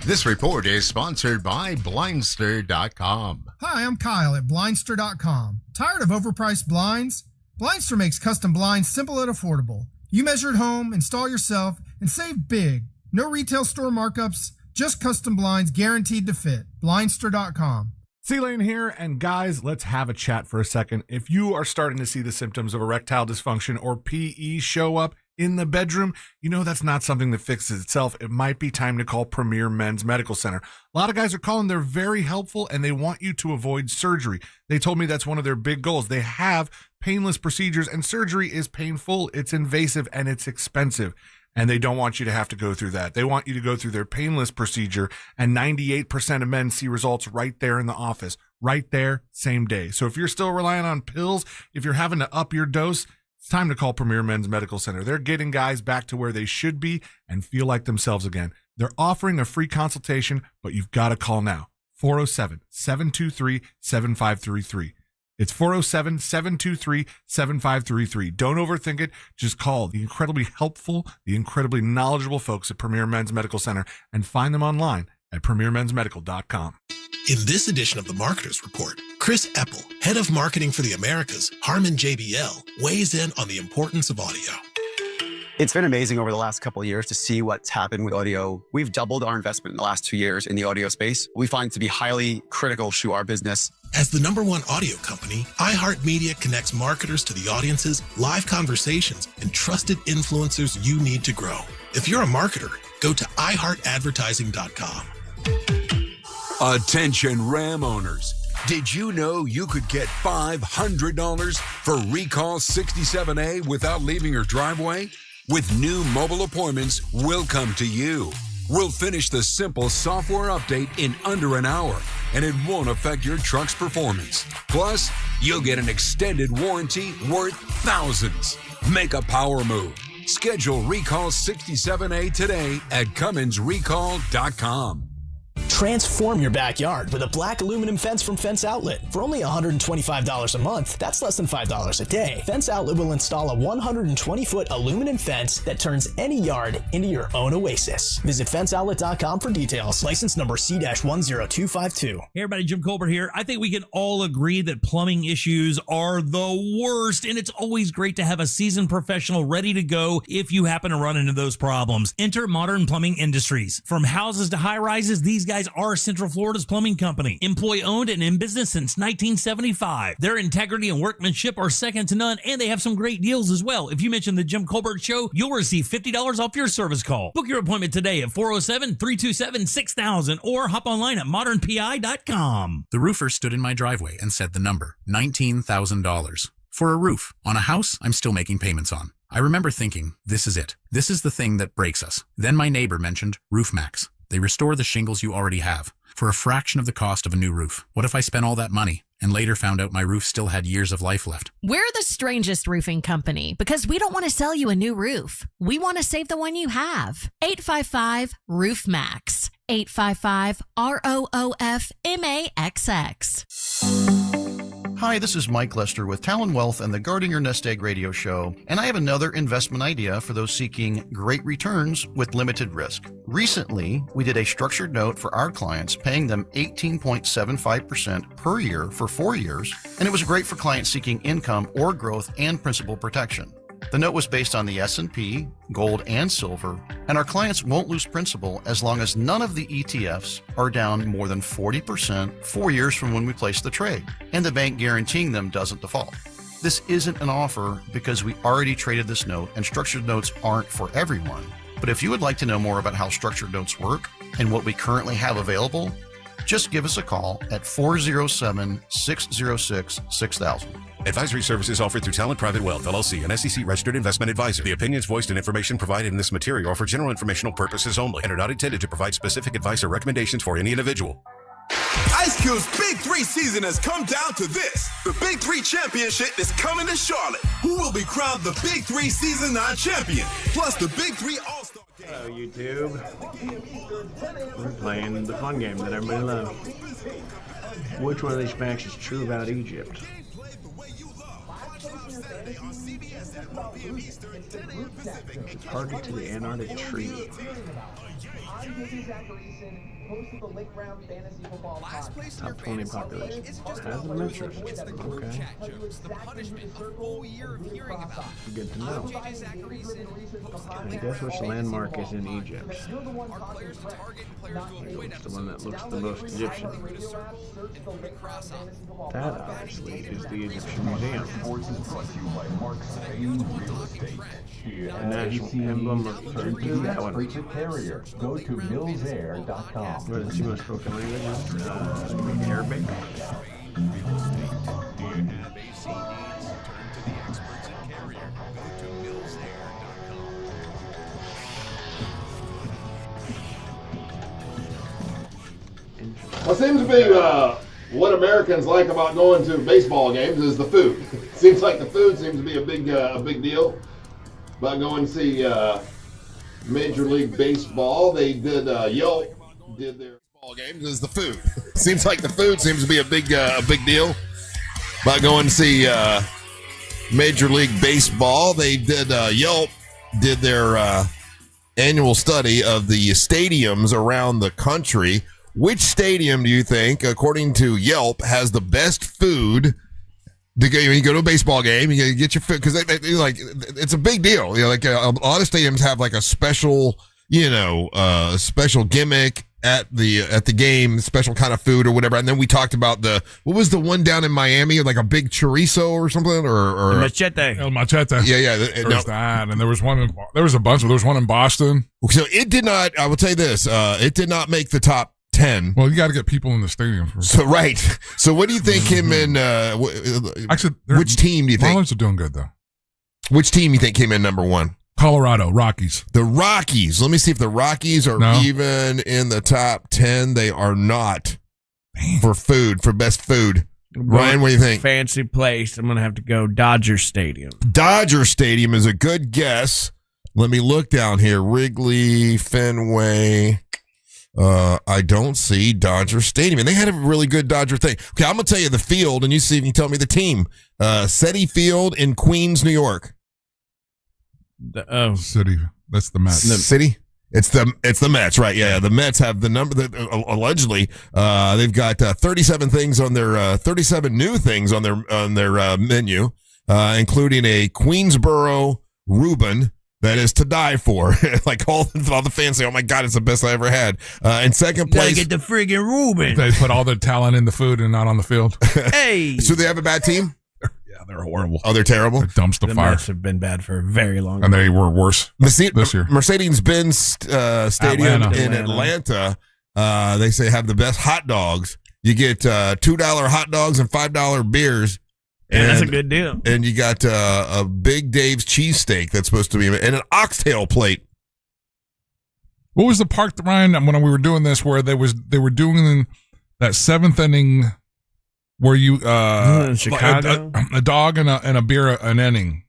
This report is sponsored by Blindster.com. Hi, I'm Kyle at Blindster.com. Tired of overpriced blinds? Blindster makes custom blinds simple and affordable. You measure at home, install yourself, and save big. No retail store markups, just custom blinds guaranteed to fit. Blindster.com. C-Lane here, and guys, let's have a chat for a second. If you are starting to see the symptoms of erectile dysfunction or PE show up in the bedroom, that's not something that fixes itself. It might be time to call Premier Men's Medical Center. A lot of guys are calling. They're very helpful, and they want you to avoid surgery. They told me that's one of their big goals. They have painless procedures, and surgery is painful, it's invasive, and it's expensive. And they don't want you to have to go through that. They want you to go through their painless procedure, and 98% of men see results right there in the office, right there, same day. So if you're still relying on pills, if you're having to up your dose, it's time to call Premier Men's Medical Center. They're getting guys back to where they should be and feel like themselves again. They're offering a free consultation, but you've got to call now. 407-723-7533. It's 407-723-7533. Don't overthink it. Just call the incredibly helpful, the incredibly knowledgeable folks at Premier Men's Medical Center and find them online at premiermensmedical.com. In this edition of the Marketers Report, Chris Epple, head of marketing for the Americas, Harman JBL, weighs in on the importance of audio. It's been amazing over the last couple of years to see what's happened with audio. We've doubled our investment in the last 2 years in the audio space. We find it to be highly critical to our business. As the #1 audio company, iHeartMedia connects marketers to the audiences, live conversations, and trusted influencers you need to grow. If you're a marketer, go to iHeartAdvertising.com. Attention Ram owners. Did you know you could get $500 for Recall 67A without leaving your driveway? With new mobile appointments, we'll come to you. We'll finish the simple software update in under an hour, and it won't affect your truck's performance. Plus, you'll get an extended warranty worth thousands. Make a power move. Schedule Recall 67A today at CumminsRecall.com. Transform your backyard with a black aluminum fence from Fence Outlet. For only $125 a month, that's less than $5 a day. Fence Outlet will install a 120-foot aluminum fence that turns any yard into your own oasis. Visit fenceoutlet.com for details. License number C-10252. Hey everybody, Jim Colbert here. I think we can all agree that plumbing issues are the worst, and it's always great to have a seasoned professional ready to go if you happen to run into those problems. Enter Modern Plumbing Industries. From houses to high-rises, these guys are Central Florida's plumbing company. Employee-owned and in business since 1975. Their integrity and workmanship are second to none, and they have some great deals as well. If you mention the Jim Colbert Show, you'll receive $50 off your service call. Book your appointment today at 407-327-6000 or hop online at modernpi.com. The roofer stood in my driveway and said the number, $19,000. For a roof on a house I'm still making payments on. I remember thinking, this is it. This is the thing that breaks us. Then my neighbor mentioned Roof Max. They restore the shingles you already have for a fraction of the cost of a new roof. What if I spent all that money and later found out my roof still had years of life left? We're the strangest roofing company because we don't want to sell you a new roof. We want to save the one you have. 855-ROOF-MAX. 855-ROOF-MAXX. Hi, this is Mike Lester with Talon Wealth and the Guarding Your Nest Egg radio show, and I have another investment idea for those seeking great returns with limited risk. Recently, we did a structured note for our clients, paying them 18.75% per year for 4 years, and it was great for clients seeking income or growth and principal protection. The note was based on the S&P, gold, and silver, and our clients won't lose principal as long as none of the ETFs are down more than 40% 4 years from when we placed the trade, and the bank guaranteeing them doesn't default. This isn't an offer because we already traded this note, and structured notes aren't for everyone. But if you would like to know more about how structured notes work and what we currently have available, just give us a call at 407-606-6000. Advisory services offered through Talent Private Wealth, LLC, an SEC-registered investment advisor. The opinions voiced and information provided in this material are for general informational purposes only and are not intended to provide specific advice or recommendations for any individual. Ice Cube's Big 3 season has come down to this. The Big 3 Championship is coming to Charlotte. Who will be crowned the Big 3 Season 9 champion? Plus the Big 3 All-Star Game. Hello, YouTube. We're playing the fun game that everybody loves. Which one of these facts is true about Egypt? It's target to the Antarctic Treaty. Top 20 population. Has an interest. Okay. Good to know. And guess which landmark is in Egypt? It's the one that looks the most Egyptian. That obviously is the Egyptian Museum. And national emblem of that one. Go to millsair.com. What is the most spoken language? Arabic. Well, it seems to be what Americans like about going to baseball games is the food. Seems like the food seems to be a big deal. About going to see Major League Baseball, they did Yelp did their baseball games is the food. Seems like the food seems to be a big deal. About going to see Major League Baseball, they did Yelp did their annual study of the stadiums around the country. Which stadium do you think, according to Yelp, has the best food? When you go to a baseball game, you get your food because like it's a big deal. You know, like a lot of stadiums have like a special, special gimmick at the game, special kind of food or whatever. And then we talked about what was the one down in Miami, like a big chorizo or something, or machete. El Machete. Yeah. There was that, and there was one. There was a bunch. There was one in Boston. So it did not. I will tell you this. It did not make the top 10. Well, you got to get people in the stadium first. So right. So what do you think came in? Actually, which team do you think? Marlins are doing good though. Which team you think came in number one? Colorado Rockies. The Rockies. Let me see if the Rockies are even in the top 10. They are not. For best food. Ryan, what do you think? Fancy place. I'm gonna have to go Dodger Stadium. Dodger Stadium is a good guess. Let me look down here. Wrigley, Fenway. I don't see Dodger Stadium. And they had a really good Dodger thing. Okay, I'm going to tell you the field, and you see if you can tell me the team. Citi Field in Queens, New York. City. That's the Mets. City? It's the Mets, right? Yeah, the Mets have the number that allegedly they've got 37 things on their 37 new things on their menu, including a Queensboro Reuben. that is to die for. Like all the fans say, oh my God, it's the best I ever had. In second place. Gotta get the friggin' Reuben. They put all their talent in the food and not on the field. Hey. So they have a bad team? Yeah, they're horrible. Oh, they're terrible? They're dumpster The fire. Mets have been bad for a very long time. And they were worse this year. Mercedes-Benz Stadium in Atlanta, they say have the best hot dogs. You get $2 hot dogs and $5 beers. And that's a good deal. And you got a Big Dave's cheesesteak that's supposed to be, and an oxtail plate. What was the park, Ryan, when we were doing this, where they were doing that seventh inning where you Chicago? a dog and a beer an inning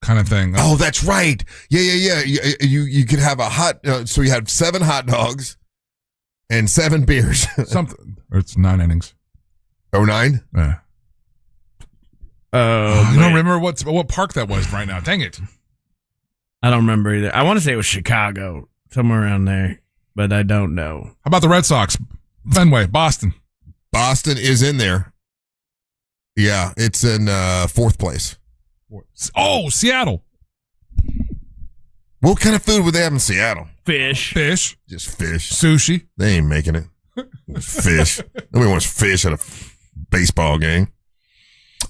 kind of thing? Oh, that's right. Yeah. You could have a hot. So you have 7 hot dogs and 7 beers. Something. It's 9 innings. Oh, 9? Yeah. I don't remember what park that was right now. Dang it. I don't remember either. I want to say it was Chicago, somewhere around there, but I don't know. How about the Red Sox? Fenway, Boston. Boston is in there. Yeah, it's in 4th place. Oh, Seattle. What kind of food would they have in Seattle? Fish. Just fish. Sushi. They ain't making it. Fish. Nobody wants fish at a baseball game.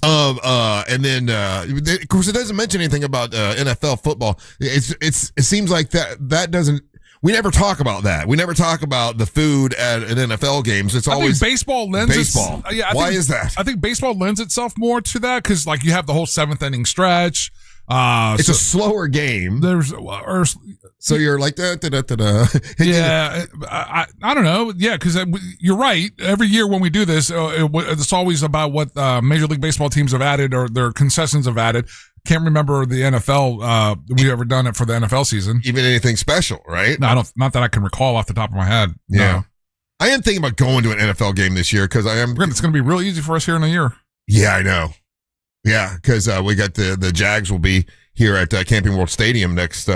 And then of course it doesn't mention anything about NFL football. It seems like that doesn't. We never talk about that. We never talk about the food at NFL games. It's always baseball lends baseball. Why is that? I think baseball lends itself more to that because like you have the whole 7th inning stretch. It's a slower game. So you're like da. Yeah, I don't know. Yeah, because you're right. Every year when we do this, it's always about what Major League Baseball teams have added or their concessions have added. Can't remember the NFL. We've ever done it for the NFL season. Even anything special, right? No, I don't. Not that I can recall off the top of my head. Yeah, no. I am thinking about going to an NFL game this year because it's going to be real easy for us here in a year. Yeah, I know. Yeah, because we got the Jags will be here at Camping World Stadium next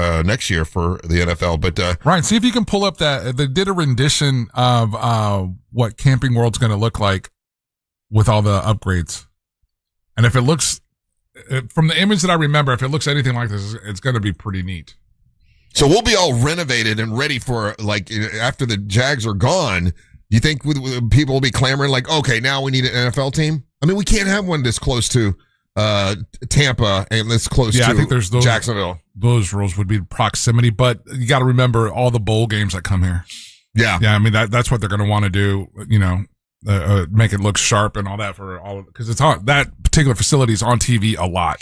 year for the NFL. But Ryan, see if you can pull up that they did a rendition of what Camping World's going to look like with all the upgrades, and if it looks from the image that I remember, if it looks anything like this, it's going to be pretty neat. So we'll be all renovated and ready for like after the Jags are gone. You think people will be clamoring like, okay, now we need an NFL team? I mean, we can't have one this close to Tampa and this close to I think there's Jacksonville. Those rules would be proximity, but you got to remember all the bowl games that come here. Yeah. I mean that's what they're going to want to do. You know, make it look sharp and all that for all because it's on that particular facility is on TV a lot.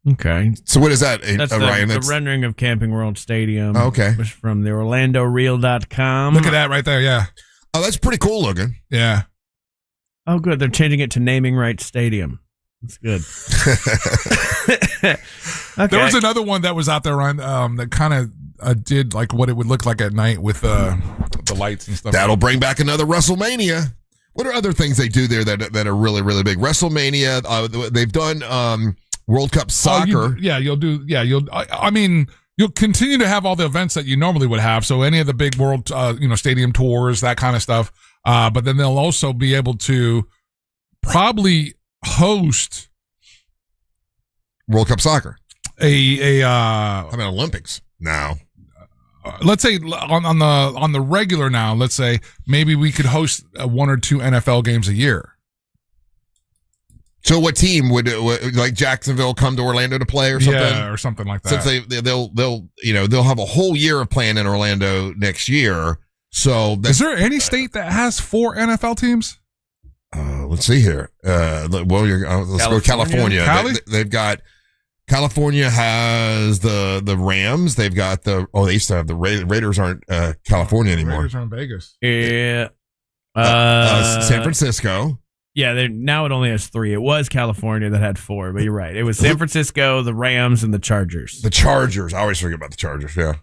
Okay. So what is that, That's Ryan? the rendering of Camping World Stadium. Oh, okay. Was from the OrlandoReal.com. Look at that right there. Yeah. Oh, that's pretty cool looking. Yeah. Oh, good. They're changing it to Naming Rights Stadium. That's good. Okay. There was another one that was out there, Ryan, that kind of did like what it would look like at night with the lights and stuff. That'll bring back another WrestleMania. What are other things they do there that are really, really big? WrestleMania. They've done World Cup soccer. You'll continue to have all the events that you normally would have. So any of the big world, stadium tours, that kind of stuff. But then they'll also be able to probably host World Cup soccer. How about Olympics now? Let's say on the regular now. Let's say maybe we could host 1 or 2 NFL games a year. So what team would like Jacksonville come to Orlando to play or something? Yeah, or something like that. Since they'll have a whole year of playing in Orlando next year. So is there any state that has 4 NFL teams? Let's see here. Let's go California. They've got California has the Rams. They've got they used to have the Raiders aren't California anymore. Raiders are in Vegas. Yeah. San Francisco. Yeah, now it only has 3. It was California that had 4, but you're right. It was San Francisco, the Rams, and the Chargers. The Chargers. I always forget about the Chargers, yeah.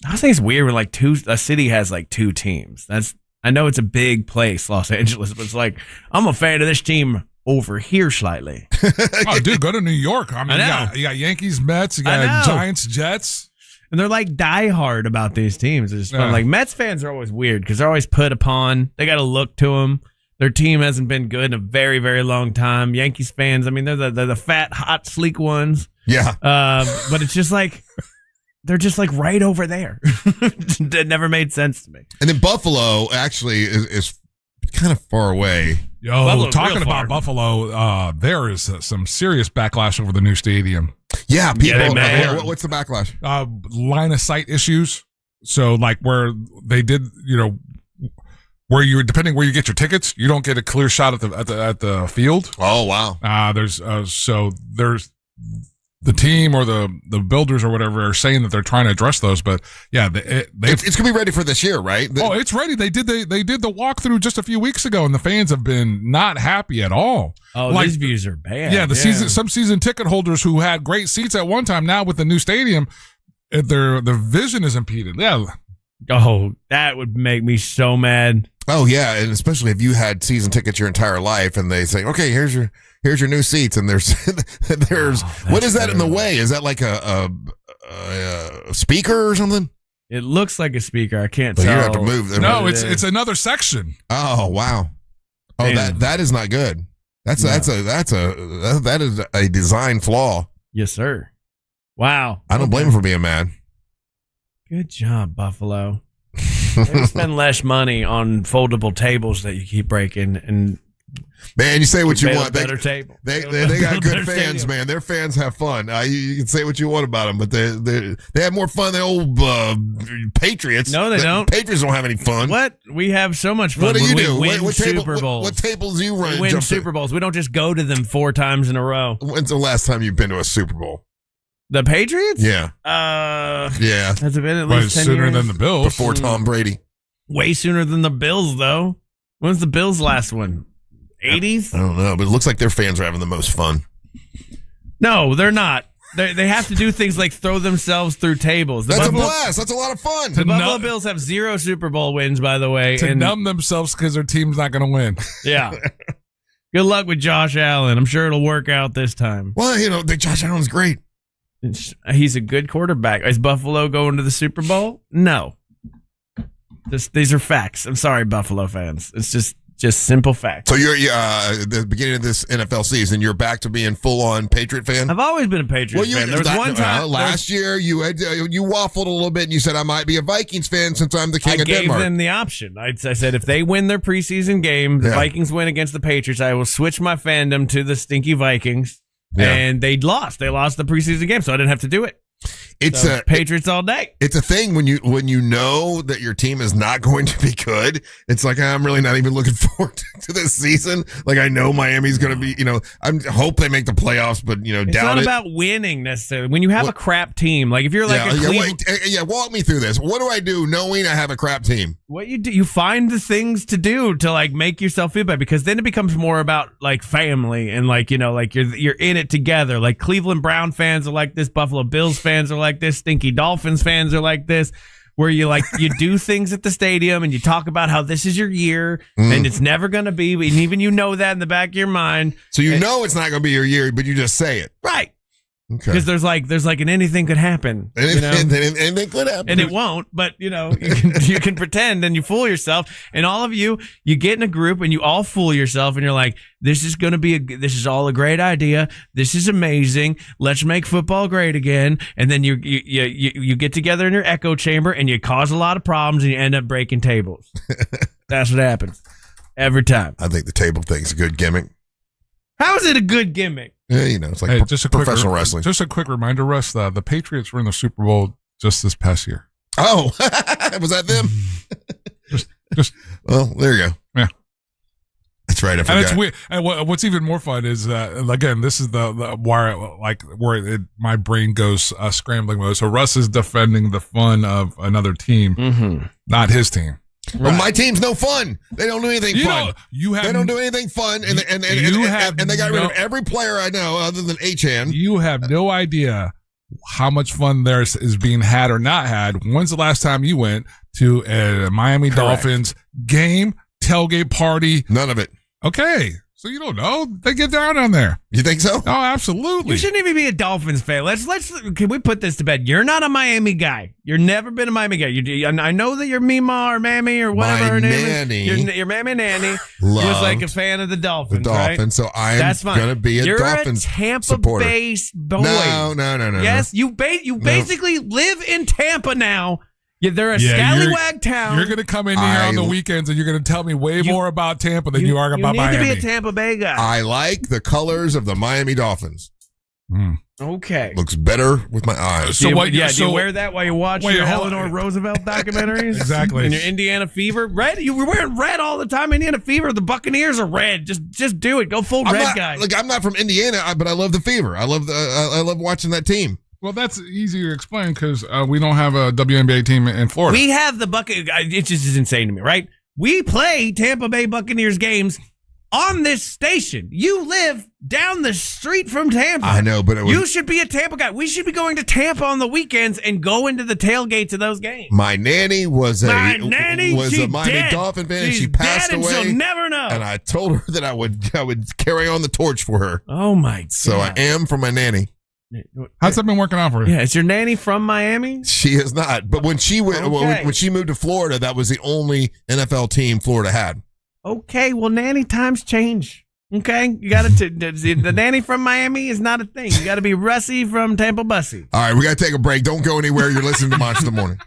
I think it's weird when a city has like 2 teams. I know it's a big place, Los Angeles, but it's like, I'm a fan of this team over here slightly. Oh, dude, go to New York. I mean, you got Yankees, Mets, you got Giants, Jets. And they're like diehard about these teams. It's just fun. Like Mets fans are always weird because they're always put upon. They got to look to them. Their team hasn't been good in a very, very long time. Yankees fans, I mean, they're the fat, hot, sleek ones. Yeah. But it's just like, they're just like right over there. It never made sense to me. And then Buffalo actually is kind of far away. Yo, Buffalo's talking real far. about Buffalo, there is some serious backlash over the new stadium. Yeah, people. they mad. What's the backlash? Line of sight issues. So, like where they did, where you depending where you get your tickets, you don't get a clear shot at the field. Oh wow. There's the team or the builders or whatever are saying that they're trying to address those, but yeah, it's gonna be ready for this year, right? It's ready. They did the walkthrough just a few weeks ago, and the fans have been not happy at all. Oh, these views are bad. Yeah, some season ticket holders who had great seats at one time, now with the new stadium, their vision is impeded. Yeah. Oh, that would make me so mad. Oh yeah, and especially if you had season tickets your entire life, and they say, okay, here's your new seats, and there's what is that in the way? Is that like a speaker or something? It looks like a speaker. I can't But tell. you have to move. No, it's another section. Oh wow. Oh, Damn. that is not good. That is a design flaw. Yes, sir. Wow. I don't blame him for being mad. Good job, Buffalo. They spend less money on foldable tables that you keep breaking, and man, you say what you want. Better table. They got good fans, man. Their fans have fun. You can say what you want about them, but they have more fun than old Patriots. No, they don't. Patriots don't have any fun. What? We have so much fun. What do you do? We win What Super Bowls. What tables do you run? We win Super Bowls. We don't just go to them 4 times in a row. When's the last time you've been to a Super Bowl? The Patriots? Yeah. Yeah. Has it been at least 10 sooner years? than the Bills? Before Tom Brady. Way sooner than the Bills, though. When's the Bills' last one? 80s? I don't know, but it looks like their fans are having the most fun. No, they're not. They have to do things like throw themselves through tables. That's a blast. That's a lot of fun. The Buffalo Bills have 0 Super Bowl wins, by the way. To numb themselves because their team's not going to win. Yeah. Good luck with Josh Allen. I'm sure it'll work out this time. Well, Josh Allen's great. He's a good quarterback. Is Buffalo going to the Super Bowl? No. These are facts. I'm sorry, Buffalo fans. It's just simple facts. So you're at the beginning of this NFL season, you're back to being full-on Patriot fan? I've always been a Patriots fan. There was one time last year you waffled a little bit and you said I might be a Vikings fan since I'm the king of Denmark. I gave them the option. I said if they win their preseason game, the Vikings win against the Patriots, I will switch my fandom to the stinky Vikings. Yeah. And they lost. They lost the preseason game, so I didn't have to do it. It's Patriots all day. It's a thing when you know that your team is not going to be good. It's like I'm really not even looking forward to this season. Like I know Miami's going to be. I hope they make the playoffs, but it's not about winning necessarily. When you have a crap team, like if you're like walk me through this. What do I do knowing I have a crap team? What you do, you find the things to do to like make yourself feel better, because then it becomes more about like family and like you're in it together. Like Cleveland Brown fans are like this, Buffalo Bills fans are like this, Stinky Dolphins fans are like this, where you do things at the stadium and you talk about how this is your year and it's never going to be, and even that in the back of your mind. So it's not going to be your year, but you just say it. Right. Okay. Because there's like an anything could happen. Anything could happen. And it won't, but you can pretend and you fool yourself. And all of you get in a group and you all fool yourself and you're like, this is all a great idea. This is amazing. Let's make football great again. And then you get together in your echo chamber and you cause a lot of problems and you end up breaking tables. That's what happens every time. I think the table thing's a good gimmick. How is it a good gimmick? Yeah, it's like professional wrestling. Just a quick reminder, Russ, the Patriots were in the Super Bowl just this past year. Oh, was that them? just well, there you go. Yeah. That's right. I forgot. And it's weird. And what's even more fun is again, this is the where my brain goes scrambling mode. So Russ is defending the fun of another team, not his team. Right. Well, my team's no fun. They don't do anything fun. They don't do anything fun, and they got rid of every player I know other than Achan. You have no idea how much fun there is being had or not had. When's the last time you went to a Miami Dolphins game, tailgate party? None of it. Okay. So you don't know? They get down there. You think so? Oh, absolutely. You shouldn't even be a Dolphins fan. Can we put this to bed? You're not a Miami guy. You've never been a Miami guy. I know that you're Mima or Mammy or whatever her name is. Your Mammy Nanny was like a fan of the Dolphins, right? So I'm going to be a Dolphins supporter. You're a Tampa-based boy. No. Yes, you basically live in Tampa now. Yeah, they're a scallywag town. You're going to come in here on the weekends and you're going to tell me way more about Tampa than you are about Miami. You need to be a Tampa Bay guy. I like the colors of the Miami Dolphins. Okay. Looks better with my eyes. Do you wear that while you watch your Eleanor Roosevelt documentaries? Exactly. And your Indiana Fever? Red? You were wearing red all the time. Indiana Fever. The Buccaneers are red. Just do it. Go full red guy. Look, I'm not from Indiana, but I love the Fever. I love watching that team. Well, that's easy to explain because we don't have a WNBA team in Florida. We have the it just is insane to me, right? We play Tampa Bay Buccaneers games on this station. You live down the street from Tampa. I know, but you should be a Tampa guy. We should be going to Tampa on the weekends and go into the tailgates of those games. My nanny was a Miami Dolphin fan. She's she passed dead, away. And she'll never know. And I told her that I would carry on the torch for her. Oh my God. So I am from my nanny. How's that been working out for you? Yeah, is your nanny from Miami? She is not. But when she when she moved to Florida, that was the only NFL team Florida had. Okay, well, nanny times change. Okay, you got to the nanny from Miami is not a thing. You got to be Russie from Tampa Bussy. All right, we got to take a break. Don't go anywhere. You're listening to Monster in the Morning.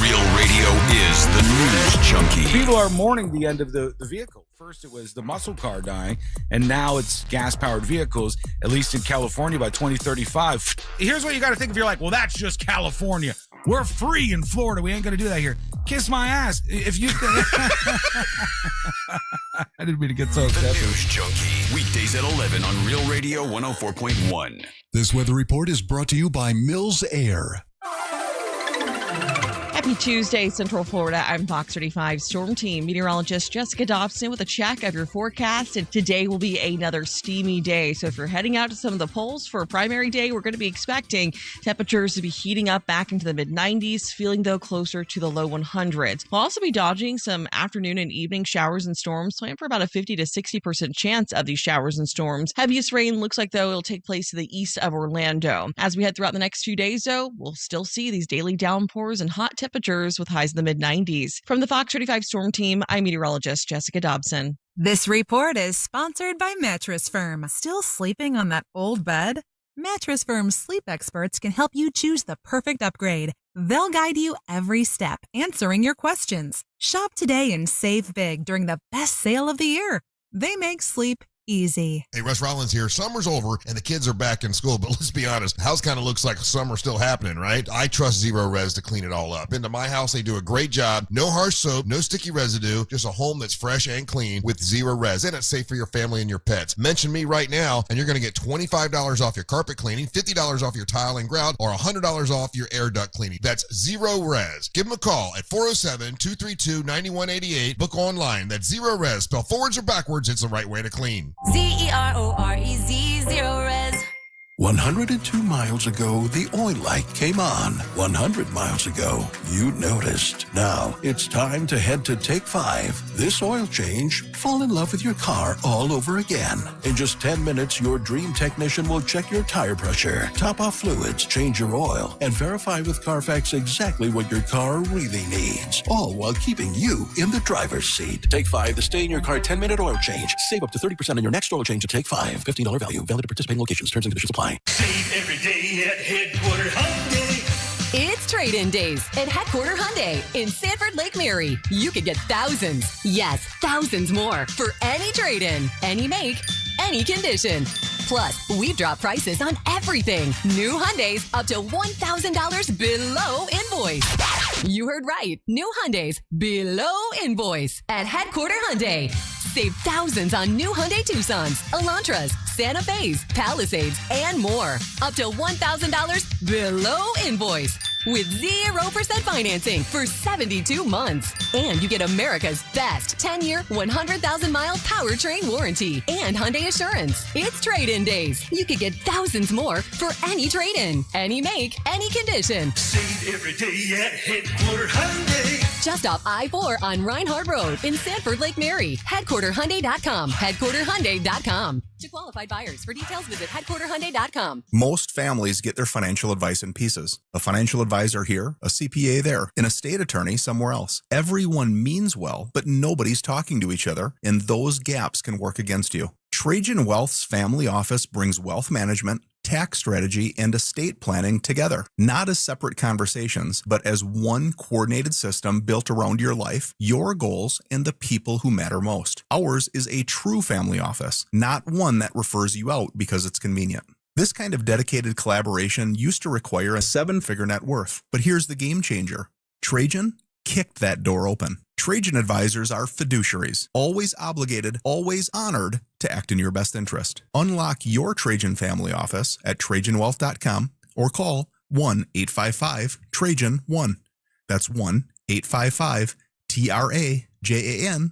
Real radio is the news junkie. People are mourning the end of the vehicle. First, it was the muscle car dying, and now it's gas-powered vehicles, at least in California by 2035. Here's what you got to think if you're like, well, that's just California. We're free in Florida. We ain't going to do that here. Kiss my ass. If you... I didn't mean to get so upset. The News Junkie. Weekdays at 11 on Real Radio 104.1. This weather report is brought to you by Mills Air. Happy Tuesday, Central Florida. I'm Fox 35 Storm Team meteorologist Jessica Dobson with a check of your forecast. And today will be another steamy day. So if you're heading out to some of the polls for a primary day, we're going to be expecting temperatures to be heating up back into the mid-90s, feeling, though, closer to the low 100s. We'll also be dodging some afternoon and evening showers and storms. Plan for about a 50 to 60% chance of these showers and storms. Heaviest rain looks like, though, it'll take place to the east of Orlando. As we head throughout the next few days, though, we'll still see these daily downpours and hot temperatures with highs in the mid-90s. From the Fox 35 Storm Team, I'm meteorologist Jessica Dobson. This report is sponsored by Mattress Firm. Still sleeping on that old bed? Mattress Firm's sleep experts can help you choose the perfect upgrade. They'll guide you every step, answering your questions. Shop today and save big during the best sale of the year. They make sleep easy. Hey, Russ Rollins here. Summer's over and the kids are back in school, but let's be honest, the house kind of looks like summer's still happening, right? I trust Zero Res to clean it all up. Into my house, they do a great job. No harsh soap, no sticky residue, just a home that's fresh and clean with Zero Res. And it's safe for your family and your pets. Mention me right now and you're going to get $25 off your carpet cleaning, $50 off your tile and grout, or $100 off your air duct cleaning. That's Zero Res. Give them a call at 407-232-9188. Book online. That's Zero Res. Spell forwards or backwards. It's the right way to clean. ZEROREZ, Zero Res. 102 miles ago, the oil light came on. 100 miles ago, you noticed. Now, it's time to head to Take 5. This oil change, fall in love with your car all over again. In just 10 minutes, your dream technician will check your tire pressure, top off fluids, change your oil, and verify with Carfax exactly what your car really needs. All while keeping you in the driver's seat. Take 5, the stay in your car 10-minute oil change. Save up to 30% on your next oil change at Take 5. $15 value, valid at participating locations. Terms and conditions apply. Save every day at Headquarter Hyundai. It's trade-in days at Headquarter Hyundai in Sanford Lake Mary. You could get thousands, yes, thousands more for any trade-in, any make, any condition. Plus, we drop prices on everything. New Hyundais up to $1,000 below invoice. You heard right. New Hyundais below invoice at Headquarter Hyundai. Save thousands on new Hyundai Tucsons, Elantras, Santa Fe's, Palisades, and more. Up to $1,000 below invoice. With 0% financing for 72 months. And you get America's best 10-year, 100,000-mile powertrain warranty and Hyundai Assurance. It's trade-in days. You could get thousands more for any trade-in, any make, any condition. Save every day at Headquarter Hyundai. Just off I-4 on Reinhardt Road in Sanford, Lake Mary. HeadquarterHyundai.com. HeadquarterHyundai.com. To qualified buyers. For details, visit HeadquarterHyundai.com. Most families get their financial advice in pieces. A financial advisor here, a CPA there, an estate attorney somewhere else. Everyone means well, but nobody's talking to each other, and those gaps can work against you. Trajan Wealth's family office brings wealth management, tax strategy, and estate planning together, not as separate conversations, but as one coordinated system built around your life, your goals, and the people who matter most. Ours is a true family office, not one that refers you out because it's convenient. This kind of dedicated collaboration used to require a 7-figure net worth, but here's the game changer. Trajan kicked that door open. Trajan advisors are fiduciaries, always obligated, always honored to act in your best interest. Unlock your Trajan family office at TrajanWealth.com or call 1-855-TRAJAN-1. That's 1-855-TRAJAN-1.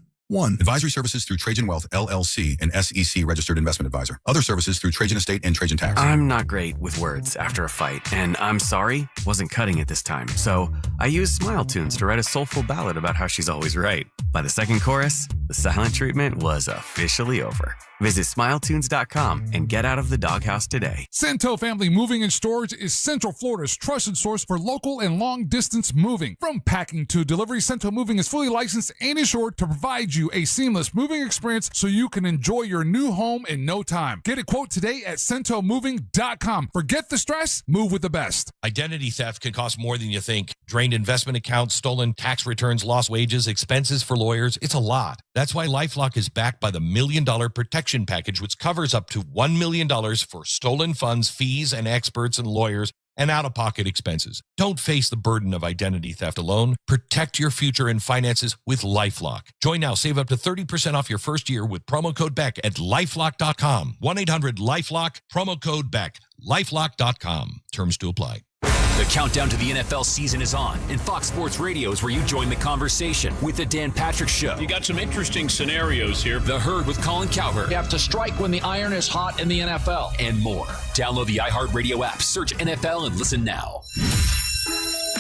Advisory services through Trajan Wealth, LLC, an SEC registered investment advisor. Other services through Trajan Estate and Trajan Tax. I'm not great with words after a fight, and I'm sorry wasn't cutting it this time. So I used Smile Tunes to write a soulful ballad about how she's always right. By the second chorus, the silent treatment was officially over. Visit SmileTunes.com and get out of the doghouse today. Cento Family Moving and Storage is Central Florida's trusted source for local and long-distance moving. From packing to delivery, Cento Moving is fully licensed and insured to provide you a seamless moving experience so you can enjoy your new home in no time. Get a quote today at CentoMoving.com. Forget the stress, move with the best. Identity theft can cost more than you think. Drained investment accounts, stolen tax returns, lost wages, expenses for lawyers. It's a lot. That's why LifeLock is backed by the $1 Million Protection Package, which covers up to $1 million for stolen funds, fees, and experts and lawyers, and out-of-pocket expenses. Don't face the burden of identity theft alone. Protect your future and finances with LifeLock. Join now. Save up to 30% off your first year with promo code BECK at LifeLock.com. 1-800-LifeLock, promo code BECK. LifeLock.com. Terms to apply. The countdown to the NFL season is on, and Fox Sports Radio is where you join the conversation with The Dan Patrick Show. You got some interesting scenarios here. The Herd with Colin Cowherd. You have to strike when the iron is hot in the NFL. And more. Download the iHeartRadio app, search NFL, and listen now.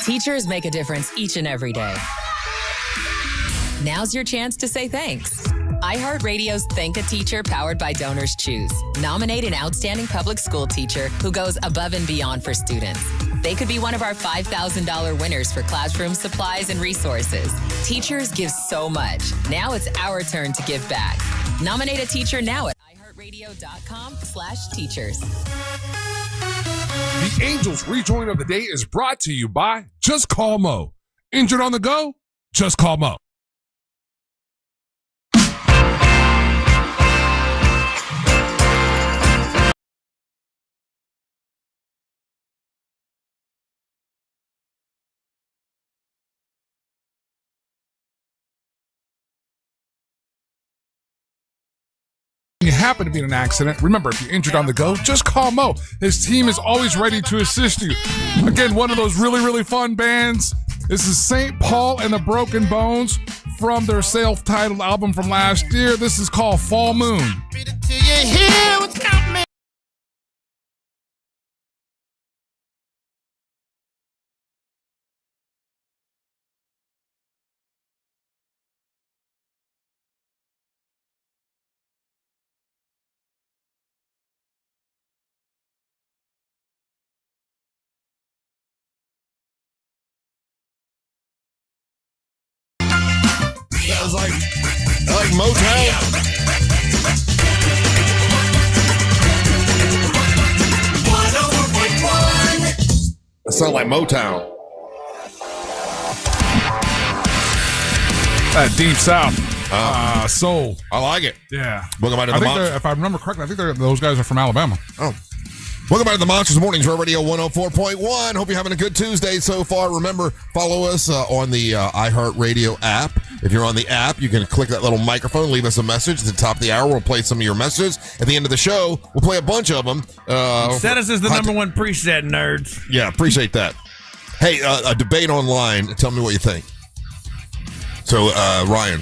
Teachers make a difference each and every day. Now's your chance to say thanks. iHeartRadio's Thank a Teacher powered by Donors Choose. Nominate an outstanding public school teacher who goes above and beyond for students. They could be one of our $5,000 winners for classroom supplies and resources. Teachers give so much. Now it's our turn to give back. Nominate a teacher now at iHeartRadio.com/teachers. The Angels Rejoin of the Day is brought to you by Just Call Mo. Injured on the go? Just call Mo. You happen to be in an accident, remember, if you're injured on the go, just call Mo. His team is always ready to assist you. Again, one of those really, really fun bands. This is St. Paul and the Broken Bones from their self-titled album from last year. This is called Fall Moon. Sounds like Motown. That sounds like Motown. Deep South. Soul. I like it. Yeah. Welcome back to I the think Monsters. if I remember correctly, I think those guys are from Alabama. Oh. Welcome back to the Monsters Mornings Radio 104.1. Hope you're having a good Tuesday so far. Remember, follow us on the iHeartRadio app. If you're on the app, you can click that little microphone, leave us a message at the top of the hour. We'll play some of your messages. At the end of the show, we'll play a bunch of them. Set us as the number one preset, nerds. Yeah, appreciate that. Hey, a debate online. Tell me what you think. So, Ryan,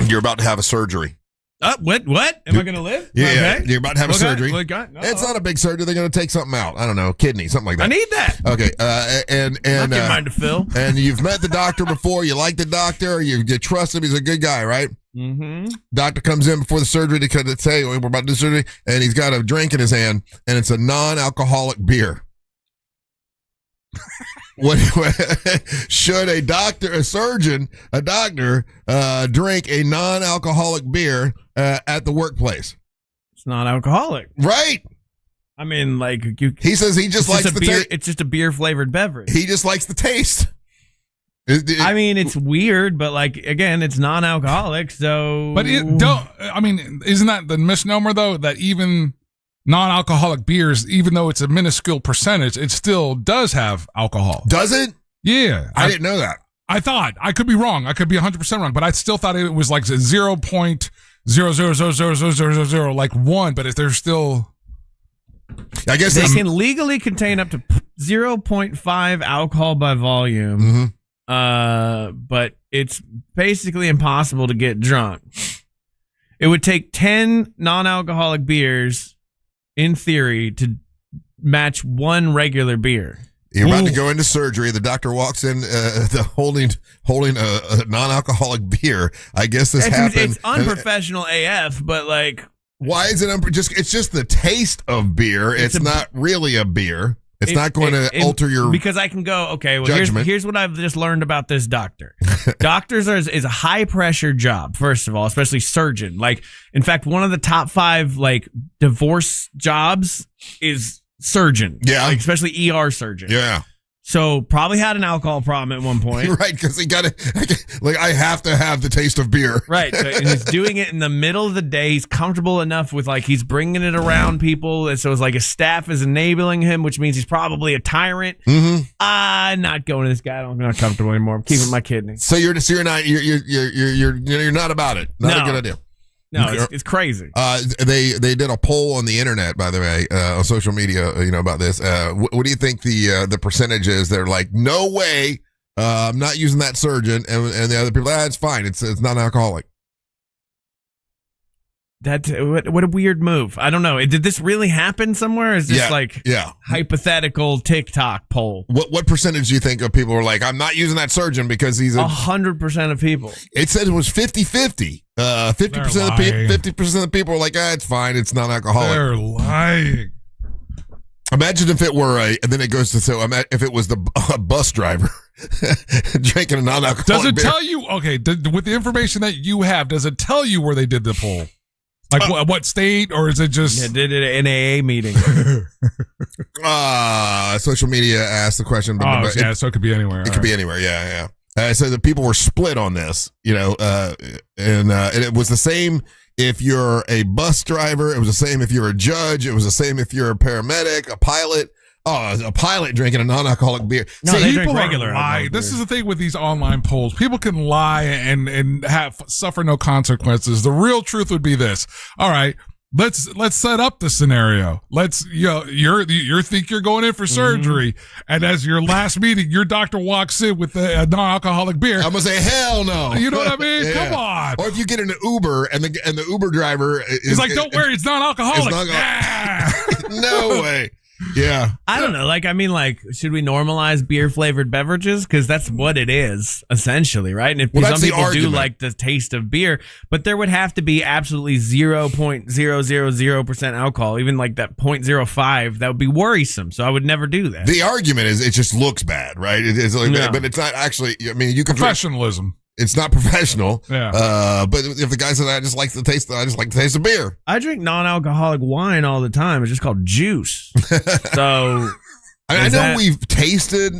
you're about to have a surgery. What? Am I going to live? Yeah, Okay. you're about to have a surgery. No. It's not a big surgery. They're going to take something out. I don't know, kidney, something like that. I need that. Okay, and Not get mine to fill. And you've met the doctor before. You like the doctor. You trust him. He's a good guy, right? Mm-hmm. Doctor comes in before the surgery to say we're about to do surgery, and he's got a drink in his hand, and it's a non-alcoholic beer. Should a doctor drink a non-alcoholic beer at the workplace? It's not alcoholic, right? I mean, like he says he just likes the taste. It's just a beer flavored beverage. He just likes the taste. I mean, it's weird, but like again, it's non-alcoholic, so. But isn't that the misnomer though? That even non-alcoholic beers, even though it's a minuscule percentage, it still does have alcohol. Does it? Yeah. I didn't know that. I thought. I could be wrong. I could be 100% wrong, but I still thought it was like 0.0000000, like 1, but if there's still... I guess they can legally contain up to 0.5 alcohol by volume, but it's basically impossible to get drunk. It would take 10 non-alcoholic beers, in theory, to match one regular beer. You're about to go into surgery. The doctor walks in, holding a non-alcoholic beer. I guess this happened. It's unprofessional AF, but like, why is it it's just the taste of beer? It's not really a beer. It's not going to alter your because I can go, okay, well, judgment. Here's what I've just learned about this doctor. Doctors is a high pressure job, first of all, especially surgeon. Like, in fact, one of the top 5 like divorce jobs is surgeon. Yeah. Like, especially ER surgeon. Yeah. So probably had an alcohol problem at one point. Right, because he got it. Like, I have to have the taste of beer. Right, so, and he's doing it in the middle of the day. He's comfortable enough with like he's bringing it around people, and so it's like his staff is enabling him, which means he's probably a tyrant. I'm not going to this guy. I'm not comfortable anymore. I'm keeping my kidney. So you're not about it. Not a good idea. No, it's crazy. They did a poll on the internet, by the way, on social media, about this. What do you think the percentage is? They're like, no way, I'm not using that surgeon, and the other people, it's fine, it's not alcoholic. That's what a weird move. I don't know. Did this really happen somewhere? Is this hypothetical TikTok poll? What percentage do you think of people are like, I'm not using that surgeon because he's 100% of people? It said it was 50-50. 50% of the people are like, it's fine, it's not alcoholic. They're lying. Imagine if it were and then it goes to if it was the bus driver drinking a non-alcoholic Does it beer. tell you? Okay, with the information that you have, does it tell you where they did the poll? Like what state, or is it just did it at an AA meeting? Social media asked the question. So it could be anywhere. It could be anywhere. Yeah. So the people were split on this, and it was the same if you're a bus driver. It was the same if you're a judge. It was the same if you're a paramedic, a pilot. A pilot drinking a non-alcoholic beer. No, they drink people regular. Lie. This is the thing with these online polls. People can lie and suffer no consequences. The real truth would be this. All right, let's set up the scenario. You think you're going in for surgery, and as your last meeting, your doctor walks in with a non-alcoholic beer. I'm gonna say hell no. You know what I mean? Yeah. Come on. Or if you get in an Uber and the Uber driver is like, don't worry, it's non-alcoholic. No way. Yeah. I don't know. Like, I mean, like, should we normalize beer flavored beverages? Because that's what it is, essentially, right? And if some people do like the taste of beer, but there would have to be absolutely 0.000% alcohol, even like that 0.05. That would be worrisome. So I would never do that. The argument is it just looks bad, right? It's like, but it's not actually. I mean, you can professionalism. It's not professional. Yeah. But if the guy said, I just like the taste of beer. I drink non-alcoholic wine all the time. It's just called juice. So I know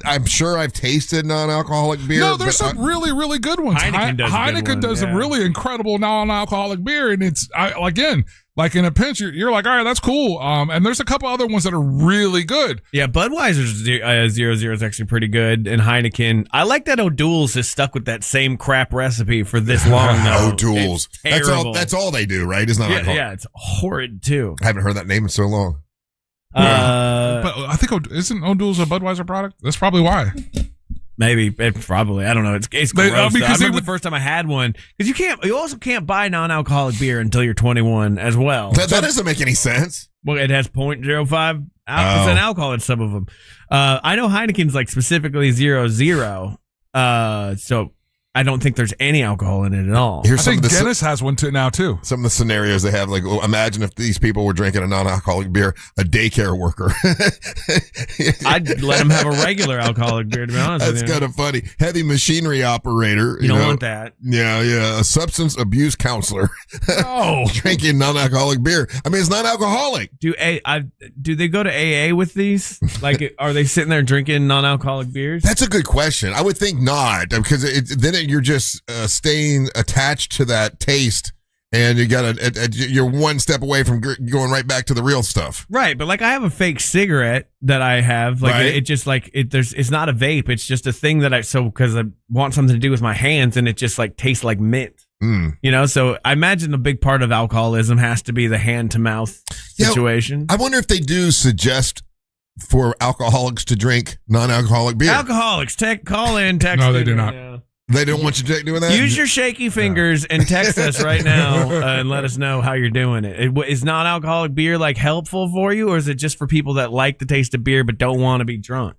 I'm sure I've tasted non-alcoholic beer. No, there's some really, really good ones. Heineken does a really incredible non-alcoholic beer. And it's, again, like in a pinch, you're like, all right, that's cool. And there's a couple other ones that are really good. Yeah, Budweiser's 0.0 is actually pretty good. And Heineken, I like that O'Doul's has stuck with that same crap recipe for this long, though. O'Doul's. That's all they do, right? It's not alcohol. Yeah, it's horrid, too. I haven't heard that name in so long. But I think isn't O'Doul's a Budweiser product? That's probably why. Maybe, probably. I don't know. It's gross. I remember the first time I had one, because you also can't buy non-alcoholic beer until you're 21 as well. That doesn't make any sense. Well, it has 0.05% alcohol in some of them. I know Heineken's like specifically 0.0. So I don't think there's any alcohol in it at all. I think Guinness has one now too. Some of the scenarios they have, like, imagine if these people were drinking a non-alcoholic beer, a daycare worker. I'd let them have a regular alcoholic beer, to be honest with you. That's kind of funny. Heavy machinery operator. You don't want that. Yeah. A substance abuse counselor. Oh. Drinking non-alcoholic beer. I mean, it's not alcoholic. Do they go to AA with these? Like, are they sitting there drinking non-alcoholic beers? That's a good question. I would think not, because then you're just staying attached to that taste, and you're one step away from going right back to the real stuff. Right, but like I have a fake cigarette that I have, like Right. it just like it's not a vape, it's just a thing that because I want something to do with my hands, and it just like tastes like mint. You know, so I imagine a big part of alcoholism has to be the hand to mouth situation. I wonder if they do suggest for alcoholics to drink non-alcoholic beer. Alcoholics, call in, text. No, they do in not. right now. They don't want you doing that? Use your shaky fingers and text us right now and let us know how you're doing it. Is non-alcoholic beer like helpful for you, or is it just for people that like the taste of beer but don't want to be drunk?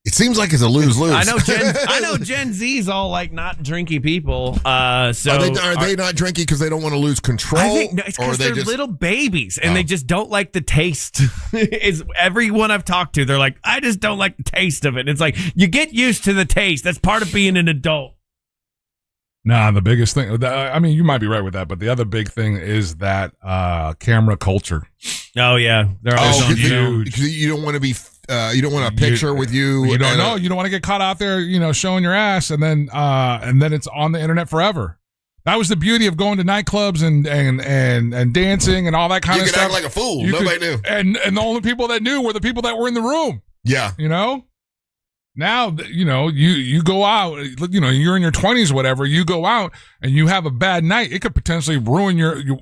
It seems like it's a lose-lose. I know Gen Z's all like not drinky people. So are they not drinking because they don't want to lose control? I think it's because they're little babies and they just don't like the taste. Is everyone I've talked to, they're like, I just don't like the taste of it. And it's like, you get used to the taste. That's part of being an adult. Nah, the biggest thing, I mean, you might be right with that, but the other big thing is that camera culture. Oh, yeah. They're always on huge. Because you don't want to be, you don't want a picture with you. You don't know. You don't want to get caught out there, showing your ass, and then it's on the internet forever. That was the beauty of going to nightclubs and dancing and all that kind of stuff. You could act like a fool. Nobody knew. And the only people that knew were the people that were in the room. Yeah. Now, you go out, you're in your 20s or whatever, you go out and you have a bad night. It could potentially ruin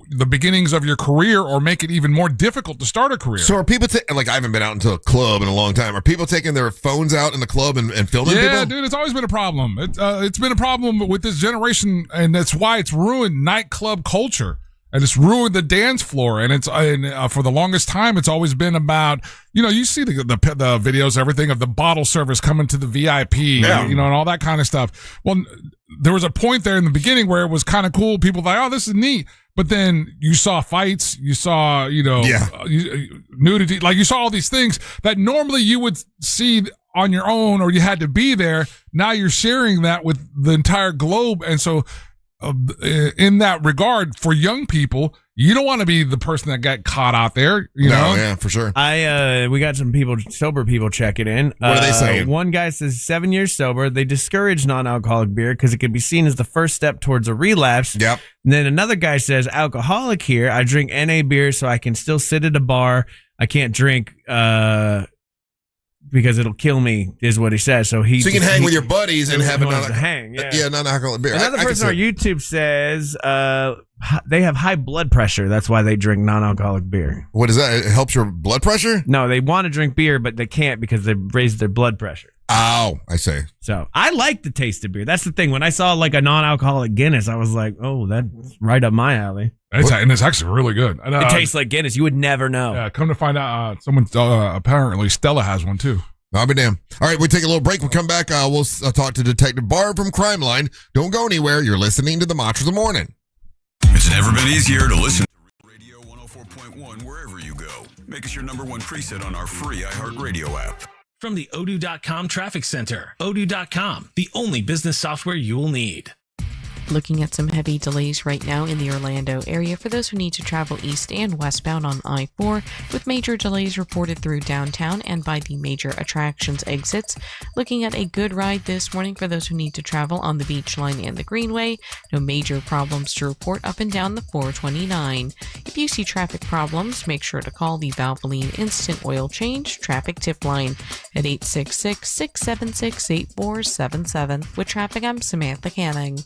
the beginnings of your career or make it even more difficult to start a career. So are people, I haven't been out into a club in a long time. Are people taking their phones out in the club and filming people? Yeah, dude, it's always been a problem. It's been a problem with this generation, and that's why it's ruined nightclub culture. And it's ruined the dance floor. And for the longest time, it's always been about, you see the videos, everything of the bottle service coming to the VIP, and all that kind of stuff. Well, there was a point there in the beginning where it was kind of cool. People thought, oh, this is neat. But then you saw fights, you saw, nudity, like you saw all these things that normally you would see on your own or you had to be there. Now you're sharing that with the entire globe. And so, in that regard, for young people, you don't want to be the person that got caught out there. You know? Yeah, for sure. We got some sober people checking in. What are they saying? One guy says 7 years sober. They discourage non-alcoholic beer because it can be seen as the first step towards a relapse. Yep. And then another guy says alcoholic here. I drink NA beer so I can still sit at a bar. I can't drink because it'll kill me, is what he says. So you can hang with your buddies and have to hang. Yeah, non-alcoholic beer. Another person on YouTube says they have high blood pressure. That's why they drink non-alcoholic beer. What is that? It helps your blood pressure? No, they want to drink beer, but they can't because they've raised their blood pressure. Oh, I see. So I like the taste of beer. That's the thing. When I saw like a non-alcoholic Guinness, I was like, oh, that's right up my alley. And it's actually really good. It tastes like Guinness. You would never know. Yeah, come to find out, someone apparently Stella has one too. I'll be damned. All right, we take a little break. We'll come back. We'll talk to Detective Barb from Crime Line. Don't go anywhere. You're listening to the Monsters of the Morning. It's never been easier to listen to Real Radio 104.1 wherever you go. Make us your number one preset on our free iHeartRadio app. From the Odoo.com Traffic Center. Odoo.com, the only business software you will need. Looking at some heavy delays right now in the Orlando area for those who need to travel east and westbound on I-4, with major delays reported through downtown and by the major attractions exits. Looking at a good ride this morning for those who need to travel on the Beach Line and the Greenway. No major problems to report up and down the 429. If you see traffic problems, make sure to call the Valvoline Instant Oil Change Traffic Tip Line at 866-676-8477. With traffic, I'm Samantha Canning.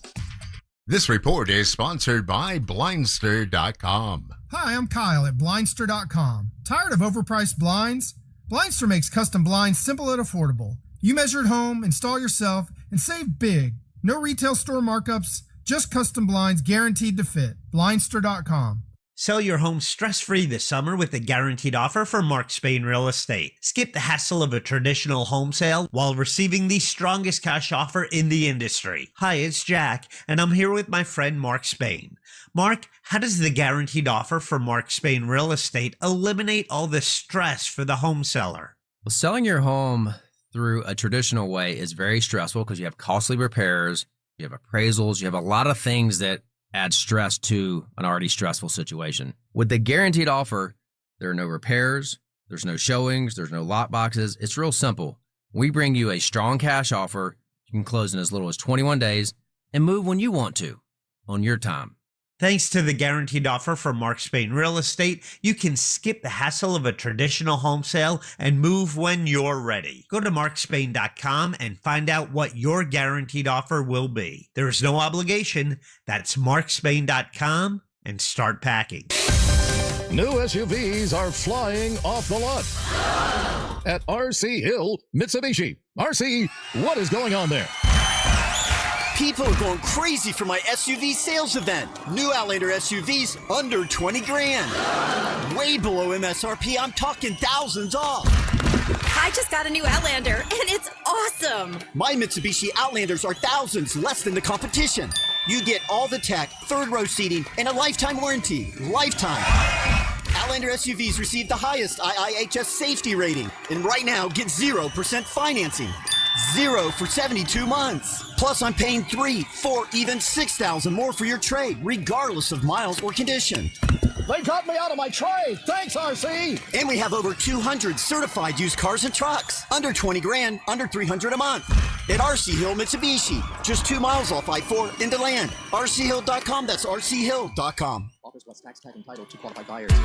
This report is sponsored by Blindster.com. Hi, I'm Kyle at Blindster.com. Tired of overpriced blinds? Blindster makes custom blinds simple and affordable. You measure at home, install yourself, and save big. No retail store markups, just custom blinds guaranteed to fit. Blindster.com. Sell your home stress-free this summer with a guaranteed offer from Mark Spain Real Estate. Skip the hassle of a traditional home sale while receiving the strongest cash offer in the industry. Hi, it's Jack, and I'm here with my friend Mark Spain. Mark, how does the guaranteed offer from Mark Spain Real Estate eliminate all the stress for the home seller? Well, selling your home through a traditional way is very stressful because you have costly repairs, you have appraisals, you have a lot of things that add stress to an already stressful situation. With the guaranteed offer, there are no repairs, there's no showings, there's no lot boxes. It's real simple. We bring you a strong cash offer. You can close in as little as 21 days and move when you want to on your time. Thanks to the guaranteed offer from Mark Spain Real Estate, you can skip the hassle of a traditional home sale and move when you're ready. Go to markspain.com and find out what your guaranteed offer will be. There is no obligation. That's markspain.com and start packing. New SUVs are flying off the lot at RC Hill Mitsubishi. RC, what is going on there? People are going crazy for my SUV sales event. New Outlander SUVs under 20 grand. Way below MSRP, I'm talking thousands off. I just got a new Outlander, and it's awesome. My Mitsubishi Outlanders are thousands less than the competition. You get all the tech, third row seating, and a lifetime warranty. Lifetime. Outlander SUVs receive the highest IIHS safety rating. And right now, get 0% financing. 0 for 72 months. Plus, I'm paying $3,000, $4,000, even $6,000 more for your trade, regardless of miles or condition. They got me out of my trade. Thanks, RC. And we have over 200 certified used cars and trucks. Under 20 grand, under $300 a month. At RC Hill Mitsubishi, just 2 miles off I-4 into land. RCHill.com, that's RCHill.com.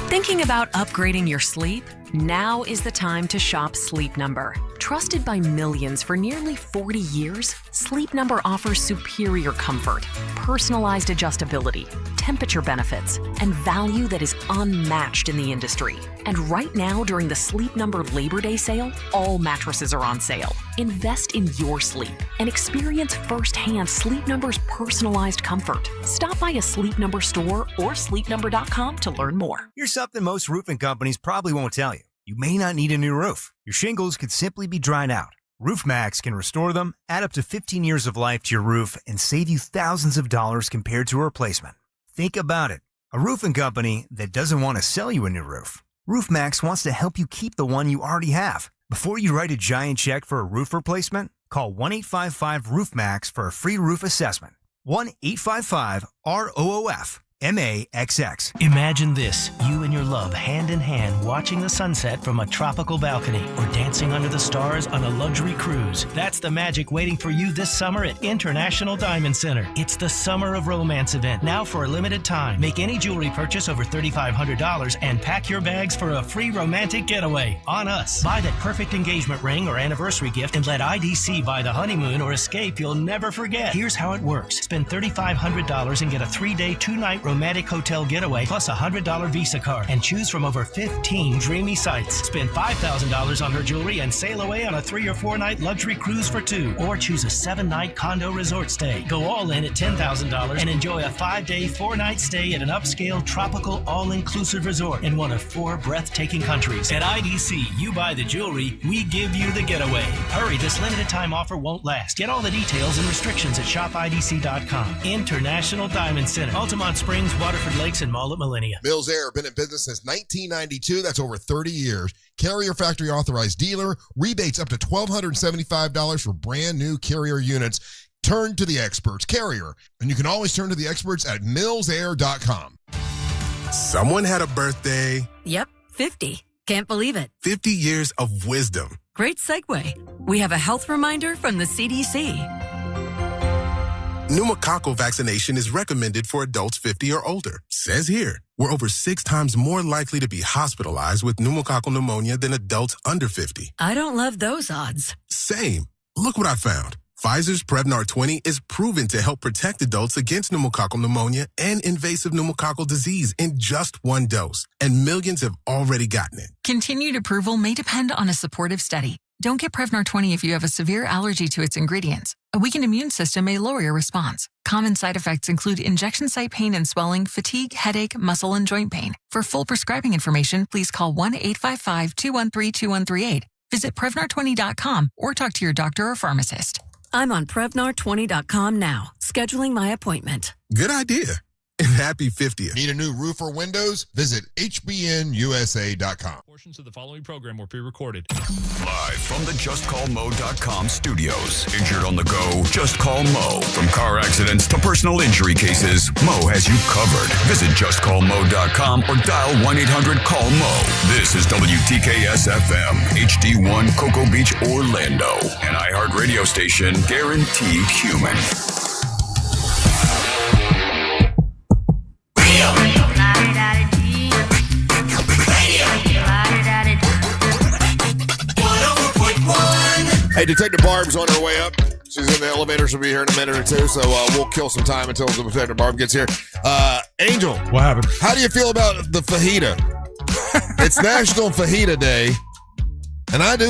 Thinking about upgrading your sleep? Now is the time to shop Sleep Number. Trusted by millions for nearly 40 years, Sleep Number offers superior comfort, personalized adjustability, temperature benefits, and value that is unmatched in the industry. And right now, during the Sleep Number Labor Day sale, all mattresses are on sale. Invest in your sleep and experience firsthand Sleep Number's personalized comfort. Stop by a Sleep Number store or sleepnumber.com to learn more. Here's something most roofing companies probably won't tell you. You may not need a new roof. Your shingles could simply be dried out. RoofMax can restore them, add up to 15 years of life to your roof, and save you thousands of dollars compared to a replacement. Think about it. A roofing company that doesn't want to sell you a new roof. RoofMax wants to help you keep the one you already have. Before you write a giant check for a roof replacement, call 1-855-ROOF-MAX for a free roof assessment. 1-855-ROOF. MAXX. Imagine this, you and your love hand in hand watching the sunset from a tropical balcony or dancing under the stars on a luxury cruise. That's the magic waiting for you this summer at International Diamond Center. It's the Summer of Romance event, now for a limited time. Make any jewelry purchase over $3,500 and pack your bags for a free romantic getaway on us. Buy that perfect engagement ring or anniversary gift and let IDC buy the honeymoon or escape you'll never forget. Here's how it works. Spend $3,500 and get a 3-day, 2-night romantic hotel getaway plus a $100 Visa card and choose from over 15 dreamy sites. Spend $5,000 on her jewelry and sail away on a 3 or 4 night luxury cruise for 2, or choose a 7-night condo resort stay. Go all in at $10,000 and enjoy a 5-day, 4-night stay at an upscale tropical all-inclusive resort in one of 4 breathtaking countries. At IDC, you buy the jewelry, we give you the getaway. Hurry, this limited time offer won't last. Get all the details and restrictions at shopidc.com. International Diamond Center, Altamont Springs, Waterford Lakes, and Mall at Millennia. Mills Air, been in business since 1992. That's over 30 years. Carrier factory authorized dealer. Rebates up to $1,275 for brand new Carrier units. Turn to the experts. Carrier. And you can always turn to the experts at millsair.com. Someone had a birthday. Yep, 50. Can't believe it. 50 years of wisdom. Great segue. We have a health reminder from the CDC. Pneumococcal vaccination is recommended for adults 50 or older. Says here, we're over 6 times more likely to be hospitalized with pneumococcal pneumonia than adults under 50. I don't love those odds. Same. Look what I found. Pfizer's Prevnar 20 is proven to help protect adults against pneumococcal pneumonia and invasive pneumococcal disease in just 1 dose. And millions have already gotten it. Continued approval may depend on a supportive study. Don't get Prevnar 20 if you have a severe allergy to its ingredients. A weakened immune system may lower your response. Common side effects include injection site pain and swelling, fatigue, headache, muscle, and joint pain. For full prescribing information, please call 1-855-213-2138. Visit Prevnar20.com or talk to your doctor or pharmacist. I'm on Prevnar20.com now, scheduling my appointment. Good idea. And happy 50th. Need a new roof or windows? Visit hbnusa.com. Portions of the following program were pre-recorded. Live from the JustCallMo.com studios. Injured on the go? Just call Mo. From car accidents to personal injury cases, Mo has you covered. Visit JustCallMo.com or dial 1-800-CALL-MO. This is WTKS-FM, HD1 Cocoa Beach, Orlando. An iHeart radio station guaranteed human. Hey, Detective Barb's on her way up. She's in the elevator. She'll be here in a minute or two, so we'll kill some time until Detective Barb gets here. Angel. What happened? How do you feel about the fajita? It's National Fajita Day, and I do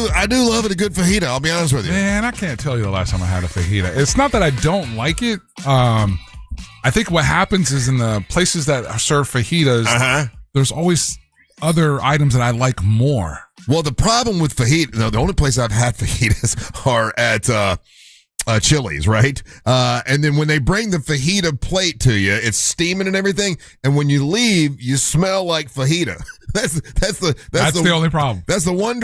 love it, a good fajita, I'll be honest with you. Man, I can't tell you the last time I had a fajita. It's not that I don't like it. I think what happens is in the places that serve fajitas, there's always other items that I like more. Well, the problem with fajita, the only place I've had fajitas are at Chili's, right? And then when they bring the fajita plate to you, it's steaming and everything, and when you leave, you smell like fajita. That's the only problem. That's the one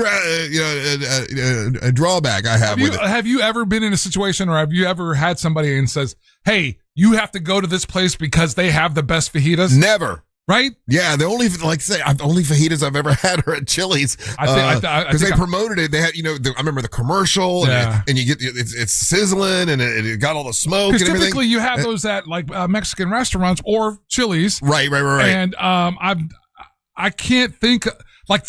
drawback I have with it. Have you ever been in a situation, or have you ever had somebody and says, "Hey, you have to go to this place because they have the best fajitas"? Never. Right? Yeah, the only fajitas I've ever had are at Chili's because they promoted it. They had, I remember the commercial, and you get it's sizzling and it got all the smoke. Because and everything. typically you have those at like Mexican restaurants or Chili's, right. And I can't think like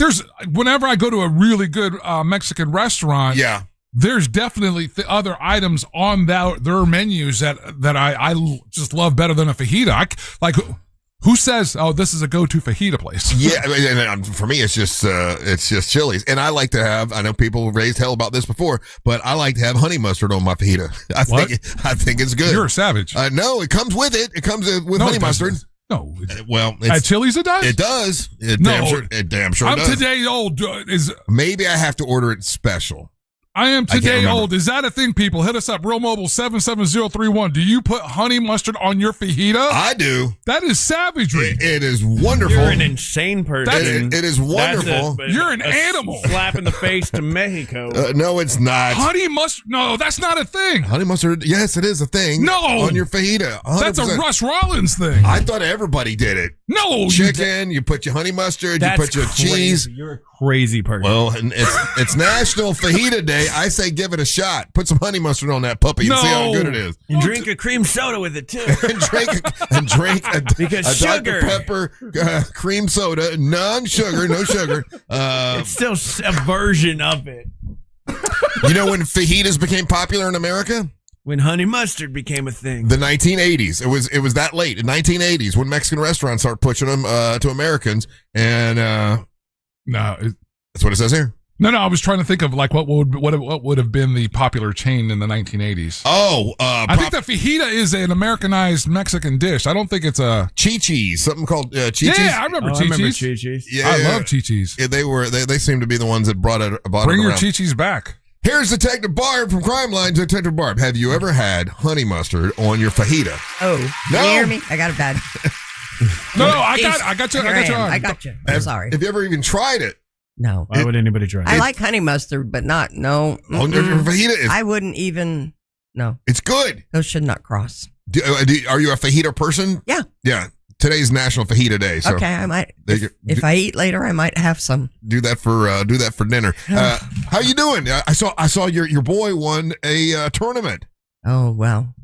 whenever I go to a really good Mexican restaurant, there's definitely other items on their menus that I just love better than a fajita. Who says, "Oh, this is a go-to fajita place"? Yeah, and for me, it's just Chili's, and I like to have. I know people raised hell about this before, but I like to have honey mustard on my fajita. I think it's good. You're a savage. No, it comes with it. It comes with honey mustard. No, well, at Chili's it does. It does. It damn sure I'm does. today old. Maybe I have to order it special. I am today old. Is that a thing, people? Hit us up. Real Mobile 77031. Do you put honey mustard on your fajita? I do. That is savagery. It is wonderful. You're an insane person. It is wonderful. You're an animal. Slap in the face to Mexico. No, it's not. Honey mustard? No, that's not a thing. Honey mustard? Yes, it is a thing. No. On your fajita. 100%. That's a Russ Rollins thing. I thought everybody did it. No. Chicken, you put your honey mustard, you put your cheese. You're a crazy person. Well, and it's National Fajita Day. I say give it a shot. Put some honey mustard on that puppy and see how good it is. And drink a cream soda with it too. and drink because a sugar. Dr. Pepper cream soda, non-sugar, no sugar. It's still a version of it. You know when fajitas became popular in America? When honey mustard became a thing. The 1980s. It was that late in 1980s when Mexican restaurants started pushing them to Americans, and that's what it says here. No, I was trying to think of like what would have been the popular chain in the 1980s. Oh, I think that fajita is an Americanized Mexican dish. I don't think it's a Chi-Chi's, something called Chi-Chi's. Yeah, I remember Chi-Chi's. Yeah, I love Chi-Chi's. Yeah, they seem to be the ones that brought it around. Bring your Chi-Chi's back. Here's Detective Barb from Crime Line. Detective Barb, have you ever had honey mustard on your fajita? Oh, no. Can you hear me? I got it bad. No, I got you. I got you. I'm sorry. Have you ever even tried it? No. Why would anybody try it? I like honey mustard, but not, no. On your fajita? I wouldn't even, no. It's good. Those should not cross. Are you a fajita person? Yeah. Yeah. Today's National Fajita Day. So okay, I might. If I eat later, I might have some. Do that for dinner. How you doing? I saw your boy won a tournament. Oh, well.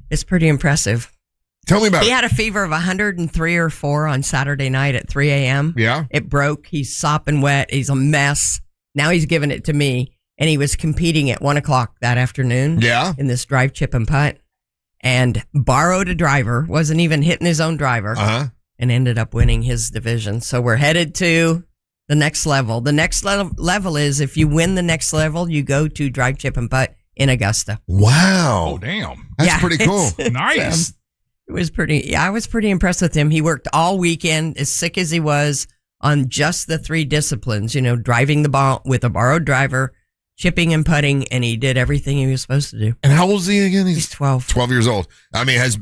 It's pretty impressive. Tell me about it. He had a fever of 103 or 4 on Saturday night at 3 a.m. Yeah. It broke. He's sopping wet. He's a mess. Now he's giving it to me. And he was competing at 1 o'clock that afternoon. Yeah. In this drive, chip, and putt. And borrowed a driver. Wasn't even hitting his own driver. Uh-huh. And ended up winning his division. So we're headed to The next level. The next level is if you win the next level, you go to Drive, Chip, and Putt in Augusta. Wow. Oh, damn. That's pretty cool. Nice. It was I was pretty impressed with him. He worked all weekend, as sick as he was, on just the 3 disciplines, driving the ball with a borrowed driver, chipping and putting, and he did everything he was supposed to do. And how old is he again? He's 12. 12 years old. I mean, has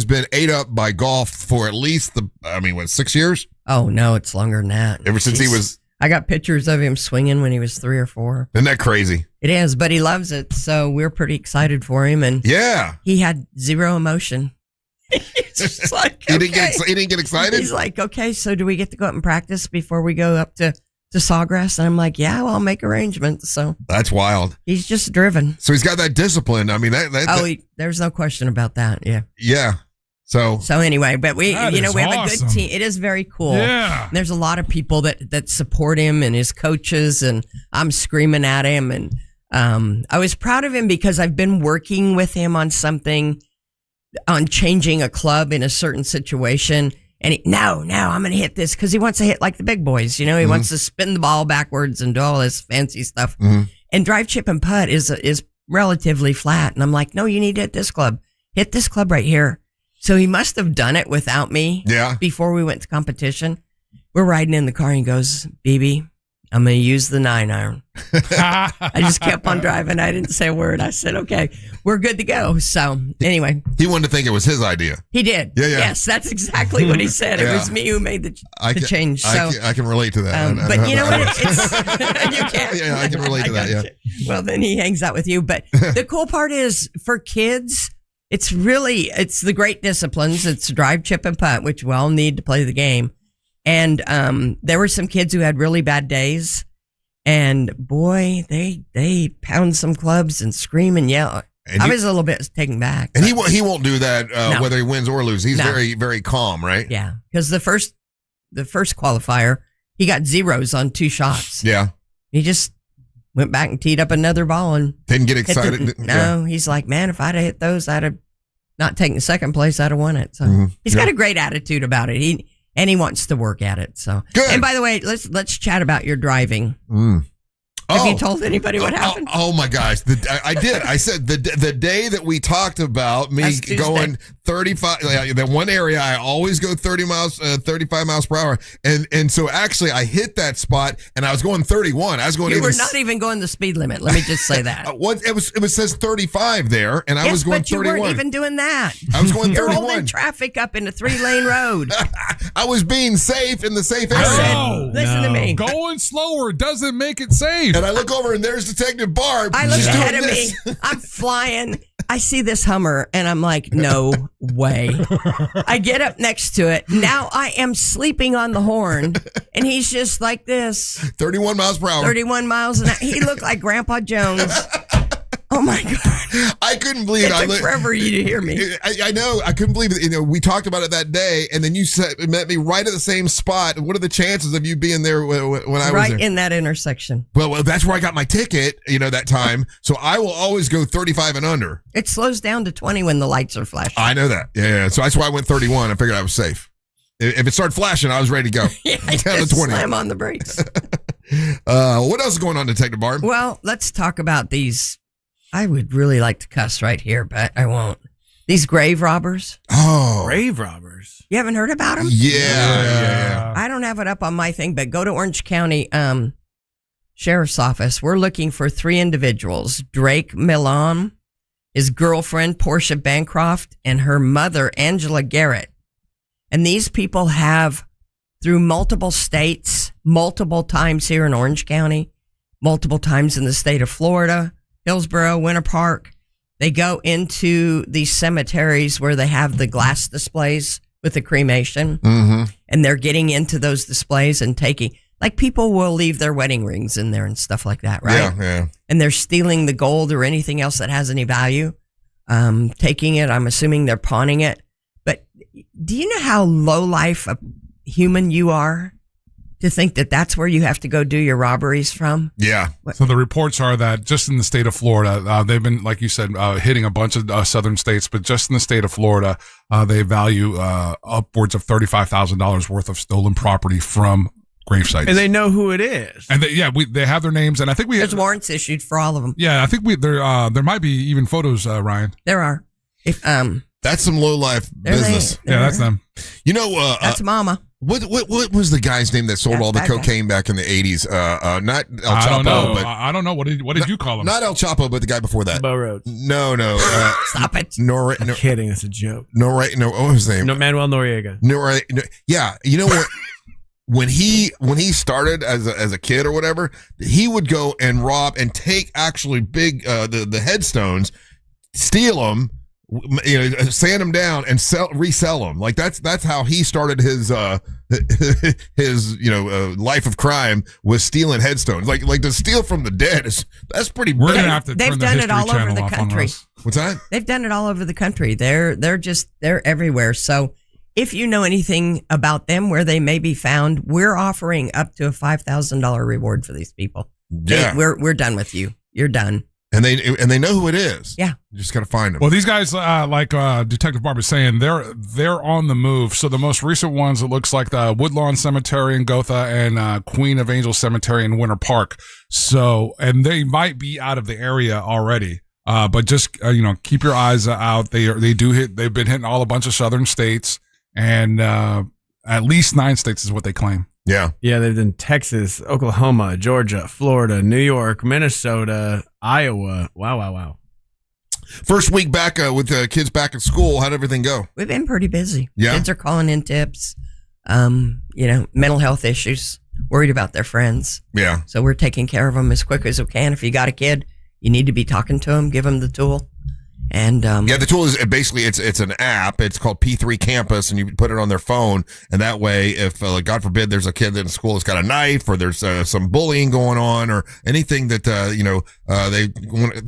been ate up by golf for at least 6 years? Oh, no, it's longer than that. Ever since he was... I got pictures of him swinging when he was 3 or 4. Isn't that crazy? It is, but he loves it, so we're pretty excited for him. And yeah, he had zero emotion. It's just like, he didn't get excited? He's like, okay, so do we get to go up and practice before we go up to Sawgrass? And I'm like, yeah, well, I'll make arrangements. So that's wild. He's just driven. So he's got that discipline. I mean, there's no question about that. Yeah. Yeah. So anyway, but we have awesome. a good team. It is very cool. Yeah. There's a lot of people that support him and his coaches, and I'm screaming at him. And I was proud of him because I've been working with him on changing a club in a certain situation. And now I'm going to hit this because he wants to hit like the big boys. He wants to spin the ball backwards and do all this fancy stuff. Mm-hmm. And Drive, Chip, and Putt is relatively flat. And I'm like, no, you need to hit this club. Hit this club right here. So he must have done it without me before we went to competition. We're riding in the car and he goes, BB, I'm going to use the 9-iron. I just kept on driving. I didn't say a word. I said, okay, we're good to go. So anyway. He wanted to think it was his idea. He did. Yeah. Yes, that's exactly what he said. It was me who made the change. So I can relate to that. But you know what? You can. Yeah, I can relate to that. Yeah. Well, then he hangs out with you. But the cool part is for kids, it's the great disciplines. It's Drive, Chip, and Putt, which we all need to play the game. And there were some kids who had really bad days, and boy, they pound some clubs and scream and yell. And I was a little bit taken back. And he won't do that whether he wins or loses. He's very, very calm, right? Yeah, because the first qualifier, he got zeros on 2 shots. Yeah, he just went back and teed up another ball and didn't get excited. No, he's like, man, if I'd have hit those, I'd have not taken second place. I'd have won it. So he's got a great attitude about it. He wants to work at it. So good. And by the way, let's chat about your driving. Have you told anybody what happened? Oh my gosh, I did. I said the day that we talked about me going 35. That one area I always go 35 miles per hour, and so actually I hit that spot, and I was going 31. I was going. You were not even going the speed limit. Let me just say that. It says 35 there, and I was going 31. But you weren't even doing that. I was going 31. You're holding traffic up in a 3-lane road. I was being safe in the safe area. I said, listen to me. Going slower doesn't make it safe. And I look over and there's Detective Barb. I look ahead of me. I'm flying. I see this Hummer and I'm like, no way. I get up next to it. Now I am sleeping on the horn and he's just like this. 31 miles per hour. 31 miles an hour. He looked like Grandpa Jones. Oh my God. I couldn't believe it. It took forever for you to hear me. I know. I couldn't believe it. We talked about it that day, and then you met me right at the same spot. What are the chances of you being there when I was there? Right in that intersection. Well, that's where I got my ticket, that time. So I will always go 35 and under. It slows down to 20 when the lights are flashing. I know that. Yeah. So that's why I went 31. I figured I was safe. If it started flashing, I was ready to go. Yeah, down to 20. Slam on the brakes. What else is going on, Detective Barb? Well, let's talk about these. I would really like to cuss right here, but I won't. These grave robbers. Oh. Grave robbers. You haven't heard about them? Yeah. I don't have it up on my thing, but go to Orange County Sheriff's Office. We're looking for 3 individuals. Drake Milan, his girlfriend, Portia Bancroft, and her mother, Angela Garrett. And these people have, through multiple states, multiple times here in Orange County, multiple times in the state of Florida, Hillsborough, Winter Park. They go into these cemeteries where they have the glass displays with the cremation. Mm-hmm. And they're getting into those displays and taking, like people will leave their wedding rings in there and stuff like that, right? Yeah. And they're stealing the gold or anything else that has any value, taking it. I'm assuming they're pawning it. But do you know how low life a human you are? To think that that's where you have to go do your robberies from? Yeah. So the reports are that just in the state of Florida, they've been, like you said, hitting a bunch of southern states, but just in the state of Florida, they value upwards of $35,000 worth of stolen property from grave sites. And they know who it is. And they have their names, and I think there's warrants issued for all of them. Yeah, I think there might be even photos, Ryan. There are. That's some low life business. That's them. You know, that's Mama. What was the guy's name that sold all the cocaine back in the 80s? Not El Chapo. I don't know. But I don't know. What did you call him? Not El Chapo, but the guy before that. Bo Rhodes. No. Stop it. I'm kidding. It's a joke. No, what was his name? No, Manuel Noriega. Yeah. You know what? When he started as a kid or whatever, he would go and rob and take actually big the headstones, steal them, sand them down and resell them. Like that's how he started his life of crime, was stealing headstones. Like to steal from the dead that's pretty. We're gonna have to. They've done it all over the country. What's that? They've done it all over the country. They're everywhere. So if you know anything about them, where they may be found, we're offering up to a $5,000 reward for these people. Yeah, we're done with you. You're done. And they know who it is. Yeah, you just gotta find them. Well, these guys, like Detective Barb is saying, they're on the move. So the most recent ones, it looks like the Woodlawn Cemetery in Gotha and Queen of Angels Cemetery in Winter Park. So, and they might be out of the area already. But just keep your eyes out. They've been hitting a bunch of southern states, and at least 9 states is what they claim. Yeah. Yeah, they've done Texas, Oklahoma, Georgia, Florida, New York, Minnesota, Iowa. Wow. First week back with the kids back at school, how'd everything go? We've been pretty busy. Yeah. Kids are calling in tips, mental health issues, worried about their friends. Yeah. So we're taking care of them as quick as we can. If you got a kid, you need to be talking to them, give them the tool. And the tool is basically it's an app. It's called P3 Campus, and you put it on their phone. And that way, if God forbid there's a kid in school that's got a knife, or there's some bullying going on, or anything that they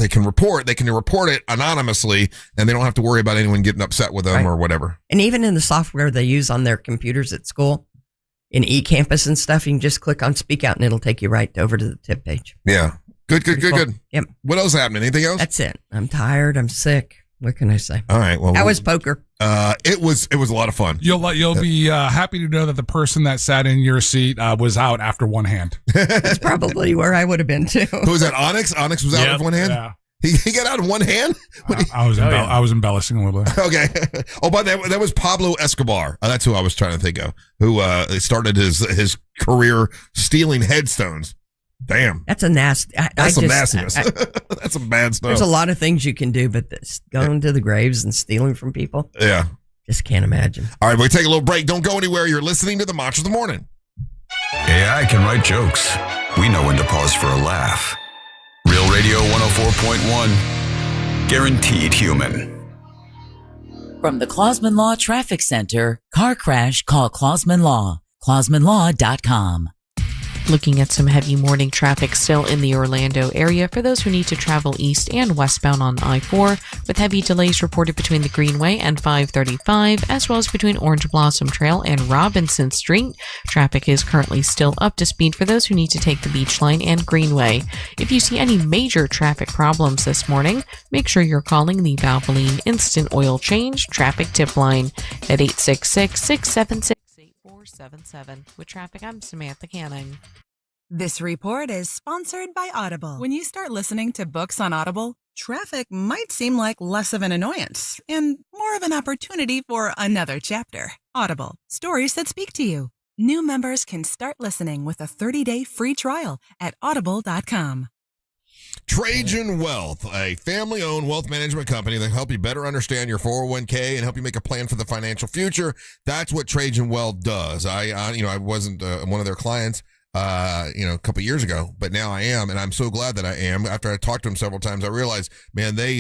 can report, they can report it anonymously, and they don't have to worry about anyone getting upset with them or whatever. And even in the software they use on their computers at school, in eCampus and stuff, you can just click on Speak Out, and it'll take you right over to the tip page. Yeah. Good. Yep. What else happened? Anything else? That's it. I'm tired. I'm sick. What can I say? All right. Well, how was poker? It was a lot of fun. You'll be happy to know that the person that sat in your seat was out after one hand. That's probably where I would have been too. Who was that? Onyx? Onyx was out with one hand? Yeah. He got out in one hand? I was embellishing a little bit. Okay. Oh, but that was Pablo Escobar. That's who I was trying to think of, who started his career stealing headstones. Damn. That's a nasty. That's some nastiness. That's some bad stuff. There's a lot of things you can do, but this, going to the graves and stealing from people. Yeah. Just can't imagine. All right, we take a little break. Don't go anywhere. You're listening to the Match of the Morning. AI can write jokes. We know when to pause for a laugh. Real Radio 104.1. Guaranteed human. From the Clausman Law Traffic Center, car crash, call Clausman Law. ClausmanLaw.com. Looking at some heavy morning traffic still in the Orlando area for those who need to travel east and westbound on I-4, with heavy delays reported between the Greenway and 535, as well as between Orange Blossom Trail and Robinson Street. Traffic is currently still up to speed for those who need to take the Beach Line and Greenway. If you see any major traffic problems this morning, make sure you're calling the Valvoline Instant Oil Change Traffic Tip Line at 866-676-8477. With traffic, I'm Samantha Canning. This report is sponsored by Audible. When you start listening to books on Audible, traffic might seem like less of an annoyance and more of an opportunity for another chapter. Audible, stories that speak to you. New members can start listening with a 30-day free trial at audible.com. Trajan Wealth, a family-owned wealth management company that help you better understand your 401k and help you make a plan for the financial future. That's what Trajan Wealth does. I wasn't one of their clients a couple years ago, but now I am, and I'm so glad that I am. After I talked to them several times, I realized, man, they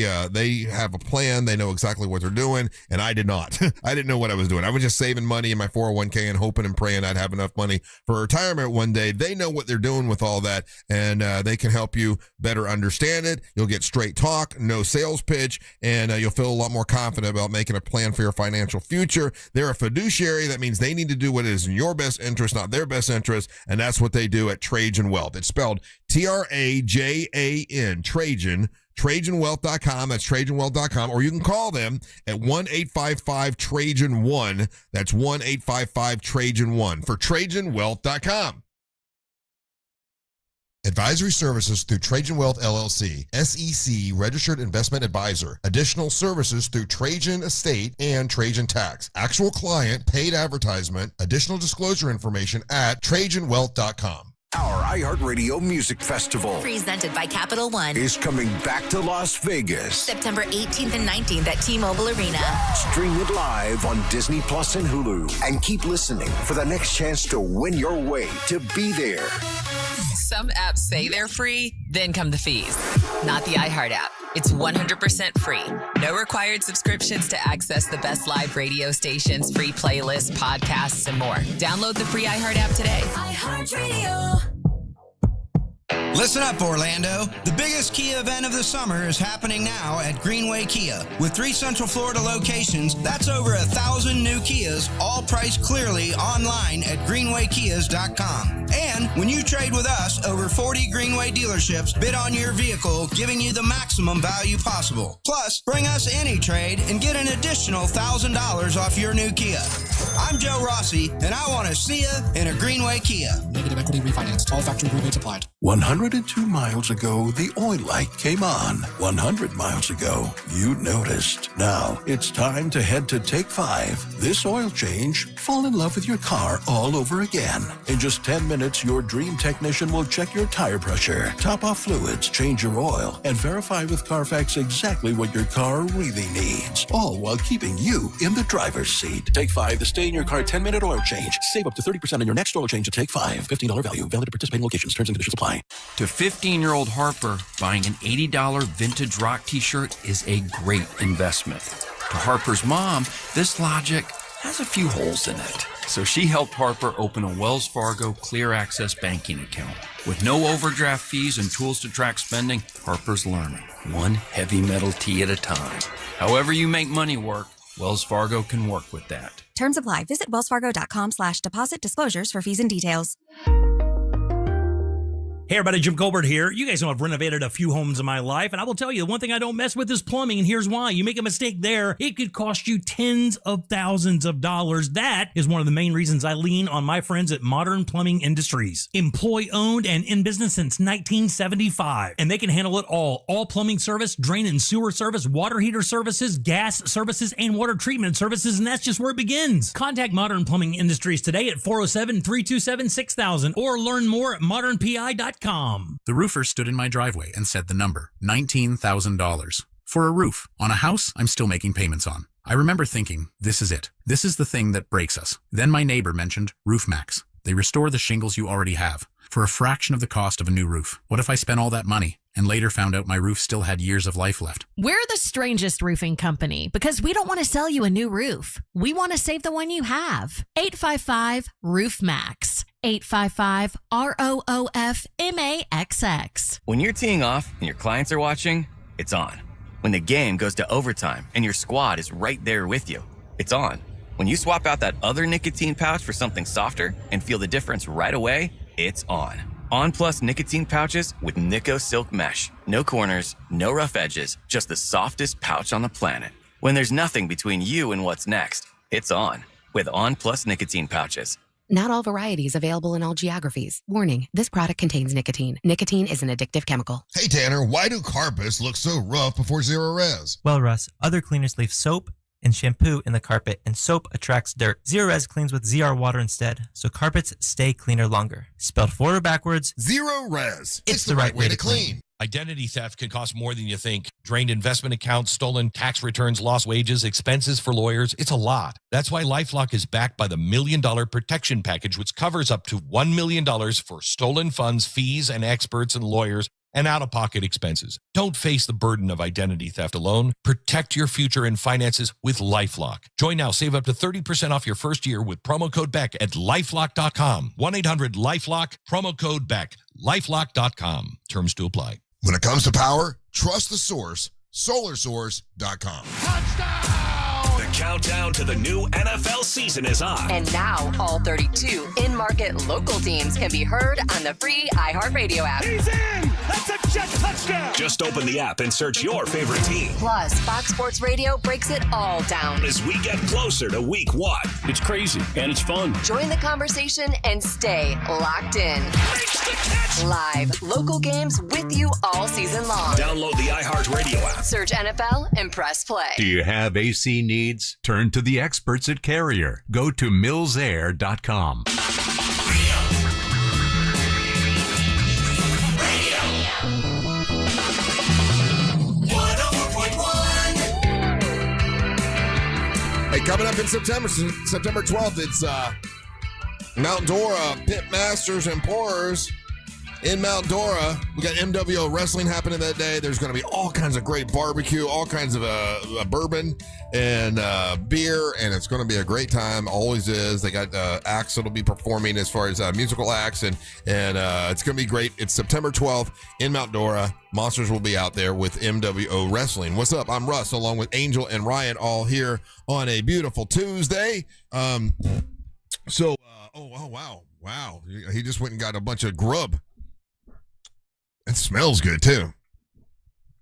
have a plan. They know exactly what they're doing, and I did not. I didn't know what I was doing. I was just saving money in my 401k and hoping and praying I'd have enough money for retirement one day. They know what they're doing with all that, and they can help you better understand it. You'll get straight talk, no sales pitch, and you'll feel a lot more confident about making a plan for your financial future. They're a fiduciary. That means they need to do what is in your best interest, not their best interest, and that's what they do at Trajan Wealth. It's spelled Trajan, Trajan, TrajanWealth.com. That's TrajanWealth.com. Or you can call them at 1-855-TRAJAN-1. That's 1-855-TRAJAN-1 for TrajanWealth.com. Advisory services through Trajan Wealth LLC, SEC registered investment advisor. Additional services through Trajan Estate and Trajan Tax. Actual client, paid advertisement. Additional disclosure information at TrajanWealth.com. Our iHeartRadio Music Festival presented by Capital One is coming back to Las Vegas. September 18th and 19th at T-Mobile Arena. Stream it live on Disney Plus and Hulu. And keep listening for the next chance to win your way to be there. Some apps say they're free, then come the fees. Not the iHeart app. It's 100% free. No required subscriptions to access the best live radio stations, free playlists, podcasts, and more. Download the free iHeart app today. iHeartRadio. Listen up, Orlando. The biggest Kia event of the summer is happening now at Greenway Kia. With 3 Central Florida locations, that's over 1,000 new Kias, all priced clearly online at greenwaykias.com. And when you trade with us, over 40 Greenway dealerships bid on your vehicle, giving you the maximum value possible. Plus, bring us any trade and get an additional $1,000 off your new Kia. I'm Joe Rossi, and I want to see you in a Greenway Kia. Negative equity refinance. All factory rebates applied. 102 miles ago, the oil light came on. 100 miles ago, you noticed. Now, it's time to head to Take 5. This oil change, fall in love with your car all over again. In just 10 minutes, your dream technician will check your tire pressure, top off fluids, change your oil, and verify with Carfax exactly what your car really needs. All while keeping you in the driver's seat. Take 5, the stay in your car 10-minute oil change. Save up to 30% on your next oil change at Take 5. $15 value. Valid at participating locations. Terms and conditions apply. To 15-year-old Harper, buying an $80 vintage rock t-shirt is a great investment. To Harper's mom, this logic has a few holes in it. So she helped Harper open a Wells Fargo Clear Access banking account. With no overdraft fees and tools to track spending, Harper's learning, one heavy metal tee at a time. However you make money work, Wells Fargo can work with that. Terms apply. Visit wellsfargo.com/deposit disclosures for fees and details. Hey everybody, Jim Colbert here. You guys know I've renovated a few homes in my life, and I will tell you, the one thing I don't mess with is plumbing, and here's why. You make a mistake there, it could cost you tens of thousands of dollars. That is one of the main reasons I lean on my friends at Modern Plumbing Industries. Employee-owned and in business since 1975, and they can handle it all. All plumbing service, drain and sewer service, water heater services, gas services, and water treatment services, and that's just where it begins. Contact Modern Plumbing Industries today at 407-327-6000 or learn more at modernpi.com. The roofer stood in my driveway and said the number, $19,000. For a roof on a house I'm still making payments on. I remember thinking, this is it. This is the thing that breaks us. Then my neighbor mentioned Roof Max. They restore the shingles you already have for a fraction of the cost of a new roof. What if I spent all that money and later found out my roof still had years of life left? We're the strangest roofing company because we don't want to sell you a new roof. We want to save the one you have. 855-ROOF-MAX. 855-ROOF-MAXX. When you're teeing off and your clients are watching, it's on. When the game goes to overtime and your squad is right there with you, it's on. When you swap out that other nicotine pouch for something softer and feel the difference right away, it's on. On Plus nicotine pouches with Nico Silk Mesh. No corners, no rough edges, just the softest pouch on the planet. When there's nothing between you and what's next, it's on with On Plus nicotine pouches. Not all varieties available in all geographies. Warning, this product contains nicotine. Nicotine is an addictive chemical. Hey Tanner, why do carpets look so rough before Zero Res? Well, Russ, other cleaners leave soap and shampoo in the carpet, and soap attracts dirt. Zero Res cleans with ZR water instead, so carpets stay cleaner longer. Spelled forward or backwards, Zero Res. It's the right way to clean. Identity theft can cost more than you think. Drained investment accounts, stolen tax returns, lost wages, expenses for lawyers. It's a lot. That's why LifeLock is backed by the $1 Million Protection Package, which covers up to $1 million for stolen funds, fees, and experts and lawyers, and out-of-pocket expenses. Don't face the burden of identity theft alone. Protect your future and finances with LifeLock. Join now. Save up to 30% off your first year with promo code BECK at LifeLock.com. 1-800-LifeLock, promo code BECK. LifeLock.com. Terms to apply. When it comes to power, trust the source, SolarSource.com. The countdown to the new NFL season is on. And now, all 32 in-market local teams can be heard on the free iHeartRadio app. He's in! That's a touchdown. Just open the app and search your favorite team. Plus, Fox Sports Radio breaks it all down. As we get closer to week 1. It's crazy and it's fun. Join the conversation and stay locked in. Live, local games with you all season long. Download the iHeartRadio app. Search NFL and press play. Do you have AC needs? Turn to the experts at Carrier. Go to millsair.com. Hey, coming up in September 12th, it's Mount Dora Pit Masters and Pourers in Mount Dora. We got MWO Wrestling happening that day. There's going to be all kinds of great barbecue, all kinds of bourbon and beer, and it's going to be a great time. Always is. They got acts that'll be performing as far as musical acts, and it's going to be great. It's September 12th in Mount Dora. Monsters will be out there with MWO Wrestling. What's up? I'm Russ, along with Angel and Ryan, all here on a beautiful Tuesday. Oh, wow. He just went and got a bunch of grub. It smells good, too.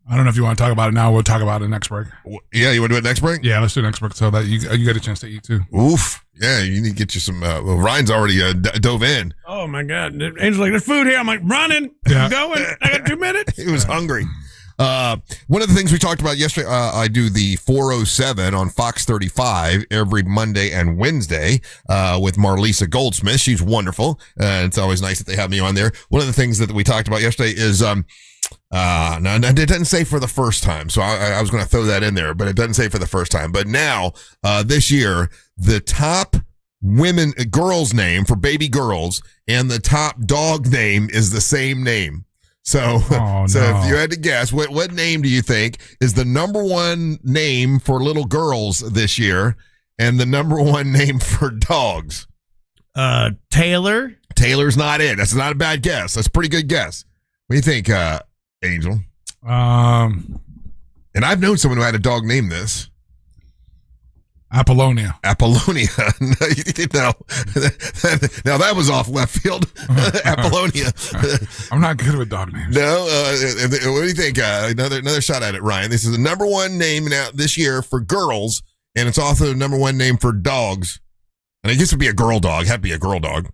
I don't know if you want to talk about it now. We'll talk about it next break. Yeah, you want to do it next break? Yeah, let's do it next break so that you get a chance to eat, too. Oof. Yeah, you need to get you some. Ryan's already dove in. Oh, my God. Angel's like, there's food here. I'm like, running. Yeah. Going. I got 2 minutes. He was hungry. One of the things we talked about yesterday, I do the 407 on Fox 35 every Monday and Wednesday with Marlisa Goldsmith. She's wonderful. It's always nice that they have me on there. One of the things that we talked about yesterday is, no, it doesn't say for the first time. So I was going to throw that in there, but it doesn't say for the first time. But now, this year, the top girl's name for baby girls and the top dog name is the same name. So if you had to guess, what name do you think is the number one name for little girls this year and the number one name for dogs? Taylor. Taylor's not it. That's not a bad guess. That's a pretty good guess. What do you think, Angel? And I've known someone who had a dog named this. Apollonia. No. Now that was off left field. Apollonia. I'm not good with dog names. No. What do you think? Another shot at it, Ryan. This is the number one name now this year for girls, and it's also the number one name for dogs. And I guess it would be a girl dog. Had to be a girl dog.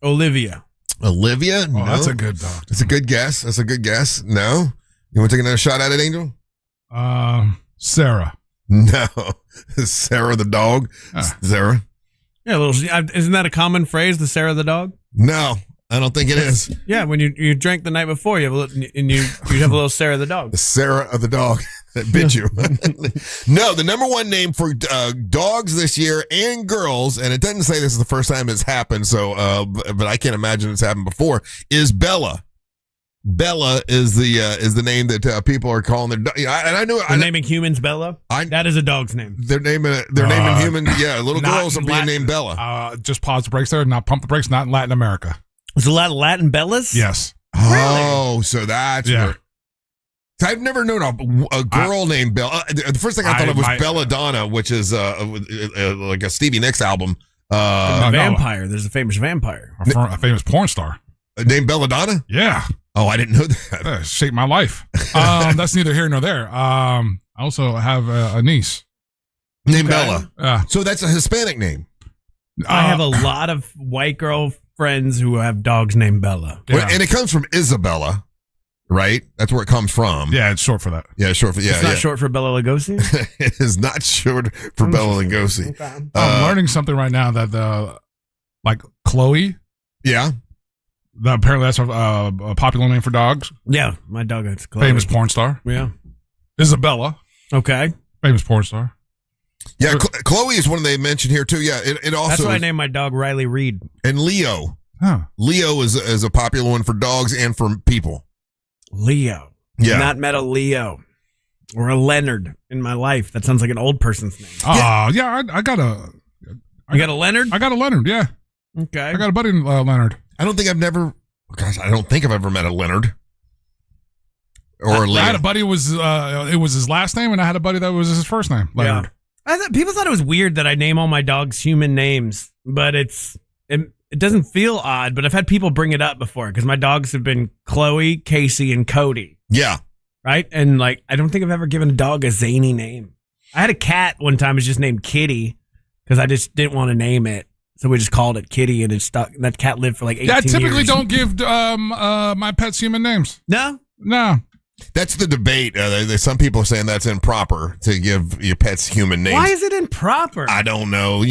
Olivia. Olivia? Oh, no. That's a good dog. That's a good guess. No. You want to take another shot at it, Angel? Sarah. No. Sarah the dog? Sarah? Yeah, isn't that a common phrase, the Sarah the dog? No, I don't think it is. Yeah, when you drank the night before, you have you have a little Sarah the dog. The Sarah of the dog that bit you. No, the number one name for dogs this year and girls, and it doesn't say this is the first time it's happened, so but I can't imagine it's happened before, is Bella. Bella is the name that people are calling their dog. And I know they're naming humans Bella. That is a dog's name. They're naming humans. Yeah, little girls are being named Bella. Just pause the brakes there. Not pump the brakes. Not in Latin America. There's a lot of Latin Bellas. Yes. Oh, really? So that's where. I've never known a girl named Bella. The first thing I thought of was Belladonna, which is like a Stevie Nicks album. A vampire. There's a famous vampire. A famous porn star. Named Belladonna? Yeah. Oh, I didn't know that. Shaped my life. That's neither here nor there. I also have a niece. Named Bella. So that's a Hispanic name. I have a lot of white girl friends who have dogs named Bella. Yeah. And it comes from Isabella, right? That's where it comes from. Yeah, it's short for that. Yeah, short for It's not short for Bella Lugosi? It is not short for Bella Lugosi. Okay. I'm learning something right now that like Chloe. Yeah. Apparently that's a popular name for dogs. Yeah, my dog is Chloe. Famous porn star. Yeah. Isabella. Okay. Famous porn star. Yeah, Chloe is one they mentioned here too. Yeah, it also. That's why I named my dog Riley Reed. And Leo. Huh. Leo is a popular one for dogs and for people. Leo. Yeah. Not met a Leo or a Leonard in my life. That sounds like an old person's name. Yeah. I got a. You got a Leonard? I got a Leonard. Yeah. Okay. I got a buddy Leonard. I don't think I've ever met a Leonard. Or I had a buddy it was his last name, and I had a buddy that was his first name, Leonard. Yeah. People thought it was weird that I name all my dogs human names, but it doesn't feel odd, but I've had people bring it up before because my dogs have been Chloe, Casey, and Cody. Yeah. Right? And like, I don't think I've ever given a dog a zany name. I had a cat one time, it was just named Kitty because I just didn't want to name it. So we just called it Kitty, and it stuck. And that cat lived for like 18 years. Yeah, I typically don't give my pets human names. No? No. That's the debate. Some people are saying that's improper to give your pets human names. Why is it improper? I don't know.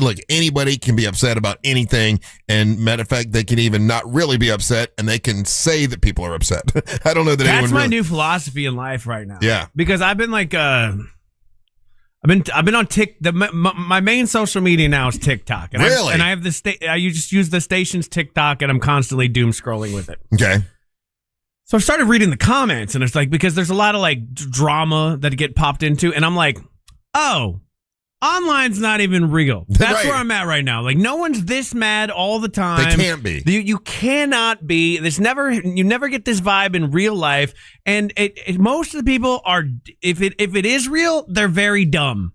Look, anybody can be upset about anything. And matter of fact, they can even not really be upset, and they can say that people are upset. I don't know that anyone That's my really... new philosophy in life right now. Yeah. Because I've been like, I've been on my main social media now is TikTok. And Really? I have you just use the station's TikTok, and I'm constantly doom scrolling with it. Okay. So I started reading the comments, and it's like, because there's a lot of like drama that get popped into, and I'm like, oh, online's not even real. That's Right. where I'm at right now. Like, no one's this mad all the time. They can't be. You cannot be. You never get this vibe in real life. And most of the people are, if it is real, they're very dumb.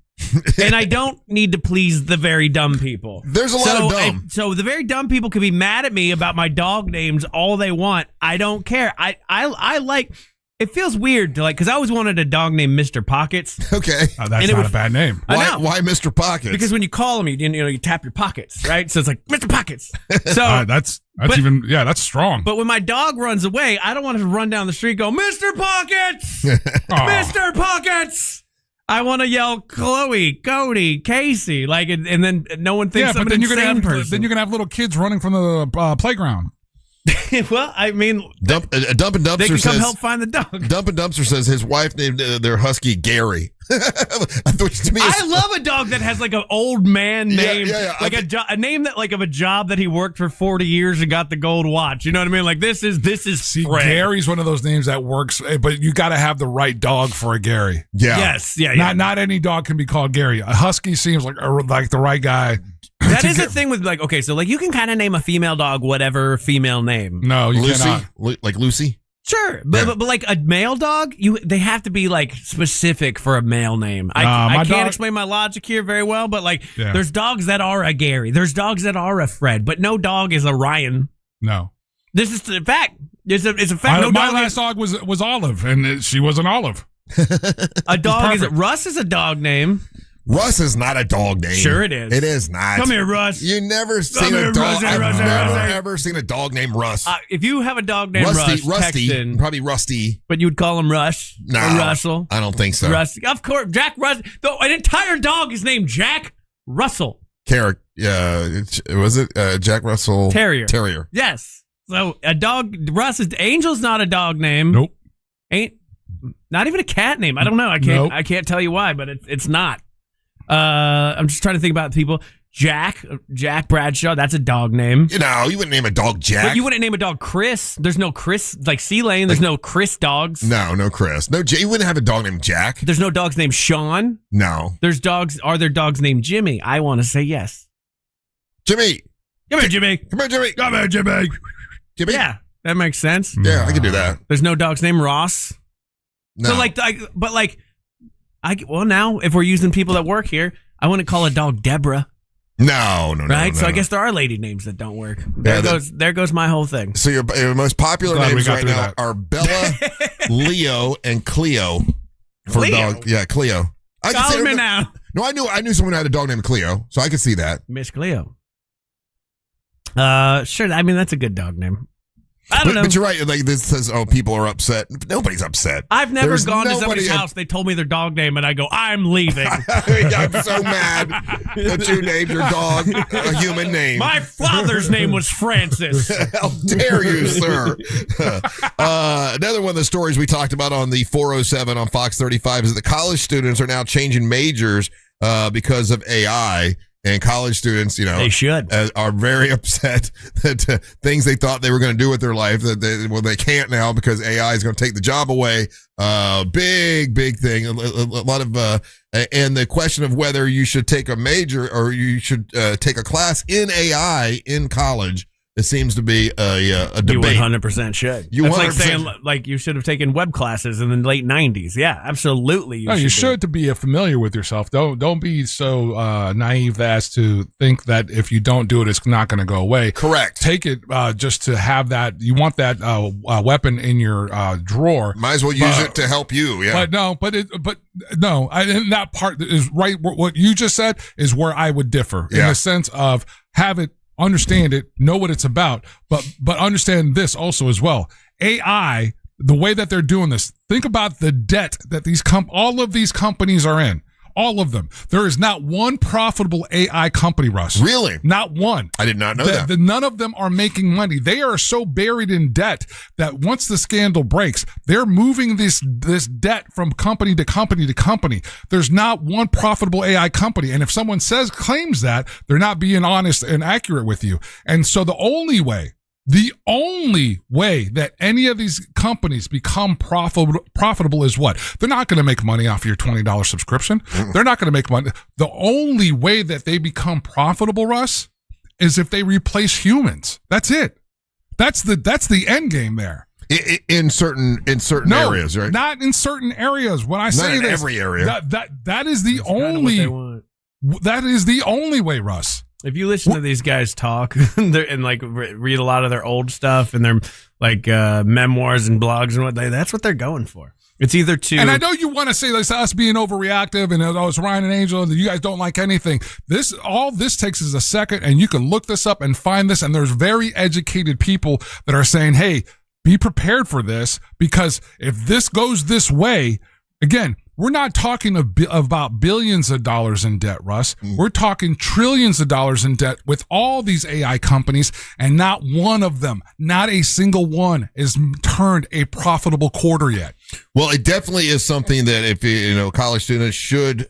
And I don't need to please the very dumb people. There's a lot of dumb. So the very dumb people can be mad at me about my dog names all they want. I don't care. I like. It feels weird to like, because I always wanted a dog named Mr. Pockets. Okay. That's not a bad name. Why Mr. Pockets? Because when you call him, you tap your pockets, right? So it's like Mr. Pockets. So that's strong. But when my dog runs away, I don't want to run down the street and go, Mr. Pockets, Mr. Pockets. I want to yell Chloe, Cody, Casey, like, and then no one thinks I'm an insane person. Then you're gonna have little kids running from the playground. Well, I mean, Dump and Dumpster they can says, come help find the dog. Dump and Dumpster says his wife named their husky Gary. Which to me is, I love a dog that has like an old man name, Yeah. like a name that like of a job that he worked for 40 years and got the gold watch. You know what I mean? Like this is Fred. Gary's one of those names that works, but you got to have the right dog for a Gary. Yeah. Yes. Yeah. Not any dog can be called Gary. A husky seems like the right guy. That is the thing with like, okay, so like you can kind of name a female dog whatever female name. No, you Lucy, cannot. like Lucy. Sure, but like a male dog, they have to be like specific for a male name. I can't explain my logic here very well, but like there's dogs that are a Gary, there's dogs that are a Fred, but no dog is a Ryan. No, this is the fact. It's a fact. My last dog was Olive, and she was an Olive. A dog is Russ is a dog name. Russ is not a dog name. Sure it is. It is not. Come here, Russ. You never seen a dog. I've never ever seen a dog named Russ. If you have a dog named Rusty, text in. probably Rusty. But you would call him Russ No, or Russell. I don't think so. Rusty. Of course, Jack Russell. Though an entire dog is named Jack Russell. Was it Jack Russell? Terrier. Yes. So a dog, Angel's not a dog name. Nope. Ain't not even a cat name. I don't know. I can't tell you why, but it's not. I'm just trying to think about people. Jack Bradshaw, that's a dog name. You wouldn't name a dog Jack. But you wouldn't name a dog Chris. There's no Chris, like C-Lane, there's no Chris dogs. No Chris. No, you wouldn't have a dog named Jack. There's no dogs named Sean. No. Are there dogs named Jimmy? I want to say yes. Jimmy. Come here, Jimmy. Come here, Jimmy. Come here, Jimmy. Jimmy? Yeah, that makes sense. Yeah, I can do that. There's no dogs named Ross. No. So now if we're using people that work here, I wouldn't call a dog Deborah. No. Right? No, so I guess there are lady names that don't work. There goes my whole thing. So your most popular names right now are Bella, Leo, and Cleo. For Cleo? dog. Yeah, Cleo. Call me now. No, I knew someone who had a dog named Cleo, so I could see that. Miss Cleo. Sure. I mean, that's a good dog name. I don't know. But you're right. Like this says, people are upset. Nobody's upset. I've never gone to somebody's house. They told me their dog name, and I go, I'm leaving. I'm so mad that you named your dog a human name. My father's name was Francis. How dare you, sir? Another one of the stories we talked about on the 407 on Fox 35 is that the college students are now changing majors because of AI. And college students, they should are very upset that things they thought they were going to do with their life that they can't now because AI is going to take the job away. Big thing. A lot of and the question of whether you should take a major or you should take a class in AI in college it seems to be a debate. You 100% should. You That's 100%. like saying like you should have taken web classes in the late 90s. Yeah, absolutely. You should to be familiar with yourself. Don't be so naive as to think that if you don't do it, it's not going to go away. Correct. Take it just to have that. You want that weapon in your drawer. Might as well use it to help you. Yeah. And that part is right. What you just said is where I would differ in the sense of have it. Understand it, know what it's about, but understand this also as well. AI, the way that they're doing this, think about the debt that all of these companies are in. All of them. There is not one profitable AI company, Russ. Really? Not one. I did not know that. None of them are making money. They are so buried in debt that once the scandal breaks, they're moving this debt from company to company to company. There's not one profitable AI company. And if someone claims that, they're not being honest and accurate with you. And so the only way that any of these companies become profitable is what? They're not going to make money off your $20 subscription. They're not going to make money. The only way that they become profitable, Russ, is if they replace humans. That's it. That's the end game there. In certain areas, right? Not in certain areas. When I say not in this, every area. That is the only way, Russ. If you listen to these guys talk and like read a lot of their old stuff and their like memoirs and blogs and that's what they're going for. It's either to. And I know you want to say this us being overreactive and it's Ryan and Angel and you guys don't like anything. All this takes is a second and you can look this up and find this. And there's very educated people that are saying, hey, be prepared for this because if this goes this way, again, we're not talking about billions of dollars in debt, Russ. We're talking trillions of dollars in debt with all these AI companies, and not one of them, not a single one, is turned a profitable quarter yet. Well, it definitely is something that if college students should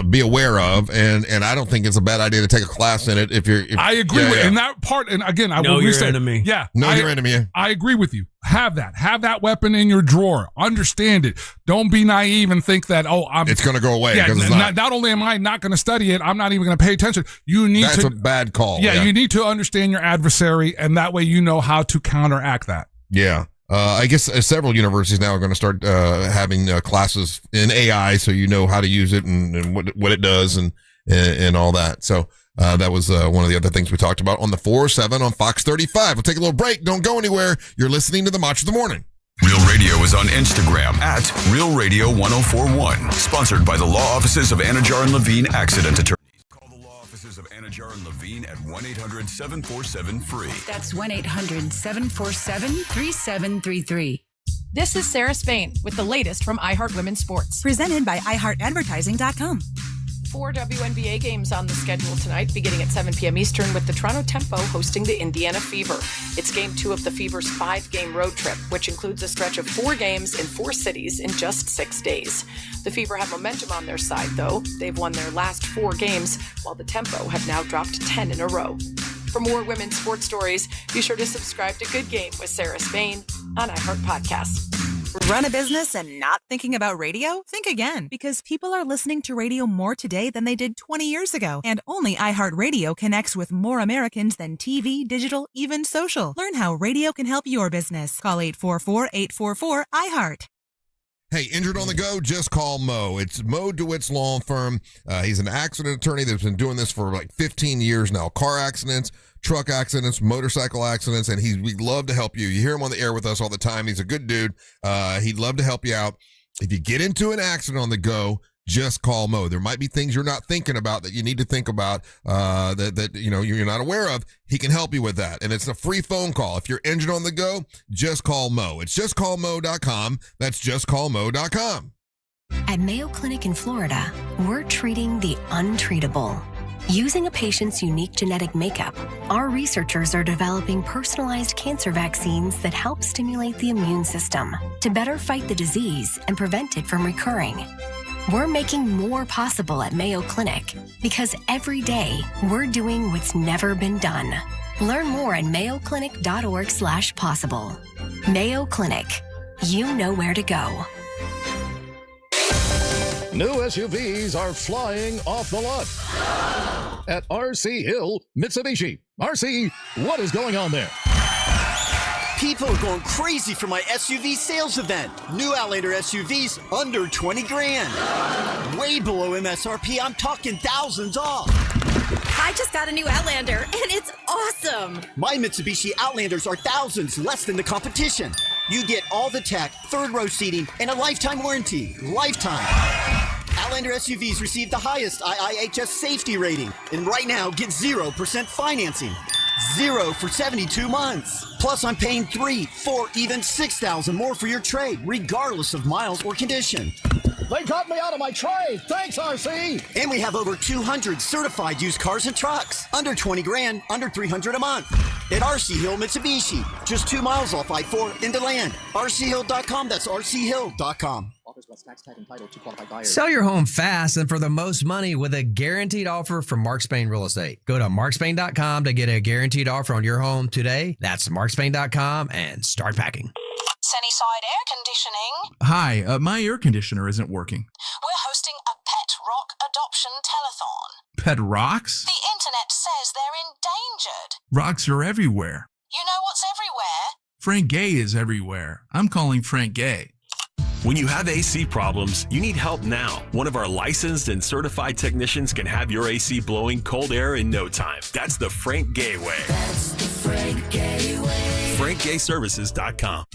be aware of, and I don't think it's a bad idea to take a class in it. I agree with in that part, and again, I will your enemy. Yeah, know your enemy. I agree with you. Have that weapon in your drawer. Understand it. Don't be naive and think that it's going to go away. Yeah, it's not only am I not going to study it, I'm not even going to pay attention. That's a bad call. Yeah, you need to understand your adversary, and that way you know how to counteract that. Yeah. I guess several universities now are going to start having classes in AI, so you know how to use it and what it does and all that. So that was one of the other things we talked about on the 407 on Fox 35. We'll take a little break. Don't go anywhere. You're listening to the Match of the Morning. Real Radio is on Instagram at Real Radio 1041. Sponsored by the law offices of Anajar and Levine Accident Attorneys. Call the law offices of Anajar and Levine at 1-800-747-FREE. That's 1-800-747-3733. This is Sarah Spain with the latest from iHeart Women's Sports. Presented by iHeartAdvertising.com. 4 WNBA games on the schedule tonight, beginning at 7 p.m. Eastern with the Toronto Tempo hosting the Indiana Fever. It's game 2 of the Fever's 5-game road trip, which includes a stretch of 4 games in 4 cities in just 6 days. The Fever have momentum on their side, though. They've won their last 4 games, while the Tempo have now dropped 10 in a row. For more women's sports stories, be sure to subscribe to Good Game with Sarah Spain on iHeart Podcasts. Run a business and not thinking about radio? Think again, because people are listening to radio more today than they did 20 years ago. And only iHeartRadio connects with more Americans than TV, digital, even social. Learn how radio can help your business. Call 844-844-iHeart. Hey, injured on the go? Just call Mo. It's Mo DeWitt's law firm. He's an accident attorney that's been doing this for like 15 years now. Car accidents, truck accidents, motorcycle accidents, and we'd love to help you. You hear him on the air with us all the time. He's a good dude. He'd love to help you out. If you get into an accident on the go, just call Mo. There might be things you're not thinking about that you need to think about that you're not aware of. He can help you with that. And it's a free phone call. If you're injured on the go, just call Mo. It's justcallmo.com. That's justcallmo.com. At Mayo Clinic in Florida, we're treating the untreatable. Using a patient's unique genetic makeup, our researchers are developing personalized cancer vaccines that help stimulate the immune system to better fight the disease and prevent it from recurring. We're making more possible at Mayo Clinic because every day we're doing what's never been done. Learn more at mayoclinic.org/possible. Mayo Clinic. You know where to go. New SUVs are flying off the lot at RC Hill Mitsubishi. RC, what is going on there? People are going crazy for my SUV sales event. New Outlander SUVs under 20 grand. Way below MSRP, I'm talking thousands off. I just got a new Outlander, and it's awesome. My Mitsubishi Outlanders are thousands less than the competition. You get all the tech, third row seating, and a lifetime warranty. Lifetime. Outlander SUVs receive the highest IIHS safety rating. And right now, get 0% financing. 0 for 72 months. Plus, I'm paying $3,000, $4,000, even $6,000 more for your trade, regardless of miles or condition. They got me out of my trade. Thanks, RC. And we have over 200 certified used cars and trucks. Under 20 grand, under $300 a month. At RC Hill Mitsubishi. Just 2 miles off I-4 into land. RCHill.com. That's RCHill.com. Sell your home fast and for the most money with a guaranteed offer from Mark Spain Real Estate. Go to markspain.com to get a guaranteed offer on your home today. That's markspain.com and start packing. Sunnyside Air Conditioning. Hi, my air conditioner isn't working. We're hosting a pet rock adoption telethon. Pet rocks? The internet says they're endangered. Rocks are everywhere. You know what's everywhere? Frank Gay is everywhere. I'm calling Frank Gay. When you have AC problems, you need help now. One of our licensed and certified technicians can have your AC blowing cold air in no time. That's the Frank Gay way. That's the Frank Gay way. FrankGayServices.com.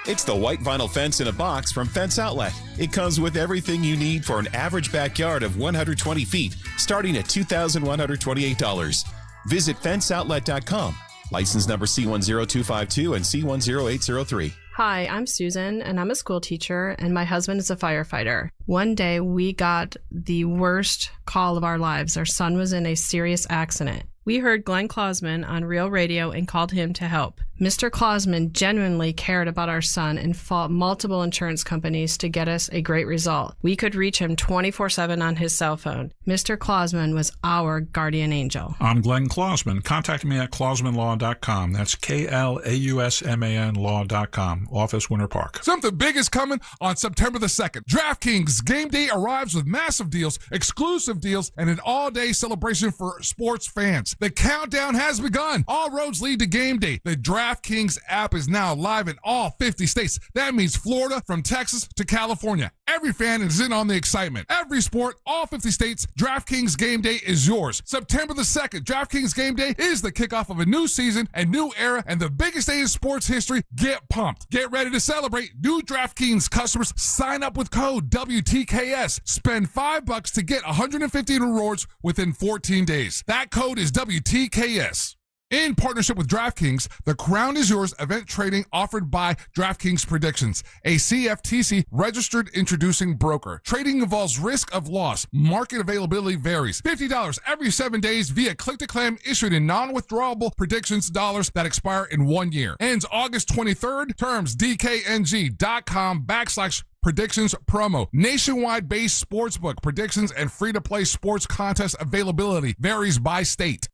It's the white vinyl fence in a box from Fence Outlet. It comes with everything you need for an average backyard of 120 feet, starting at $2,128. Visit fenceoutlet.com. License number C10252 and C10803. Hi, I'm Susan, and I'm a school teacher, and my husband is a firefighter. One day, we got the worst call of our lives. Our son was in a serious accident. We heard Glenn Klausman on Real Radio and called him to help. Mr. Klausman genuinely cared about our son and fought multiple insurance companies to get us a great result. We could reach him 24/7 on his cell phone. Mr. Klausman was our guardian angel. I'm Glenn Klausman. Contact me at klausmanlaw.com. That's KLAUSMAN law.com. Office, Winter Park. Something big is coming on September the 2nd. DraftKings Game Day arrives with massive deals, exclusive deals, and an all-day celebration for sports fans. The countdown has begun. All roads lead to Game Day. The DraftKings app is now live in all 50 states. That means Florida, from Texas to California. Every fan is in on the excitement. Every sport, all 50 states, DraftKings Game Day is yours. September the 2nd, DraftKings Game Day is the kickoff of a new season, a new era, and the biggest day in sports history. Get pumped. Get ready to celebrate. New DraftKings customers sign up with code WTKS. Spend $5 to get 150 in rewards within 14 days. That code is WTKS. In partnership with DraftKings, the Crown is Yours event trading offered by DraftKings Predictions, a CFTC registered introducing broker. Trading involves risk of loss. Market availability varies. $50 every 7 days via click-to-claim issued in non-withdrawable predictions dollars that expire in 1 year. Ends August 23rd. Terms DKNG.com/predictions promo. Nationwide based sportsbook predictions and free-to-play sports contest availability varies by state.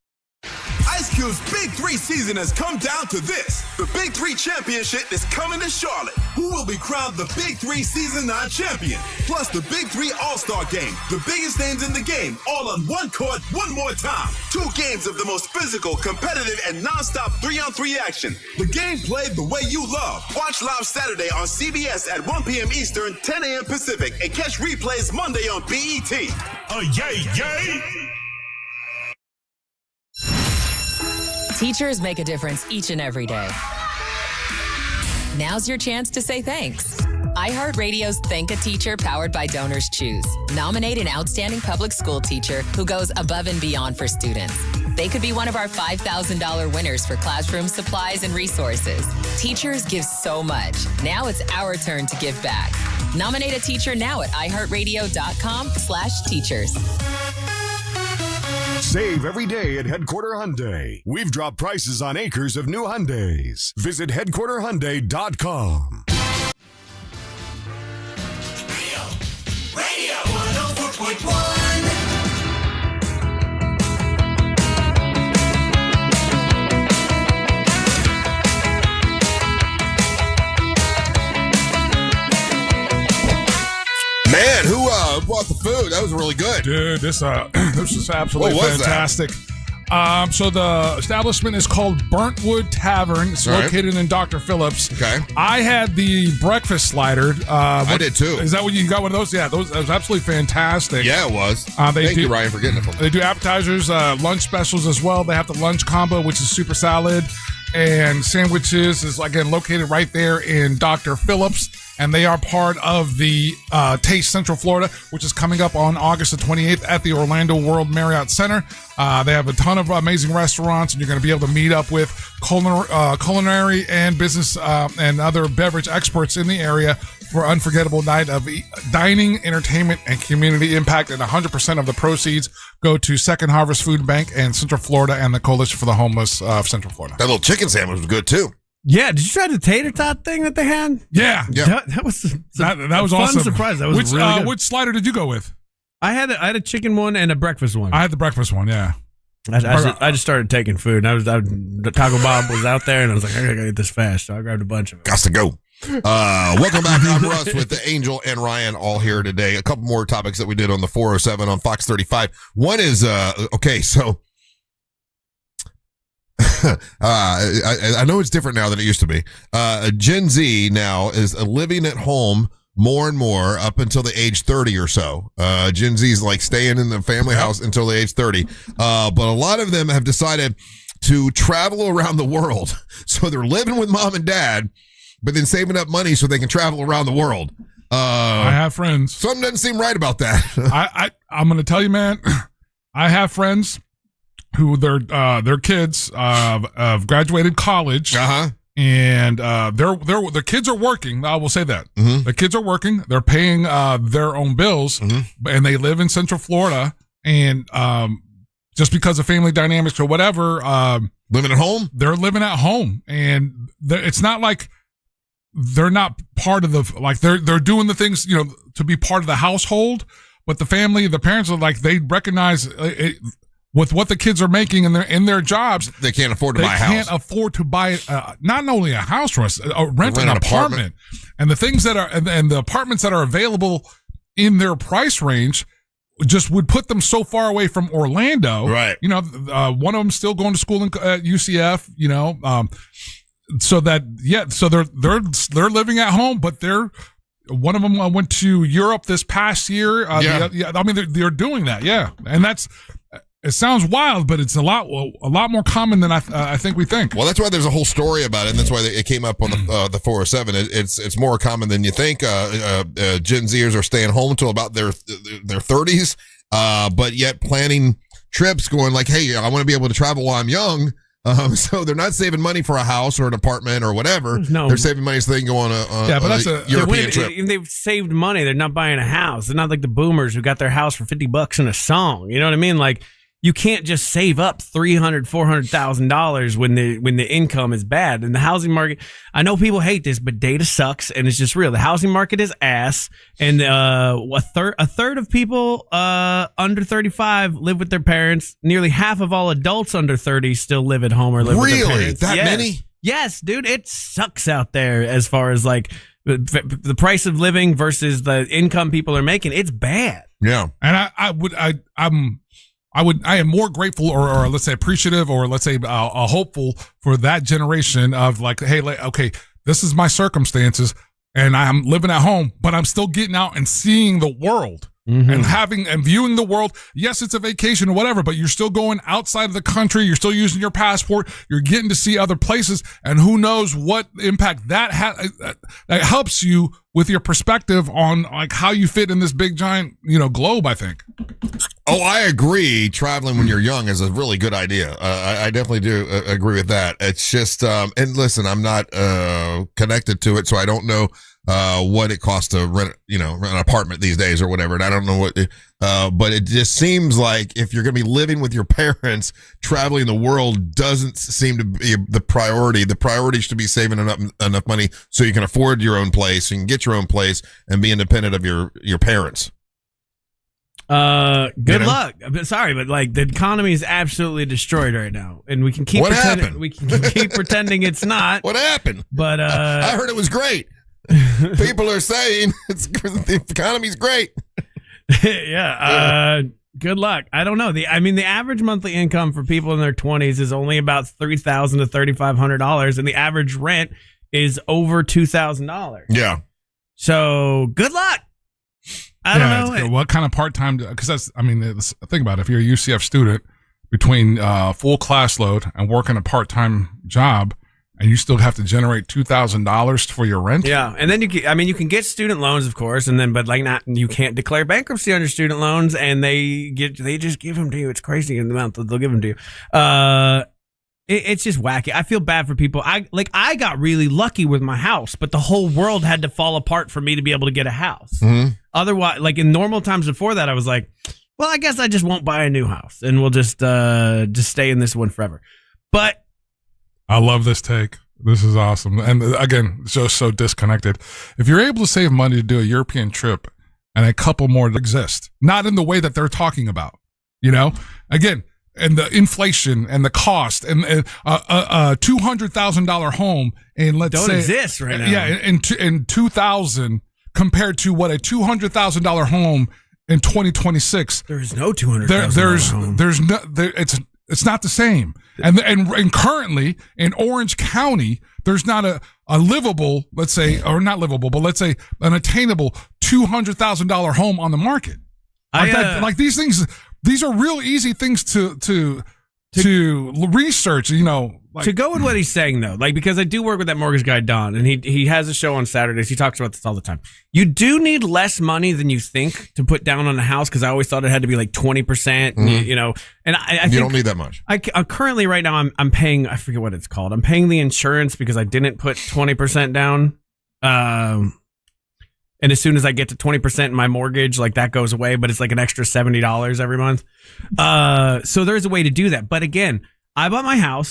Ice Cube's Big 3 season has come down to this. The Big 3 Championship is coming to Charlotte. Who will be crowned the Big 3 Season 9 champion? Plus the Big 3 All-Star Game. The biggest names in the game, all on one court, one more time. 2 games of the most physical, competitive, and non-stop 3-on-3 action. The game played the way you love. Watch live Saturday on CBS at 1 p.m. Eastern, 10 a.m. Pacific, and catch replays Monday on BET. Yay, yay! Teachers make a difference each and every day. Now's your chance to say thanks. iHeartRadio's Thank a Teacher, powered by Donors Choose. Nominate an outstanding public school teacher who goes above and beyond for students. They could be one of our $5,000 winners for classroom supplies and resources. Teachers give so much. Now it's our turn to give back. Nominate a teacher now at iHeartRadio.com/teachers. Save every day at Headquarter Hyundai. We've dropped prices on acres of new Hyundais. Visit headquarterhyundai.com. Radio 104.1. Man, who brought the food? That was really good. Dude, this is absolutely What was fantastic. So the establishment is called Burntwood Tavern. It's located in Dr. Phillips. Okay. I had the breakfast slider. I did too. Is that what you got? One of those? Yeah, that was absolutely fantastic. Yeah, it was. Thank you, Ryan, for getting it from me. They do appetizers, lunch specials as well. They have the lunch combo, which is super salad, and sandwiches is again located right there in Dr. Phillips. And they are part of the Taste Central Florida, which is coming up on August the 28th at the Orlando World Marriott Center. They have a ton of amazing restaurants, and you're going to be able to meet up with culinary and business and other beverage experts in the area for an unforgettable night of dining, entertainment, and community impact. And 100% of the proceeds go to Second Harvest Food Bank and Central Florida and the Coalition for the Homeless of Central Florida. That little chicken sandwich was good, too. Yeah, did you try the tater tot thing that they had? Yeah. That was that was fun awesome. Surprise. That was really good. Which slider did you go with? I had a chicken one and a breakfast one. I had the breakfast one, yeah. I just started taking food. Taco Bob was out there, and I was like, I gotta eat this fast. So I grabbed a bunch of it. Got to go. Welcome back. I'm Russ with the Angel and Ryan all here today. A couple more topics that we did on the 407 on Fox 35. One is, okay, so I know it's different now than it used to be. Gen Z now is living at home more and more up until the age 30 or so. Gen Z is like staying in the family house until the age 30. But a lot of them have decided to travel around the world. So they're living with mom and dad, but then saving up money so they can travel around the world. I have friends. Something doesn't seem right about that. I'm going to tell you, man, I have friends who their kids have graduated college. And their kids are working. I will say that. The kids are working. They're paying their own bills, and they live in Central Florida. And just because of family dynamics or whatever, living at home. They're living at home, and it's not like they're not part of they're doing the things to be part of the household. But the parents are like they recognize it. With what the kids are making in their jobs, they can't afford to buy a house. They can't afford to buy not only a house, Russ, rent an apartment. And the things that are and the apartments that are available in their price range just would put them so far away from Orlando. Right. One of them still going to school at UCF. So they're living at home, but one of them went to Europe this past year. They're doing that. Yeah, and it sounds wild, but it's a lot more common than I think we think. Well, that's why there's a whole story about it, and that's why it came up on the 407. It's more common than you think. Gen Zers are staying home until about their 30s, but yet planning trips, going like, "Hey, I want to be able to travel while I'm young." So they're not saving money for a house or an apartment or whatever. They're saving money so they can go on a European trip. They've saved money. They're not buying a house. They're not like the boomers who got their house for $50 in a song. You know what I mean? Like, you can't just save up $300,000-$400,000 when the income is bad. And the housing market, I know people hate this, but data sucks, and it's just real. The housing market is ass, and a third of people under 35 live with their parents. Nearly half of all adults under 30 still live at home or live with their parents. Really? That many? Yes, dude. It sucks out there as far as like the price of living versus the income people are making. It's bad. Yeah. And I am more grateful or let's say appreciative or let's say hopeful for that generation of like, hey, okay, this is my circumstances and I'm living at home, but I'm still getting out and seeing the world and viewing the world. Yes, it's a vacation or whatever, but you're still going outside of the country. You're still using your passport. You're getting to see other places, and who knows what impact that helps you with your perspective on like how you fit in this big giant, globe, I think. Oh, I agree. Traveling when you're young is a really good idea. I definitely do agree with that. It's just, and listen, I'm not connected to it, so I don't know what it costs to rent an apartment these days or whatever. And I don't know what, but it just seems like if you're going to be living with your parents, traveling the world doesn't seem to be the priority. The priority should be saving enough money so you can afford your own place, you can get your own place and be independent of your parents. Good luck. Sorry, but like the economy is absolutely destroyed right now, and we can keep pretending. We can keep pretending it's not. What happened? But I heard it was great. People are saying the economy's great. Yeah. Good luck. I don't know. The average monthly income for people in their 20s is only about $3,000 to $3,500, and the average rent is over $2,000. Yeah. So good luck. I don't know. What kind of part-time? Because think about it. If you're a UCF student, between full class load and working a part-time job, and you still have to generate $2,000 for your rent. Yeah, and then you can get student loans, of course, and then you can't declare bankruptcy on your student loans, and they just give them to you. It's crazy in the amount that they'll give them to you. It's just wacky. I feel bad for people. I got really lucky with my house, but the whole world had to fall apart for me to be able to get a house. Mm-hmm. Otherwise, like in normal times before that, I was like, well, I guess I just won't buy a new house, and we'll just stay in this one forever. But I love this take. This is awesome. And again, so disconnected. If you're able to save money to do a European trip and a couple more exist, not in the way that they're talking about, again, and the inflation and the cost and a $200,000 home in, let's don't say, exist right now. Yeah. In 2000 compared to what a $200,000 home in 2026. There's no $200,000 home. It's not the same. And currently in Orange County, there's not a livable, let's say, or not livable, but let's say an attainable $200,000 home on the market. Like these things, these are real easy things to research, to go with what he's saying though, because I do work with that mortgage guy, Don, and he has a show on Saturdays. He talks about this all the time. You do need less money than you think to put down on a house, because I always thought it had to be like 20%, Mm-hmm. and I you think don't need that much. I currently right now I'm paying, I forget what it's called. I'm paying the insurance because I didn't put 20% down. And as soon as I get to 20% in my mortgage, like that goes away, but it's like an extra $70 every month. So there's a way to do that. But again, I bought my house.